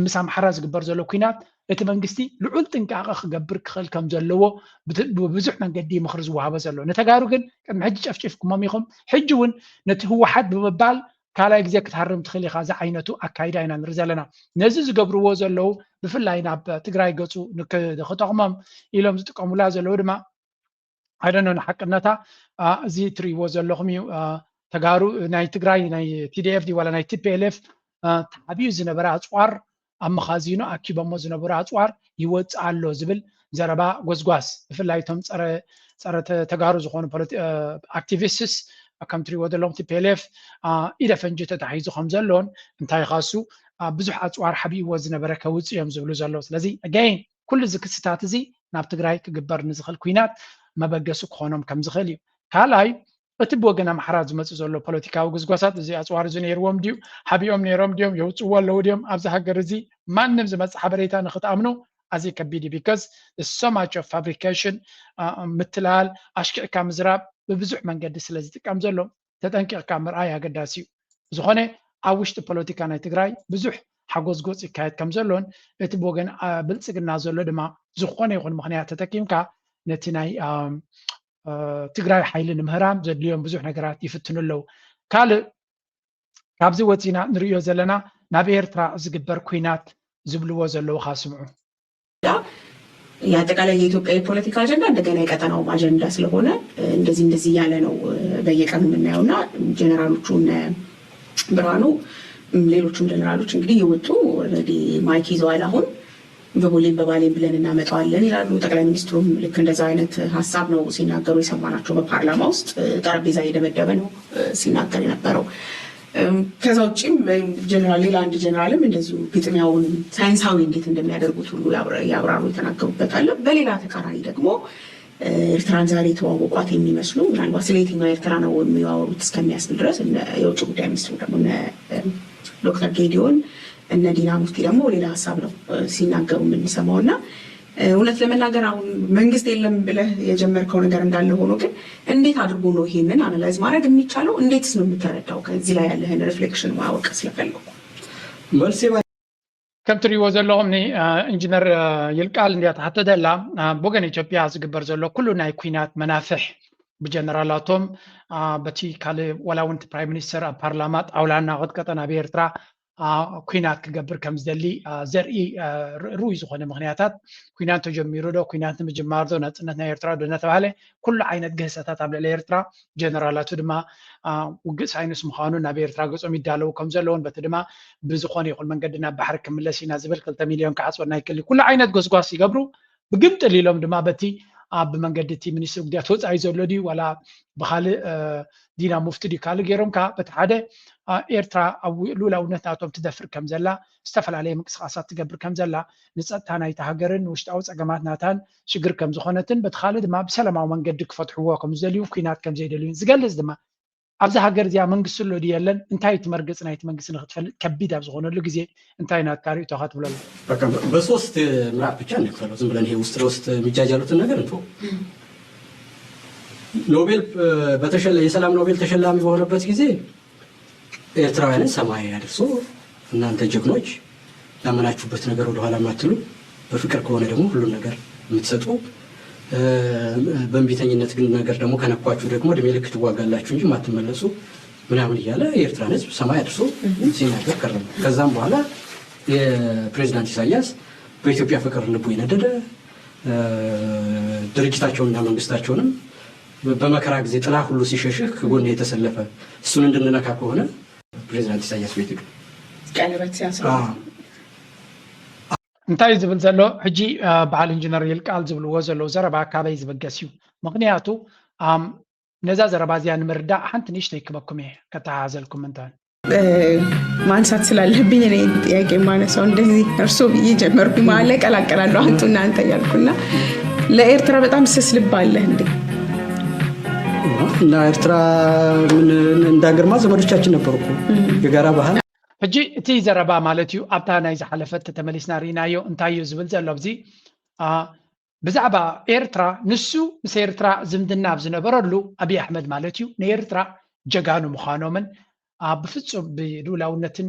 ምስ ኣምሓራ ዝግበር ዘሎ ኩናት እቲ መንግስቲ ልዑል ጥንቃቐ ክገብር ክኽእል ከም ዘለዎ ብብዙሕ መንገዲ ምክሪ ዝወሃቦ ዘሎ ነተጋሩ ግን ቅድሚ ሕጂ ጨፍጭፍኩሞም ኢኹም ሕጂ እውን ነቲ ህወሓት ብምባል ካልኣይ ግዜ ክትሃርም ትኽእል ኢኻ እዚ ዓይነቱ ኣካይዳ ኢና ንርኢ ዘለና ነዚ ዝገብርዎ ዘለው ብፍላይ ናብ ትግራይ ገፁ ንክጠቕሞም ኢሎም ዝጥቀሙላ ዘለው ድማ ኣይደኖ ንሓቅነታ እዚ ትርእይዎ ዘለኹም እዩ ተጋሩ ናይ ትግራይ ናይ ቲዲኤፍ ዋላ ናይ ቲፒኤልኤፍ ተዓብዩ ዝነበረ ኣፅዋር ኣብ መኻዚኖ ኣኪቦሞ ዝነበሩ ኣፅዋር ይወፅእ ኣሎ ዝብል ዘረባ ጎዝጓዝ ብፍላይ እቶም ፀረ ተጋሩ ዝኾኑ ኣክቲቪስትስ ከም ትሪእዎ ዘለኹም ቲፒኤልኤፍ ኢደ ፈንጂ ተታሒዙ ከም ዘለዎን እንታይ ካሱ ብዙሕ ኣፅዋር ሓቢእዎ ዝነበረ ከውፅእ እዮም ዝብሉ ዘለዉ ስለዚ ኣጋይን ኩሉ እዚ ክስታት እዚ ናብ ትግራይ ክግበር ንዝኽእል ኩናት መበገሲ ክኾኖም ከም ዝኽእል እዩ ካልኣይ እቲ ብወገን ኣምሓራ ዝመፅእ ዘሎ ፖለቲካዊ ጉዝጓሳት እዚ ኣፅዋር እዚ ነይርዎም ድዩ ሓቢኦም ነይሮም ድዮም የውፅዎ ኣለዉ ድዮም ኣብዚ ሃገር እዚ ማንም ዝመፅእ ሓበሬታ ንክትኣምኑ ኣዝዩ ከቢድ እዩ ቢካዝ so much of fabrication ምትላል ኣሽኪዕካ ምዝራብ ብብዙሕ መንገዲ ስለ ዝጥቀም ዘሎ ተጠንቂቕካ ምርኣይ ኣገዳሲ እዩ ዝኾነ ኣብ ውሽጢ ፖለቲካ ናይ ትግራይ ብዙሕ ሓጎስ ጎፅ ይካየድ ከም ዘሎን እቲ ብወገን ብልፅግና ዘሎ ድማ ዝኾነ ይኹን ምክንያት ተጠቂምካ ነቲ ናይ ትግራይ ሓይሊ ንምህራም ዘድልዮም ብዙሕ ነገራት ይፍትኑ ኣለዉ ካልእ ካብዚ ወፂና ንሪኦ ዘለና ናብ ኤርትራ ዝግበር ኩናት ዝብልዎ ዘለዉ ካስምዑ የአጠቃላይ የኢትዮጵያ የፖለቲካ አጀንዳ እንደገና የቀጠናው አጀንዳ ስለሆነ እንደዚህ እያለ ነው በየቀኑ የምናየውና ጀነራሎቹ እነ ብርሃኑ ሌሎችም ጀነራሎች እንግዲህ የወጡ ኦልሬዲ ማይክ ይዘዋል አሁን በቦሌም በባሌም ብለን እናመጣዋለን ይላሉ ጠቅላይ ሚኒስትሩም ልክ እንደዛ አይነት ሀሳብ ነው ሲናገሩ የሰማናቸው በፓርላማ ውስጥ ጠረጴዛ እየደበደበ ነው ሲናገር የነበረው ከዛ ውጭም ጀነራል ሌላ አንድ ጀነራልም እንደዚሁ ግጥሚያውን ሳይንሳዊ እንዴት እንደሚያደርጉት ሁሉ ያብራሩ የተናገሩበታል በሌላ ተቃራኒ ደግሞ ኤርትራን ዛሬ ተዋወቋት የሚመስሉ ምናልባት ስለ የትኛው ኤርትራ ነው የሚያወሩት እስከሚያስብል ድረስ የውጭ ጉዳይ ሚኒስትሩ ደግሞ ዶክተር ጌዲዮን እነ ዲና ሙፍቲ ደግሞ ሌላ ሀሳብ ነው ሲናገሩ የምንሰማውና እውነት ለመናገር አሁን መንግስት የለም ብለህ የጀመርከው ነገር እንዳለ ሆኖ ግን እንዴት አድርጎ ነው ይሄንን አናላይዝ ማድረግ የሚቻለው እንዴትስ ነው የምትረዳው ከዚህ ላይ ያለህን ሪፍሌክሽን ማወቅ ስለፈለኩ كم تريو زلهم ني انجينير يلقال ندي حتى دلا بوغن ايثيوبيا زغبر زلو كله ناي كوينات منافح بجنرالاتهم بتي كالي ولا ونت برايم مينستر بارلمانت اولانا قد قطنا بيرترا ኩናት ክገብር ከም ዝደሊ ዘርኢ ሩይ ዝኾነ ምክንያታት ኩናት ተጀሚሩ ዶ ኩናት ምጅማር ዶ ነፃነት ናይ ኤርትራ ዶ እናተባሃለ ኩሉ ዓይነት ገህሰታት ኣብ ልዕሊ ኤርትራ ጀነራላቱ ድማ ውግእ ሳይንስ ምዃኑ ናብ ኤርትራ ገጾም ይዳለዉ ከም ዘለውን በቲ ድማ ብዝኾነ ይኹን መንገዲ ናብ ባሕሪ ክምለስ ኢና ዝብል 2 ሚልዮን ክዓፅወና ይክእል ኩሉ ዓይነት ጎስጓስ ይገብሩ ብግምጥል ኢሎም ድማ በቲ ኣብ መንገዲ እቲ ሚኒስትር ጉዳያት ወፃኢ ዘሎ ድዩ ዋላ ብካልእ ዲና ሙፍቲ ድዩ ካልእ ገይሮም ከዓ በቲ ሓደ ኤርትራ ኣብ ሉላውነት ናቶም ትደፍር ከም ዘላ ዝተፈላለየ ምንቅስቃሳት ትገብር ከም ዘላ ንፀጥታ ናይቲ ሃገርን ውሽጣዊ ፀገማት ናታን ሽግር ከም ዝኾነትን በቲ ካልእ ድማ ብሰላማዊ መንገዲ ክፈትሕዎ ከም ዝደልዩ ኩናት ከም ዘይደልዩ ዝገልጽ ድማ ኣብዚ ሃገር እዚኣ መንግስቲ ሎ ድየለን እንታይ ትመርገጽ ናይቲ መንግስቲ ንክትፈልጥ ከቢድ ኣብ ዝኾነሉ ግዜ እንታይ ናትካ ርእይቶኻ ትብለሉ? በቃ በሶስት ምዕራፍ ብቻ እንክፈለው። ዝም ብለን ይሄ ውስጥ ለውስጥ የሚጃጃሉትን ነገር እንተው። ኖቤል የሰላም ኖቤል ተሸላሚ በሆነበት ጊዜ ኤርትራውያንን ሰማይ ያደርሶ እናንተ ጀግኖች ያመናችሁበት ነገር ወደ ኋላ ማትሉ በፍቅር ከሆነ ደግሞ ሁሉ ነገር የምትሰጡ በእንቢተኝነት ግን ነገር ደግሞ ከነኳችሁ ደግሞ እድሜ ልክ ትዋጋላችሁ እንጂ ማትመለሱ ምናምን እያለ የኤርትራን ህዝብ ሰማይ አድርሶ ሲናገር ከረመ። ከዛም በኋላ የፕሬዝዳንት ኢሳያስ በኢትዮጵያ ፍቅር ልቡ የነደደ ድርጅታቸውንና መንግስታቸውንም በመከራ ጊዜ ጥላ ሁሉ ሲሸሽህ ከጎን የተሰለፈ እሱን እንድንነካ ከሆነ ፕሬዝዳንት ኢሳያስ ቤት ይግቡ ቀለበት ሲያስሩ እንታይ ዝብል ዘሎ ሕጂ በዓል ኢንጂነር ይልቃል ዝብልዎ ዘለዉ ዘረባ ካበይ ዝበገስ እዩ ምክንያቱ ነዛ ዘረባ እዚያ ንምርዳእ ሓንቲ ንእሽተይ ክበኩም እየ ከተሓዘልኩም እንታይ ማንሳት ስላለብኝ እኔ ጥያቄ ማነሳው እንደዚህ እርሶ ብዬ ጀመርኩ ማለት ቀላቀላለሁ አንቱ እናንተ ያልኩና ለኤርትራ በጣም ስስ ልብ አለ እንዴ? እና ኤርትራ ምን እንዳገርማ ዘመዶቻችን ነበርኩ የጋራ ባህል ሕጂ እቲ ዘረባ ማለት እዩ ኣብታ ናይ ዝሓለፈት ተመሊስና ርኢናዮ እንታይ እዩ ዝብል ዘሎ ኣብዚ ብዛዕባ ኤርትራ ንሱ ምስ ኤርትራ ዝምድና ኣብ ዝነበረሉ ኣብይ ኣሕመድ ማለት እዩ ንኤርትራ ጀጋኑ ምዃኖምን ብፍጹም ብሉላውነትን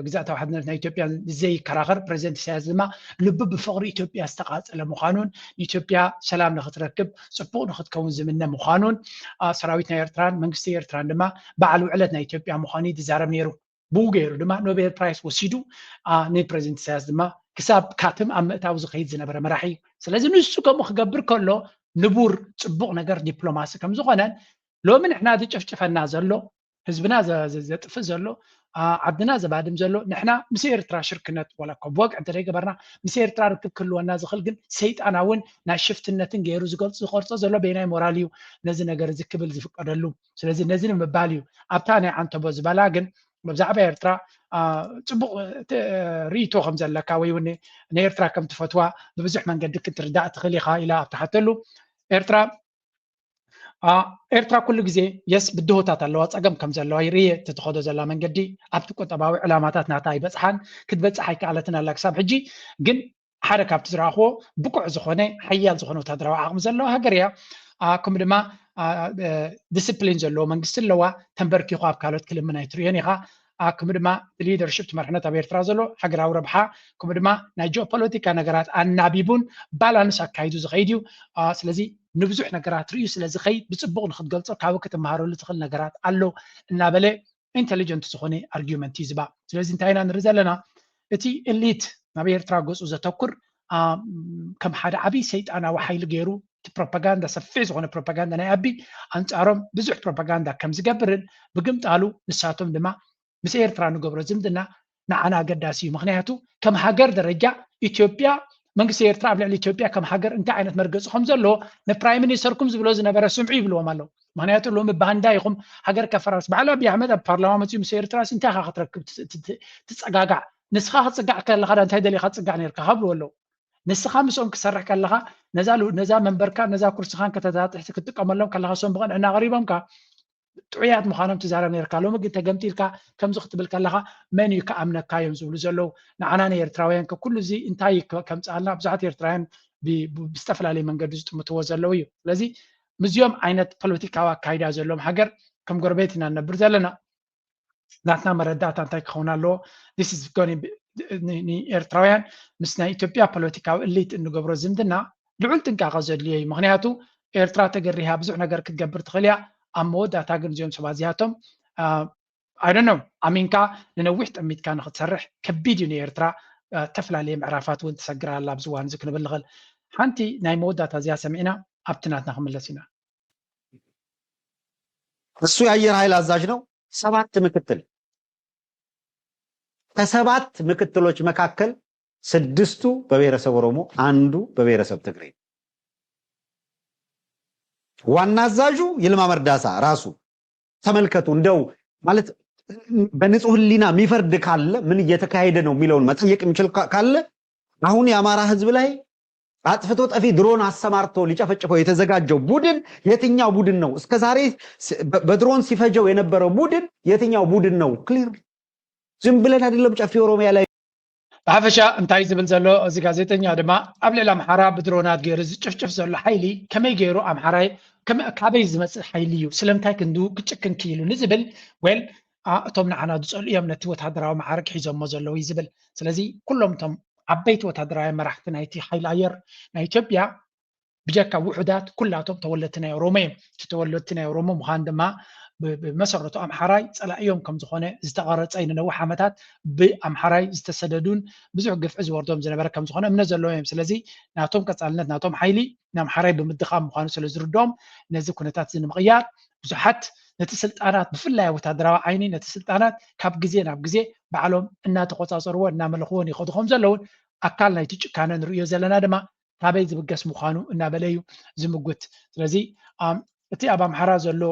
ግዛእታዊ ሓድነት ናይ ኢትዮጵያ ዘይከራኸር ፕሬዚደንት ኢሳያስ ድማ ልቢ ብፍቅሪ ኢትዮጵያ ዝተቃፀለ ምዃኑን ንኢትዮጵያ ሰላም ንክትረክብ ፅቡቅ ንክትከውን ዝምነ ምዃኑን ሰራዊት ናይ ኤርትራን መንግስቲ ኤርትራን ድማ በዓል ውዕለት ናይ ኢትዮጵያ ምዃኑ ይዛረብ ነይሩ ብኡ ገይሩ ድማ ኖቤል ፕራይስ ወሲዱ ንፕሬዚደንት ኢሳያስ ድማ ክሳብ ካትም ኣብ ምእታው ዝኸይድ ዝነበረ መራሒ እዩ ስለዚ ንሱ ከምኡ ክገብር ከሎ ንቡር ፅቡቅ ነገር ዲፕሎማሲ ከም ዝኾነን ሎሚ ንሕና ዝጨፍጭፈና ዘሎ ህዝብና ዘጥፍእ ዘሎ ዓድና ዘባድም ዘሎ ንሕና ምስ ኤርትራ ሽርክነት ወላ እኮ ብወግዒ እንተደይገበርና ምስ ኤርትራ ርክብ ክህልወና ዝኽእል ግን ሰይጣናውን ናይ ሽፍትነትን ገይሩ ዝቀርፆ ዘሎ በናይ ሞራል እዩ ነዚ ነገር እዚ ክብል ዝፍቀደሉ ስለዚ ነዚ ንምባል እዩ ኣብታ ናይ ዓንተቦ ዝበላ ግን ብዛዕባ ኤርትራ ፅቡቅ ርእይቶ ከም ዘለካ ወይ እውን ንኤርትራ ከም ትፈትዋ ብብዙሕ መንገዲ ክትርዳእ ትኽእል ኢኻ ኢላ ኣብ ተሓተሉ ኤርትራ ኩሉ ግዜ የስ ብድሆታት ኣለዋ ፀገም ከም ዘለዋ ይርየ እትትኸዶ ዘላ መንገዲ ኣብቲ ቆጠባዊ ዕላማታት ናታ ይበፅሓን ክትበፅሕ ኣይከኣለትን ኣላ ክሳብ ሕጂ ግን ሓደ ካብቲ ዝረኣኽቦ ብቁዕ ዝኾነ ሓያል ዝኾነ ወታደራዊ ዓቕሚ ዘለዋ ሃገር እያ ከምኡ ድማ ዲስፕሊን ዘለዎ መንግስቲ ኣለዋ ተንበርኪኹ ኣብ ካልኦት ክልምን ኣይትርዮን ኢኻ ከምኡ ድማ ሊደርሽፕ ትመርሕነት ኣብ ኤርትራ ዘሎ ሃገራዊ ረብሓ ከምኡ ድማ ናይ ጂኦፖለቲካ ነገራት ኣናቢቡን ባላንስ ኣካይዱ ዝኸይድ እዩ ስለዚ ንብዙሕ ነገራት ርእዩ ስለዝኸይድ ብፅቡቅ ንክትገልፆ ካብኡ ክትመሃረሉ ትኽእል ነገራት ኣሎ እናበለ ኢንቴሊጀንት ዝኾነ ኣርጊመንት እዩ ዝባ ስለዚ እንታይ ኢና ንርኢ ዘለና እቲ ኤሊት ናብ ኤርትራ ገፁ ዘተኩር ከም ሓደ ዓብይ ሰይጣናዊ ሓይሊ ገይሩ እቲ ፕሮፓጋንዳ ሰፊሕ ዝኾነ ፕሮፓጋንዳ ናይ ኣቢ ኣንፃሮም ብዙሕ ፕሮፓጋንዳ ከም ዝገብርን ብግምጣሉ ንሳቶም ድማ ምስ ኤርትራ ንገብሮ ዝምድና ንዓና ኣገዳሲ እዩ ምክንያቱ ከም ሃገር ደረጃ ኢትዮጵያ መንግስቲ ኤርትራ ኣብ ልዕሊ ኢትዮጵያ ከም ሃገር እንታይ ዓይነት መርገፂ ከም ዘለዎ ንፕራይም ሚኒስተርኩም ዝብሎ ዝነበረ ስምዑ ይብልዎም ኣለዉ ምክንያቱ ሎሚ ባንዳ ይኹም ሃገር ከፈራርስ በዓል ኣብይ ኣሕመድ ኣብ ፓርላማ መፅኡ ምስ ኤርትራ እንታይ ካ ክትረክብ ትፀጋጋዕ ንስኻ ክትፅጋዕ ከለካ እንታይ ደሊኻ ትፅጋዕ ነርካ ካብልዎ ኣለዉ ንስኻ ምስኦም ክሰርሕ ከለካ ነዛ መንበርካ ነዛ ኩርስኻን ከተታጥሕቲ ክትጥቀመሎም ከለካ ሶም ብቐንዕና ቀሪቦምካ ጥዑያት ምዃኖም ትዛረብ ነርካ ሎሚ ግን ተገምጢልካ ከምዚ ክትብል ከለካ መን እዩ ከኣምነካ እዮም ዝብሉ ዘለዉ ንዓና ንኤርትራውያን ኩሉ እዚ እንታይ ከምፃልና ብዙሓት ኤርትራውያን ብዝተፈላለየ መንገዲ ዝጥምትዎ ዘለዉ እዩ ስለዚ ምዚኦም ዓይነት ፖለቲካዊ ኣካይዳ ዘለዎም ሃገር ከም ጎረቤት ኢና ንነብር ዘለና ናትና መረዳእታ እንታይ ክኸውን ኣለዎ this is going ኤርትራውያን ምስ ናይ ኢትዮጵያ ፖለቲካዊ እሊት እንገብሮ ዝምድና ልዑል ጥንቃቐ ዘድልዮ እዩ ምክንያቱ ኤርትራ ተገሪሃ ብዙሕ ነገር ክትገብር ትኽእል እያ ኣብ መወዳእታ ግን እዚኦም ሰባት እዚኣቶም I don't know ኣሚንካ ንነዊሕ ጠሚትካ ንክትሰርሕ ከቢድ እዩ ንኤርትራ ተፈላለየ ምዕራፋት እውን ትሰግር ኣላ ኣብዚ እዋን እዚ ክንብል ንኽእል ሓንቲ ናይ መወዳእታ እዚኣ ሰሚዕና ኣብቲ ናትና ክምለስ ኢና እሱ የአየር ኃይል አዛዥ ነው 7 ምክትል ከ7 ምክትሎች መካከል 6ቱ በብሔረሰብ ኦሮሞ አንዱ በብሔረሰብ ትግሬ ዋና አዛዡ ይልማ መርዳሳ ራሱ ተመልከቱ እንደው ማለት በንጹህ ህሊና የሚፈርድ ካለ ምን እየተካሄደ ነው የሚለውን መጠየቅ የሚችል ካለ አሁን የአማራ ህዝብ ላይ አጥፍቶ ጠፊ ድሮን አሰማርቶ ሊጨፈጭፈው የተዘጋጀው ቡድን የትኛው ቡድን ነው እስከዛሬ በድሮን ሲፈጀው የነበረው ቡድን የትኛው ቡድን ነው ክሊር ዝም ብለን አይደለም ጨፊ ኦሮሚያ ላይ ብሓፈሻ እንታይ ዝብል ዘሎ እዚ ጋዜጠኛ ድማ ኣብ ልዕሊ ኣምሓራ ብድሮናት ገይሩ ዝጭፍጭፍ ዘሎ ሓይሊ ከመይ ገይሩ ኣምሓራይ ካበይ ዝመፅእ ሓይሊ እዩ ስለምንታይ ክንዱ ክጭክን ክኢሉ ንዝብል ወል እቶም ንዓና ዝፀልኡ እዮም ነቲ ወታደራዊ ማዕረግ ሒዞሞ ዘለዉ ዝብል ስለዚ ኩሎም እቶም ዓበይቲ ወታደራዊ መራሕቲ ናይቲ ሓይሊ ኣየር ናይ ኢትዮጵያ ብጀካ ውሑዳት ኩላቶም ተወለድቲ ናይ ኦሮሞ እዮም እቲ ተወለድቲ ናይ ኦሮሞ ምዃን ድማ ብመሰረቱ ኣምሓራይ ፀላእዮም ከም ዝኾነ ዝተቐረፀ ንነዊሕ ዓመታት ብኣምሓራይ ዝተሰደዱን ብዙሕ ግፍዒ ዝወርዶም ዝነበረ ከም ዝኾነ እምነት ዘለዎም እዮም ስለዚ ናቶም ቀፃልነት ናቶም ሓይሊ ንኣምሓራይ ብምድኻም ምዃኑ ስለ ዝርድኦም ነዚ ኩነታት እዚ ንምቕያር ብዙሓት ነቲ ስልጣናት ብፍላይ ወታደራዊ ዓይኒ ነቲ ስልጣናት ካብ ግዜ ናብ ግዜ ባዕሎም እናተቆፃፀርዎ እናመለኽዎን ይኸዱ ከም ዘለውን ኣካል ናይቲ ጭካነ ንሪኦ ዘለና ድማ ካበይ ዝብገስ ምዃኑ እናበለ እዩ ዝምጉት ስለዚ እቲ ኣብ ኣምሓራ ዘሎ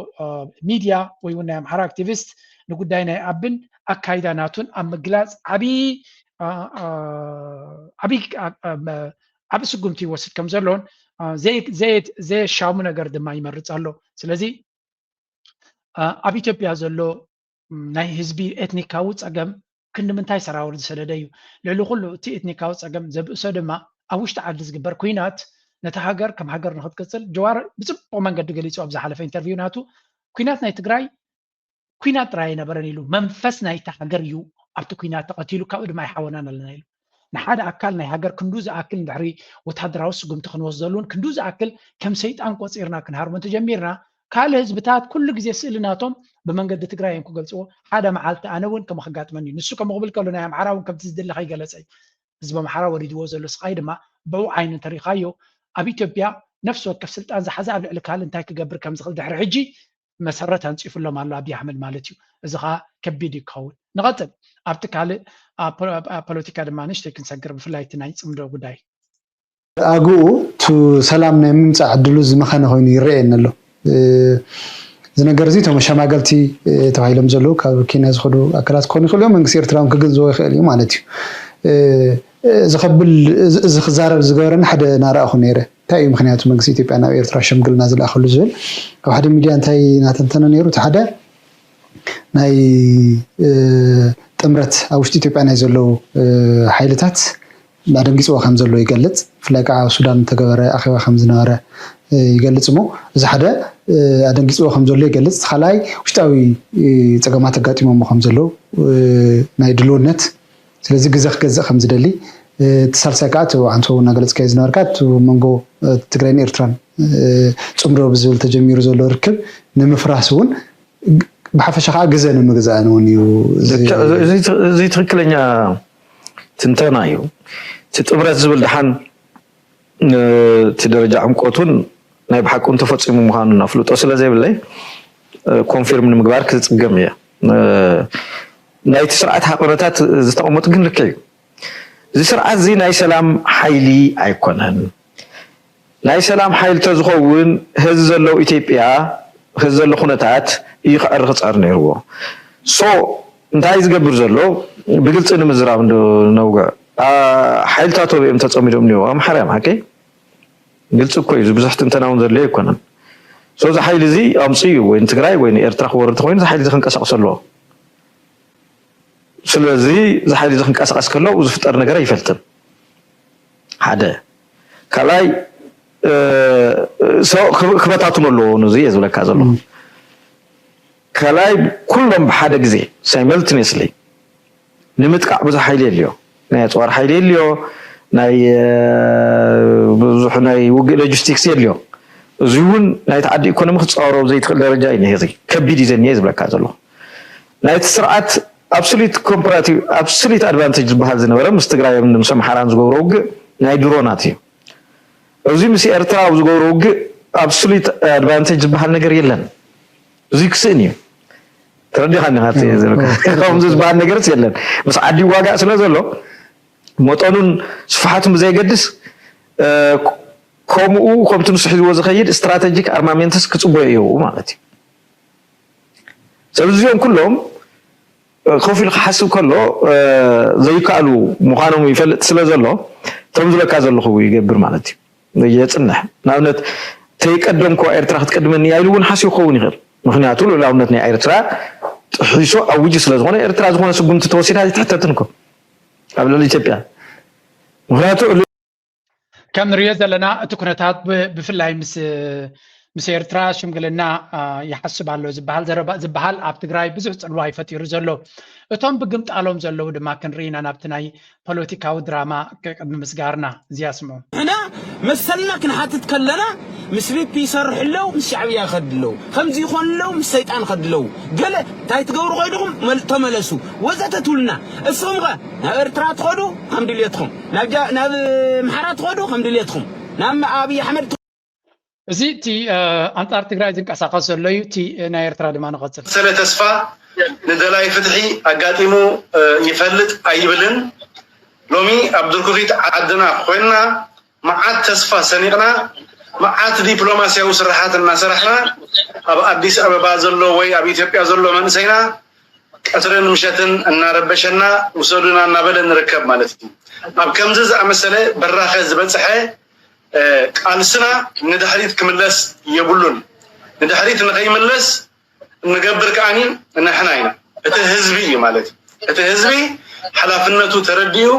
ሚድያ ወይ እውን ናይ ኣምሓራ ኣክቲቪስት ንጉዳይ ናይ ኣብን ኣካይዳ ናቱን ኣብ ምግላፅ ዓብይ ስጉምቲ ይወስድ ከም ዘለዎን ዘየሻሙ ነገር ድማ ይመርፅ ኣሎ ስለዚ ኣብ ኢትዮጵያ ዘሎ ናይ ህዝቢ ኤትኒካዊ ፀገም ክንምንታይ ሰራዊት ዝሰደደ እዩ ልዕሊ ኩሉ እቲ ኤትኒካዊ ፀገም ዘብእሶ ድማ ኣብ ውሽጢ ዓዲ ዝግበር ኩናት ነቲ ሃገር ከም ሃገር ንክትቅፅል ጀዋር ብፅቡቅ መንገዲ ገሊፁ ኣብ ዝሓለፈ ኢንተርቪው ናቱ ኩናት ናይ ትግራይ ኩናት ጥራይ ነበረን ኢሉ መንፈስ ናይቲ ሃገር እዩ ኣብቲ ኩናት ተቐቲሉ ካብኡ ድማ ይሓወናን ኣለና ኢሉ ንሓደ ኣካል ናይ ሃገር ክንዱ ዝኣክል ድሕሪ ወታደራዊ ስጉምቲ ክንወስደሉን ክንዱ ዝኣክል ከም ሰይጣን ቆፂርና ክንሃርሞ ተጀሚርና ካልእ ህዝብታት ኩሉ ግዜ ስእልናቶም ብመንገዲ ትግራይ እዮም ክገልፅዎ ሓደ መዓልቲ ኣነ እውን ከም ክጋጥመኒ እዩ ንሱ ከም ክብል ከሎ ናይ ኣምሓራ እውን ከምቲ ዝድለኸ ይገለፀ እዩ ህዝቢ ኣምሓራ ወሪድዎ ዘሎ ስቃይ ድማ ብኡ ዓይኒ እንተሪእኻዮ ኣብ ኢትዮጵያ ነፍሲ ወከፍ ስልጣን ዝሓዘ ኣብ ልዕሊ ካልእ እንታይ ክገብር ከም ዝኽእል ድሕሪ ሕጂ መሰረት ኣንፂፉሎም ኣሎ ኣብዪ ኣሕመድ ማለት እዩ እዚ ከዓ ከቢድ እዩ ክኸውን ንቐፅል ኣብቲ ካልእ ፖለቲካ ድማ ንእሽተይ ክንሰግር ብፍላይ እቲ ናይ ፅምዶ ጉዳይ ኣግኡ ቱ ሰላም ናይ ምምፃእ ዕድሉ ዝመኸነ ኮይኑ ይርአየኒ ኣሎ እዚ ነገር እዚ እቶም ሸማገልቲ ተባሂሎም ዘለዉ ካብ ኬንያ ዝኸዱ ኣካላት ክኾኑ ይኽእሉ እዮም መንግስቲ ኤርትራ ክግንዝቦ ይኽእል እዩ ማለት እዩ ዝኸብል እዚ ክዛረብ ዝገበረኒ ሓደ ናርኣኹ ነይረ እንታይ እዩ ምክንያቱ መንግስቲ ኢትዮጵያ ናብ ኤርትራ ሸምግልና ዝለኣኸሉ ዝብል ኣብ ሓደ ሚድያ እንታይ እናተንተነ ነይሩ እቲ ሓደ ናይ ጥምረት ኣብ ውሽጢ ኢትዮጵያ ናይ ዘለዉ ሓይልታት ኣደንጊፅዎ ከም ዘሎ ይገልፅ ብፍላይ ከዓ ኣብ ሱዳን ተገበረ ኣኼባ ከም ዝነበረ ይገልፅ እሞ እዚ ሓደ ኣደንጊፅዎ ከም ዘሎ ይገልፅ እቲ ካልኣይ ውሽጣዊ ፀገማት ኣጋጢሞሞ ከም ዘለዉ ናይ ድልውነት ስለዚ ግዜ ክገዝእ ከም ዝደሊ እቲ ሳልሳይ ከዓ እቲ ኣንተ እናገለፅካዮ ዝነበርካ እቲ መንጎ ትግራይን ኤርትራን ፅምዶ ብዝብል ተጀሚሩ ዘሎ ርክብ ንምፍራስ እውን ብሓፈሻ ከዓ ግዜ ንምግዛእን እውን እዩ እዚ ትክክለኛ ትንተና እዩ እቲ ጥምረት ዝብል ድሓን እቲ ደረጃ ዕምቆቱን ናይ ብሓቁን ተፈፂሙ ምዃኑ ኣፍልጦ ስለዘይብለይ ኮንፊርም ንምግባር ክፅገም እየ ናይቲ ስርዓት ሓቆነታት ዝተቐመጡ ግን ልክዕ እዩ እዚ ስርዓት እዚ ናይ ሰላም ሓይሊ ኣይኮነን ናይ ሰላም ሓይሊ ተዝኸውን ህዚ ዘለው ኢትዮጵያ ህዚ ዘሎ ኩነታት እዩ ክዕሪ ክፀር ነይርዎ ሶ እንታይ ዝገብር ዘሎ ብግልፂ ንምዝራብ ነውግዕ ሓይልታት ወቢኦም ተፀሚዶም እኒዎ ኣምሓርያም ሓቀይ ግልፂ እኮ እዩ ብዙሕ ትንተና እውን ዘድልዮ ኣይኮነን ሶ እዚ ሓይሊ እዚ ኣምፂ እዩ ወይ ንትግራይ ወይ ንኤርትራ ክወርድ ተኮይኑ እዚ ሓይሊ እዚ ክንቀሳቀስ ኣለዎ ስለዚ እዚ ሓይሊ እዚ ክንቀሳቀስ ከሎ ዝፍጠር ነገር ኣይፈልጥን ሓደ ካልኣይ ክበታትኑ ኣለዎ ነዚ እየ ዝብለካ ዘለኹ ከላይ ኩሎም በሓደ ግዜ ሳይመልትኒስሊ ንምጥቃዕ ብዙሕ ሓይሊ የልዮ ናይ ኣፅዋር ሓይሊ የልዮ ናይ ብዙሕ ናይ ውግእ ሎጂስቲክስ የልዮ እዚ እውን ናይ ተዓዲ ኢኮኖሚ ክፃወሮ ዘይትኽእል ደረጃ እዩ ነዚ ከቢድ እዩ ዘኒአ ዝብለካ ዘሎ ናይቲ ስርዓት ኣብሶሉት ኮምፓራቲቭ ኣብሶሉት ኣድቫንቴጅ ዝበሃል ዝነበረ ምስ ትግራይ ምስ ኣምሓራን ዝገብሮ ውግእ ናይ ድሮናት እዩ እዚ ምስ ኤርትራ ዝገብሮ ውግእ ኣብሶሉት ኣድቫንቴጅ ዝበሃል ነገር የለን እዚ ክስእን እዩ ተረዲኻኒ ሃት ከምዚ ዝበሃል ነገርስ የለን ምስ ዓዲ ዋጋእ ስለ ዘሎ መጠኑን ስፍሓቱን ብዘይገድስ ከምኡ ከምቲ ንሱ ሒዝዎ ዝኸይድ ስትራቴጂክ ኣርማሜንትስ ክፅበዩ እዩ ማለት እዩ ስለዚ እዚኦም ኩሎም ኮፍ ኢሉ ክሓስብ ከሎ ዘይከኣሉ ምዃኖም ይፈልጥ ስለ ዘሎ እቶም ዝብለካ ዘለኹ ይገብር ማለት እዩ የፅንሕ ንኣብነት ተይቀደም እኳ ኤርትራ ክትቀድመኒ ኢሉ እውን ሓሲቡ ክኸውን ይኽእል ምክንያቱ ልኡላውነት ናይ ኤርትራ ጥሒሶ ኣውጅ ስለ ዝኾነ ኤርትራ ዝኾነ ስጉምቲ ተወሲዳ ይትሕተትን እኮ ኣብ ልዕሊ ኢትዮጵያ ምክንያቱ ከም ንሪኦ ዘለና እቲ ኩነታት ብፍላይ ምስ ኤርትራ ሽምግልና ይሓስብ ኣሎ ዝበሃል ኣብ ትግራይ ብዙሕ ፅልዋ ይፈጢሩ ዘሎ እቶም ብግምጣሎም ዘለው ድማ ክንርኢና ናብቲ ናይ ፖለቲካዊ ድራማ ቅድሚ ምስጋርና እዚያ ስምዑ ሕና መሰልና ክንሓትት ከለና ምስ ሪፒ ይሰርሕ ኣለው ምስ ሻዕብያ ይኸድ ኣለው ከምዚ ይኾን ኣለው ምስ ሰይጣን ይኸድ ኣለው ገለ እንታይ ትገብሩ ኮይድኩም ተመለሱ ወዘተ ትብሉና እስኹም ኸ ናብ ኤርትራ ትኸዱ ከም ድልየትኩም ናብ ምሓራ ትኸዱ ከም ድልየትኩም ናብ ኣብይ ኣሕመድ እዚ እቲ ኣንጻር ትግራይ ዝንቀሳቐስ ዘሎ እዩ እቲ ናይ ኤርትራ ድማ ንቐፅል ስለ ተስፋ ንደላይ ፍትሒ ኣጋጢሙ ይፈልጥ ኣይብልን ሎሚ ኣብ ድርኩሪት ዓድና ኮይንና መዓት ተስፋ ሰኒቕና መዓት ዲፕሎማስያዊ ስራሓት እናሰራሕና ኣብ ኣዲስ ኣበባ ዘሎ ወይ ኣብ ኢትዮጵያ ዘሎ መንእሰይና ቀትርን ምሸትን እናረበሸና ውሰዱና እናበለ ንርከብ ማለት እዩ ኣብ ከምዚ ዝኣመሰለ በራኸ ዝበፅሐ ቃልስና ንድሕሪት ክምለስ የብሉን ንድሕሪት ንኸይምለስ ንገብር ከዓኒ ንሕና ኢና እቲ ህዝቢ እዩ ማለት እቲ ህዝቢ ሓላፍነቱ ተረዲኡ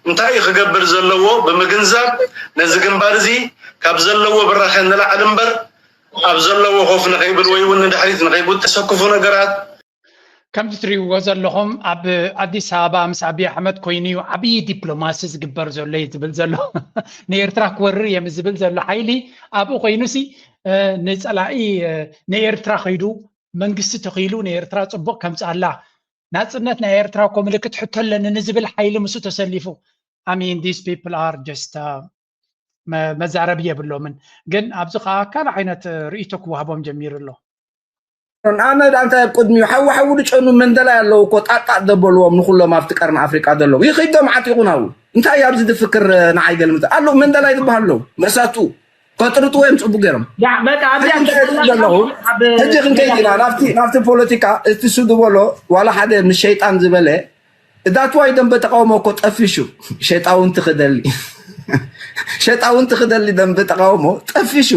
እንታይ ክገብር ዘለዎ ብምግንዛብ ነዚ ግንባር እዚ ካብ ዘለዎ በራኸ ንላዕሊ እምበር ኣብ ዘለዎ ኾፍ ንኸይብል ወይ እውን ንድሕሪት ንኸይብል ተሰክፉ ነገራት ከምቲ ትሪእዎ ዘለኹም ኣብ ኣዲስ ኣበባ ምስ ኣብይ ኣሕመድ ኮይኑ ዓብዪ ዲፕሎማሲ ዝግበር ዘሎ እዩ ዝብል ዘሎ ንኤርትራ ክወርር እዮም ዝብል ዘሎ ሓይሊ ኣብኡ ኮይኑሲ ንፀላኢ ንኤርትራ ከይዱ መንግስቲ ተኺሉ ንኤርትራ ፅቡቅ ከምፅእ ኣላ ናፅነት ናይ ኤርትራ እኮ ምልክት ሕቶ ኣለኒ ንዝብል ሓይሊ ምስ ተሰሊፉ ኣሚን ዲስ ፒፕል ኣር ጀስት መዛረቢ የብሎምን ግን ኣብዚ ከዓ ካልእ ዓይነት ርእይቶ ክወሃቦም ጀሚሩ ኣሎ ኣነ ዳንታ ቅድሚ ሓዋሓው ድጨኑ መንደላ ያለው እኮ ጣጣ ደበልዎም ንኩሎም ኣብቲ ቀርኒ ኣፍሪቃ ደለው ይኸይዶም ዓጢቁና ኣው እንታይ ኣብዚ ዝፍክር ንዓይ ገልምත ኣሎ መንደላ ይትበሃለው መርሳቱ ከጥርጡ ወይም ፅቡቅ ገይሮም በቃ ሕጂ ክንከይድ ኢና ናብቲ ፖለቲካ እቲ ሱ ዝበሎ ዋላ ሓደ ምስ ሸይጣን ዝበለ እዳትዋይ ደንበ ተቃውሞ እኮ ጠፊሹ ሸይጣውን ትኽደሊ ደንበ ተቃውሞ ጠፊሹ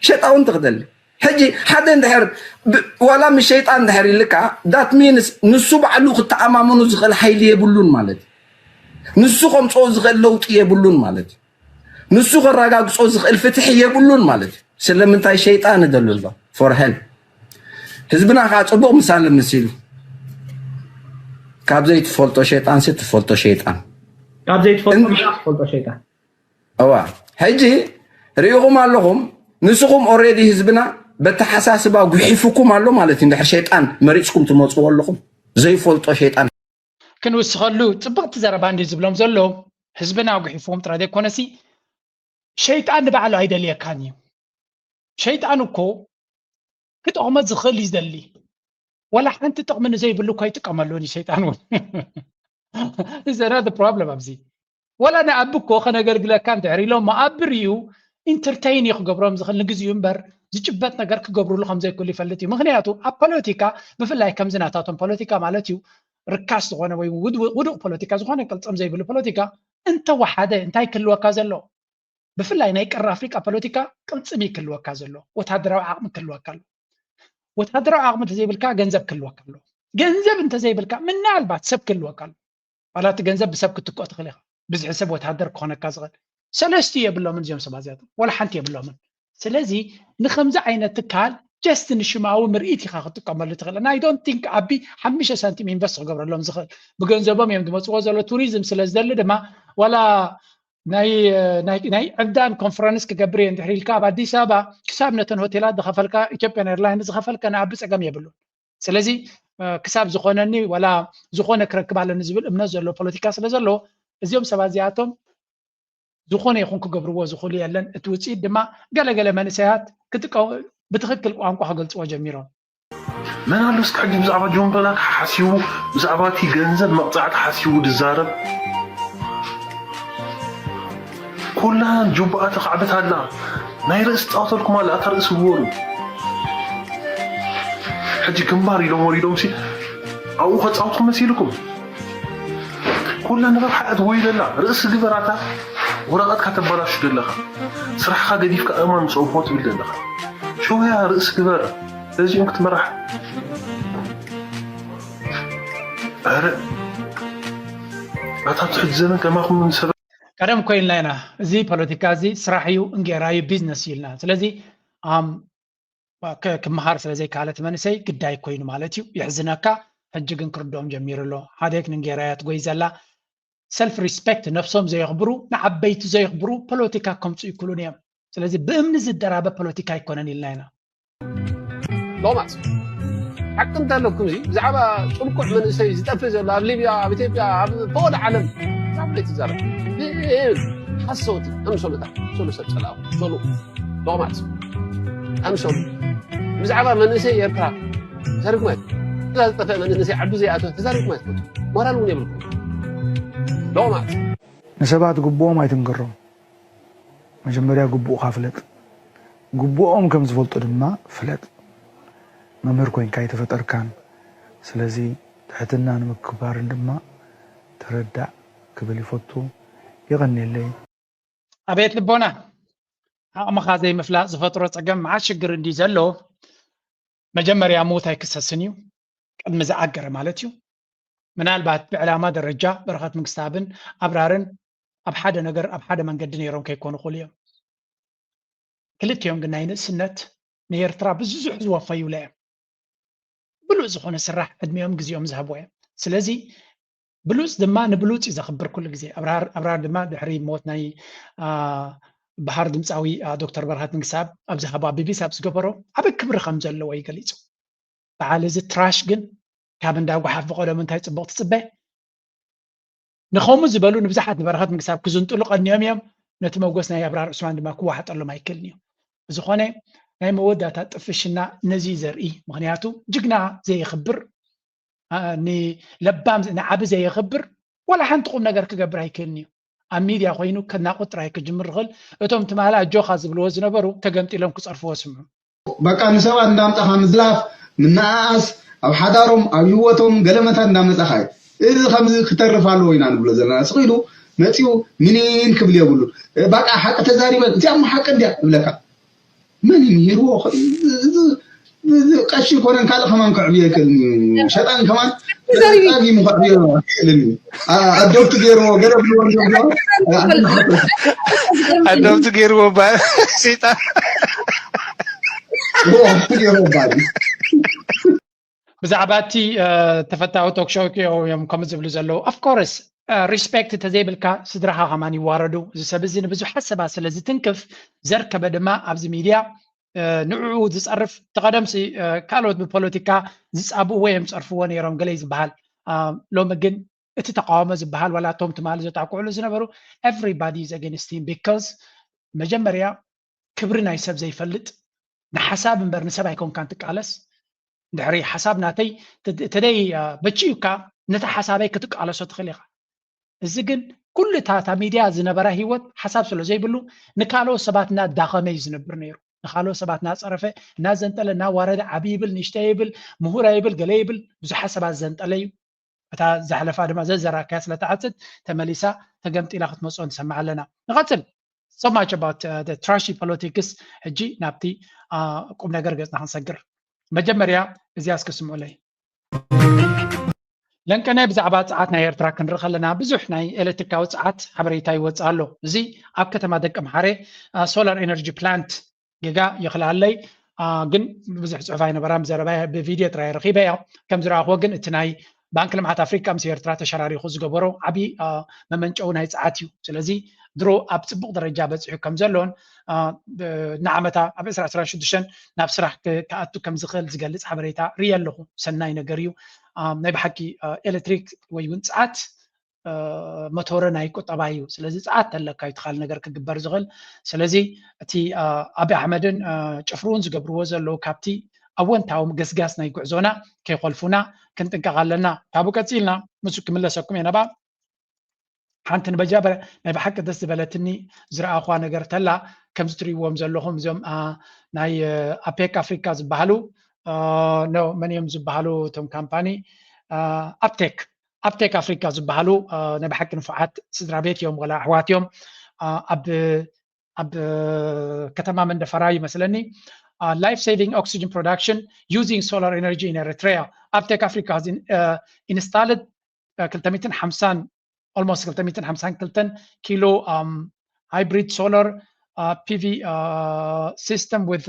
ሸይጣውን ትኽደሊ ሕጂ ሓደ እንድሕር ዋላ ምስ ሸይጣን እንድሕር ኢልካ ዳት ሚንስ ንሱ ባዕሉ ክተኣማመኑ ዝኽእል ሓይሊ የብሉን ማለት እዩ ንሱ ከምፅኦ ዝኽእል ለውጢ የብሉን ማለት እዩ ንሱ ከረጋግፆ ዝኽእል ፍትሒ የብሉን ማለት እዩ ስለምንታይ ሸይጣን ደሉ ኣሎ ፎር ሄል ህዝብና ከዓ ፅቡቅ ምሳሌ መሲሉ ካብ ዘይትፈልጦ ሸይጣን ትፈልጦ ሸይጣን ካብ ዘይትፈልጦ ሸይጣን እዋ ሕጂ ሪኢኹም ኣለኹም ንስኹም ኦልሬዲ ህዝብና በተሓሳስባ ጉሒፉኩም ኣሎ ማለት እዩ እንድሕር ሸይጣን መሪፅኩም ትመፅዎ ኣለኹም ዘይፈልጦ ሸይጣን ክንውስኸሉ ፅብቕቲ ዘረባ እንዲ ዝብሎም ዘሎ ህዝብና ጉሒፎም ጥራይ ዘይኮነሲ ሸይጣን ንባዕሉ ኣይደልየካን እዩ ሸይጣን እኮ ክጠቕሞ ዝኽእል እዩ ዝደሊ ወላ ሓንቲ ጥቕሚ ንዘይብሉ እኳ ይጥቀመሉን እዩ ሸይጣን እውን ዘና ፕሮብለም ኣብዚ ወላ ንኣቢ እኮ ከነገልግለካ እንድሕር ኢሎም መኣብር እዩ ኢንተርቴይን ክገብሮም ዝኽእል ንግዚኡ እምበር ዝጭበጥ ነገር ክገብሩሉ ከም ዘይክእሉ ይፈልጥ እዩ ምክንያቱ ኣብ ፖለቲካ ብፍላይ ከምዚ ናታቶም ፖለቲካ ማለት እዩ ርካሽ ዝኾነ ወይ ውዱቕ ፖለቲካ ዝኾነ ቅልፅም ዘይብሉ ፖለቲካ እንተወሓደ እንታይ ክህልወካ ዘሎ ብፍላይ ናይ ቀረ ኣፍሪቃ ፖለቲካ ቅልፅም ክህልወካ ዘሎ ወታደራዊ ዓቕሚ ክህልወካ ኣሎ ወታደራዊ ዓቕሚ እንተዘይብልካ ገንዘብ ክህልወካ ኣሎ ገንዘብ እንተዘይብልካ ምናልባት ሰብ ክህልወካ ኣሎ ዋላ እቲ ገንዘብ ብሰብ ክትቆ ትኽእል ኢኻ ብዙሕ ሰብ ወታደር ክኾነካ ዝኽእል ሰለስቱ የብሎምን እዚኦም ሰባት እዚኣቶም ወላ ሓንቲ የብሎምን ስለዚ ንከምዚ ዓይነት ትካል just ንሽማዊ ምርኢት ኢኻ ክትጥቀመሉ ትኽእል እና I don't think ኣቢ 5 ሳንቲም ኢንቨስት ክገብረሎም ዝኽእል ብገንዘቦም እዮም ዝመፅዎ ዘሎ ቱሪዝም ስለ ዝደሊ ድማ ዋላ ናይ ዕብዳን ኮንፈረንስ ክገብር እየ እንድሕር ኢልካ ኣብ ኣዲስ ኣበባ ክሳብ ነተን ሆቴላት ዝኸፈልካ ኢትዮጵያን ኤርላይንስ ዝኸፈልካ ንኣቢ ፀገም የብሉን ስለዚ ክሳብ ዝኾነኒ ዋላ ዝኾነ ክረክብ ኣለኒ ዝብል እምነት ዘሎ ፖለቲካ ስለ ዘሎ እዚኦም ሰባት እዚኣቶም ዝኾነ ይኹን ክገብርዎ ዝኽእሉ የለን እቲ ውፅኢት ድማ ገለገለ መንእሰያት ብትክክል ቋንቋ ክገልፅዎ ጀሚሮም من قال له اسكعجي بزعبة جون بلاك حاسيو بزعباتي جنزل مقطعات حاسيو دزارب كلها جبعات قعبت هلا ناي رئيس تقاتلكم على أثر اسبوعي حجي كمباري لو مريدهم سي أو خد صوتكم مسيلكم كلها نبغى حقت ويلا لا رئيس جبراتا ورقات كتب بلاش دلخا صراحة قديف كأمان صعوبات بالدلخا شو يا رئيس جبرا لازم انك تمرح أرى أتحدث زمن كما هم من سبب ቀደም ኮይንና ኢና እዚ ፖለቲካ እዚ ስራሕዩ እንጌራዩ ቢዝነስ ይልና ስለዚ ክመሃር ስለዘይካለት መንሰይ ግዳይ ኮይኑ ማለት እዩ ይሕዝነካ ሕጂ ግን ክርዶም ጀሚሩሎ ሓደክ ንጌራያት ጎይ ዘላ ሰልፍ ሪስፔክት ነፍሶም ዘየኽብሩ ንዓበይቲ ዘየኽብሩ ፖለቲካ ከምፁ ይክሉን እዮም ስለዚ ብእምኒ ዝደራበ ፖለቲካ ይኮነን ኢልና ኢና ሎማት حق انت لكم زي بزعبا صلكم من سي زطف زلا ليبيا بإثيوبيا بول عالم زعبا تزارب حسوت امسلتا سولو سلاو سولو دومات امسل بزعبا من سي يركا زارك مات زطف من سي عبد زياتو زارك مات مورال ون يبلكم دومات نسبات غبوم አይተንገሮም መጀመሪያ غبو خافلت غبوኦም ከም ዝፈልጡ ድማ ፍለጥ መምህር ኮይንካ የተፈጠርካን ስለዚ ትሕትና ንምክባር ድማ ተረዳእ ክብል ይፈቱ ይغنيلي ኣቤት ልቦና ኣቕመኻ ዘይምፍላጥ ዝፈጥሮ ፀገም መዓት ሽግር እንዲ ዘሎ መጀመርያ ሞት ኣይክሰስን እዩ ቅድሚ ዝኣገረ ማለት እዩ ምናልባት ብዕላማ ደረጃ በረኸት መንግስታብን ኣብራርን ኣብ ሓደ ነገር ኣብ ሓደ መንገዲ ነይሮም ከይኮኑ ይኽእሉ እዮም ክልቲኦም ግን ናይ ንእስነት ንኤርትራ ብዙሕ ዝወፈዩ እዮም ብሉፅ ዝኾነ ስራሕ ዕድሜኦም ግዚኦም ዝሃብዎ እዮም ስለዚ ብሉፅ ድማ ንብሉፅ እዩ ዘኽብር ኩሉ ግዜ ኣብራር ድማ ድሕሪ ሞት ናይ ባህር ድምፃዊ ዶክተር በረኸት መንግስታብ ኣብ ዝሃቦ ቢቢሲ ኣብ ዝገበሮ ዓበይ ክብሪ ከም ዘለዎ ይገሊፁ በዓል እዚ ትራሽ ግን ካብ እንዳጓሓፍ ብቆሎም እንታይ ፅቡቅ ትፅበ ንኸምኡ ዝበሉ ንብዙሓት ንበረኸት መንግስታብ ክዝንጥሉ ቀኒዮም እዮም ነቲ መጎስ ናይ ኣብራር ዑስማን ድማ ክዋሓጠሎም ኣይክእልን እዩ ዝኾነ ናይ መወዳእታ ጥፍሽና ነዚ ዘርኢ ምክንያቱ ጅግና ዘይኽብር ንለባም ንዓቢ ዘይኽብር ወላ ሓንቲ ቁም ነገር ክገብር ኣይክእልን እዩ ኣብ ሚድያ ኮይኑ ከናቁጥራይ ክጅምር ይኽእል እቶም ትማላ ጆኻ ዝብልዎ ዝነበሩ ተገምጢሎም ክፀርፍዎ ስምዑ በቃ ንሰባት እንዳምጣኻ ምዝላፍ ምናኣስ ኣብ ሓዳሮም ኣብ ህይወቶም ገለመታት እንዳመፃኻ እዚ ከምዚ ክተርፍ ኣለዎ ኢና ንብሎ ዘለና ስኺሉ መፂኡ ምንን ክብል የብሉ በቃ ሓቂ ተዛሪበ እዚኣ ሓቂ እንድያ ይብለካ من يروح قشي كونن كاله كمان كعبيه كلني شيطان كمان تاجي مخبيه كلني ادوبت غيرو غرب لو ادوبت غيرو با شيطان بزعباتي تفتاو توك شوكي او يوم كم زبلو زلو اوف كورس ريسبكت تزيبلكا سدرها كمان يواردو زسبزين بزو حسبا سلازي تنكف زركبه دما ابز ميديا نعو زصرف تقدمسي كالوت بالبوليتيكا زصابو ويم صرفو نيرم غلي زبحال لو مجن اتي تقاوم زبحال ولا توم تمال زتاقولو زنبرو everybody is against him because مجمريا كبرنا يسب زي فلت نحساب مبر نسب يكون كانت قالس دحري حساب ناتي تدي بچيوكا نتا حسابي كتقالسو تخليخا እዚ ግን ኩሉ ታታ ሚድያ ዝነበረ ህይወት ሓሳብ ስለ ዘይብሉ ንካሎ ሰባትና ዳኸመይ ዝነብር ነይሩ ንካሎ ሰባትና ፀረፈ እና ዘንጠለ እና ዋረደ ዓቢብል ንሽተ ይብል ምሁራ ይብል ገለ ይብል ብዙሕ ሰባት ዘንጠለ እዩ እታ ዘሕለፋ ድማ ዘዘራከያ ስለተዓፅድ ተመሊሳ ተገምጢላ ክትመፅኦ ንሰማዕ ኣለና ንቐፅል so much about the trashy politics ሕጂ ናብቲ ቁም ነገር ገፅና ክንሰግር መጀመርያ እዚያ እስክስምዑ ለይ لنكنا بزعبات ساعات ناير تراك نرخلنا بزح ناي إلكتريكاو ساعات حبريتاي وتصالو زي أب كتما دك محاري سولار إنرجي بلانت جيجا يخلع لي ግን ብዙሕ ፅሑፍ ኣይነበራን ዘረባ ብቪድዮ ጥራይ ረኺበ እያ ከም ዝረኣኽዎ ግን እቲ ናይ ባንክ ልምዓት ኣፍሪካ ምስ ኤርትራ ተሸራሪኹ ዝገበሮ ዓብዪ መመንጨው ናይ ፀዓት እዩ ስለዚ ድሮ ኣብ ፅቡቅ ደረጃ በፂሑ ከም ዘሎን ንዓመታ ኣብ 2026 ናብ ስራሕ ክኣቱ ከም ዝኽእል ዝገልፅ ሓበሬታ ርኢ ኣለኹ ሰናይ ነገር እዩ ናይ ብሓቂ ኤሌክትሪክ ወይ እውን ፀዓት ሞተር ናይ ቁጠባ እዩ ስለዚ ፀዓት ተለካ ይትኻል ነገር ክግበር ዝኽእል ስለዚ እቲ ኣብይ ኣሕመድን ጭፍሩን ዝገብርዎ ዘለዉ ካብቲ ኣወንታዊ ገስጋስ ናይ ጉዕዞና ከይኮልፉና ክንጥንቀቕ ኣለና ካብኡ ቀፂልና ምስ ክምለሰኩም እየ ነባ ሓንቲ ንበጃ ናይ ብሓቂ ደስ ዝበለትኒ ዝረኣኹ ነገር ተላ ከም ዝትርእይዎም ዘለኹም እዞም ናይ ኣፔክ ኣፍሪካ ዝበሃሉ መን እዮም ዝበሃሉ እቶም ካምፓኒ ኣፕቴክ ኣፍሪካ ዝበሃሉ ናይ ብሓቂ ንፉዓት ስድራ ቤት እዮም ወላ ኣሕዋት እዮም ኣብ ከተማ መንደፈራ ይመስለኒ life saving oxygen production using solar energy in Eritrea. Aptec Africa has installed 250 almost 250 kilo hybrid solar PV system with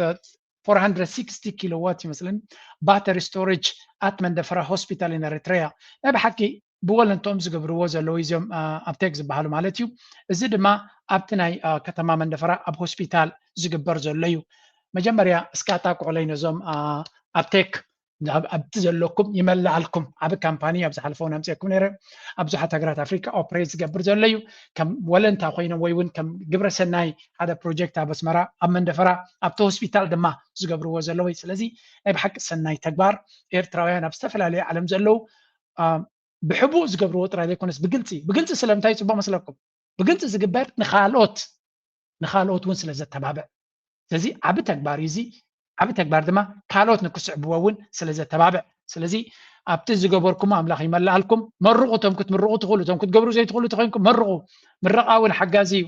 460 kilowatt مثلا battery storage at Mandafara hospital in Eritrea. بحكي بقول انتم زغبروا زلو يزم ابتك زبحالو مالتيو እዚ ድማ ኣብቲ ናይ ከተማ መንደፈራ ኣብ ሆስፒታል ዝግበር ዘሎ እዩ መጀመርያ እስካታ ቆለይ ነዞም ኣብቴክ ኣብቲ ዘለኩም ይመላልኩም ኣብ ካምፓኒ ኣብ ዝሓልፈው ናምፅኩም ነረ ኣብ ብዙሓት ሃገራት ኣፍሪካ ኦፕሬት ዝገብር ዘሎ እዩ ከም ወለንታ ኮይኖም ወይ እውን ከም ግብረ ሰናይ ሓደ ፕሮጀክት ኣብ ኣስመራ ኣብ መንደፈራ ኣብቲ ሆስፒታል ድማ ዝገብርዎ ዘለዉ ስለዚ ናይ ብሓቂ ሰናይ ተግባር ኤርትራውያን ኣብ ዝተፈላለዩ ዓለም ዘለዉ ብሕቡእ ዝገብርዎ ጥራይ ዘይኮነስ ብግልፂ ስለምንታይ ፅቡቅ መስለኩም ብግልፂ ዝግበር ንኻልኦት እውን ስለ ዘተባብዕ ስለዚ ዓብ ተግባር እዚ ዓብ ተግባር ድማ ካልኦት ንክስዕብዎ እውን ስለ ዘተባብዕ ስለዚ ኣብቲ ዝገበርኩም ኣምላኽ ይመላልኩም መርቑ እቶም ክትምርቑ ትኽእሉ እቶም ክትገብሩ ዘይትኽእሉ ተኮይንኩም መርቑ ምረቓ እውን ሓጋዚ እዩ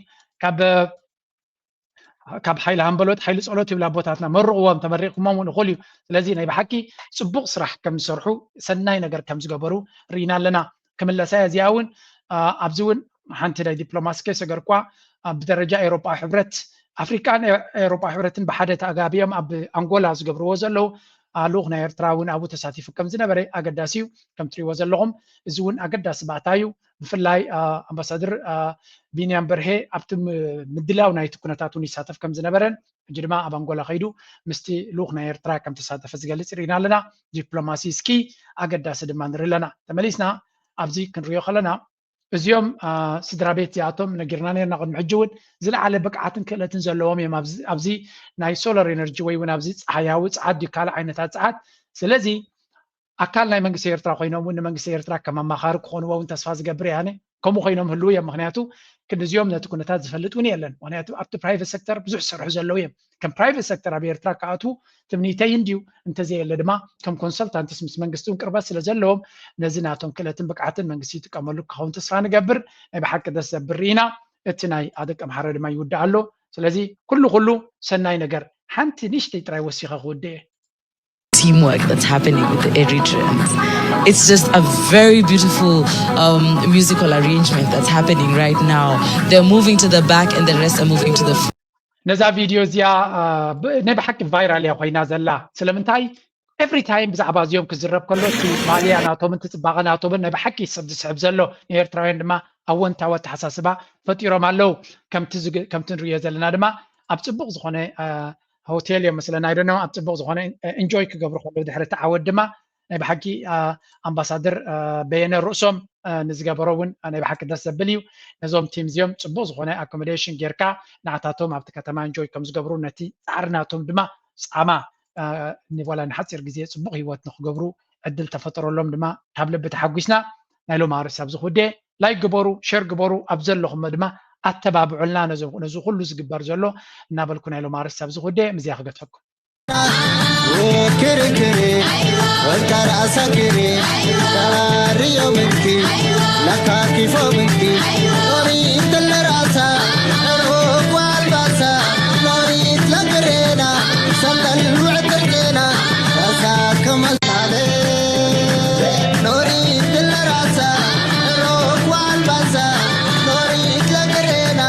ካብ ሓይሊ ሃንበሎት ሓይሊ ጸሎት ይብላ ቦታትና መርቑዎም ተመሪቕኩሞም እውን ይኽእሉ እዩ ስለዚ ናይ ብሓቂ ፅቡቅ ስራሕ ከም ዝሰርሑ ሰናይ ነገር ከም ዝገበሩ ርኢና ኣለና ክምለሳ እዚኣ እውን ኣብዚ እውን ሓንቲ ናይ ዲፕሎማሲ ከሰገር እኳ ብደረጃ ኤውሮጳ ሕብረት ኣፍሪካን ኤውሮጳ ሕብረትን ብሓደ ተኣጋቢዮም ኣብ ኣንጎላ ዝገብርዎ ዘለዉ ልኡኽ ናይ ኤርትራ እውን ኣብኡ ተሳቲፉ ከም ዝነበረ ኣገዳሲ እዩ ከም ትሪእዎ ዘለኹም እዚ እውን ኣገዳሲ ባእታ እዩ ብፍላይ ኣምባሳደር ቢንያም በርሄ ኣብቲ ምድላው ናይቲ ኩነታት እውን ይሳተፍ ከም ዝነበረን ሕጂ ድማ ኣብ ኣንጎላ ከይዱ ምስቲ ልኡኽ ናይ ኤርትራ ከም ተሳተፈ ዝገልፅ ርኢና ኣለና ዲፕሎማሲ እስኪ ኣገዳሲ ድማ ንርኢ ኣለና ተመሊስና ኣብዚ ክንሪኦ ከለና እዚኦም ስድራ ቤት እዚኣቶም ነጊርና ነርና ቅድሚ ሕጂ እውን ዝለዓለ ብቅዓትን ክእለትን ዘለዎም እዮም ኣብዚ ናይ ሶላር ኤነርጂ ወይ እውን ኣብዚ ፀሓያዊ ፀዓት ድዩ ካልእ ዓይነታት ፀዓት ስለዚ ኣካል ናይ መንግስቲ ኤርትራ ኮይኖም እውን ንመንግስቲ ኤርትራ ከም ኣማኻሪ ክኾንዎ እውን ተስፋ ዝገብር እያነ ከምኡ ኮይኖም ህልው እዮም ምክንያቱ ክንዲዚኦም ነቲ ኩነታት ዝፈልጥ እውን የለን ምክንያቱ ኣብቲ ፕራይቬት ሴክተር ብዙሕ ዝሰርሑ ዘለዉ እዮም ከም ፕራይቬት ሴክተር ኣብ ኤርትራ ከኣትዉ ትምኒተይ እንድዩ እንተዘየለ ድማ ከም ኮንሰልታንትስ ምስ መንግስቲ እውን ቅርበት ስለ ዘለዎም ነዚ ናቶም ክእለትን ብቅዓትን መንግስቲ ይጥቀመሉ ክኸውን ተስፋ ንገብር ናይ ብሓቂ ደስ ዘብር ኢና እቲ ናይ ኣደቀ ምሓረ ድማ ይውዳእ ኣሎ ስለዚ ኩሉ ሰናይ ነገር ሓንቲ ንእሽተይ ጥራይ ወሲኸ ክውድእ teamwork that's happening with the Eritreans. It's just a very beautiful musical arrangement that's happening right now. They're moving to the back and the rest are moving to the front. ነዛ ቪድዮ እዚኣ ናይ ብሓቂ ቫይራል እያ ኮይና ዘላ ስለምንታይ ኤቭሪ ታይም ብዛዕባ እዚኦም ክዝረብ ከሎ እቲ ማልያ ናቶምን እቲ ፅባቐ ናቶምን ናይ ብሓቂ ሰብ ዝስሕብ ዘሎ ንኤርትራውያን ድማ ኣወንታዊ ኣተሓሳስባ ፈጢሮም ኣለው ከምቲ ንሪኦ ዘለና ድማ ኣብ ፅቡቅ ዝኾነ ሆቴል እዮም መስለና ኣይደኖ ኣብ ፅቡቅ ዝኾነ እንጆይ ክገብሩ ከለዉ ድሕሪ እቲ ዓወት ድማ ናይ ብሓቂ ኣምባሳደር በየነ ርእሶም ንዝገበሮ እውን ናይ ብሓቂ ደስ ዘብል እዩ ነዞም ቲም እዚኦም ፅቡቅ ዝኾነ ኣኮሞዴሽን ጌርካ ንዓታቶም ኣብቲ ከተማ እንጆይ ከም ዝገብሩ ነቲ ፃዕሪ ናቶም ድማ ፃማ ወላ ንሓፂር ግዜ ፅቡቅ ሂወት ንክገብሩ ዕድል ተፈጠረሎም ድማ ካብ ልቢ ተሓጒስና ናይ ሎም ሃርሳብ ዝኹዴ ላይክ ግበሩ ሸር ግበሩ ኣብ ዘለኹም ድማ ኣተባብዑልና ነዚ ኩሉ ዝግበር ዘሎ እናበልኩ ናይ ሎም ሃርሳብ ዝኹዴ ምዝያ ክገትፈኩም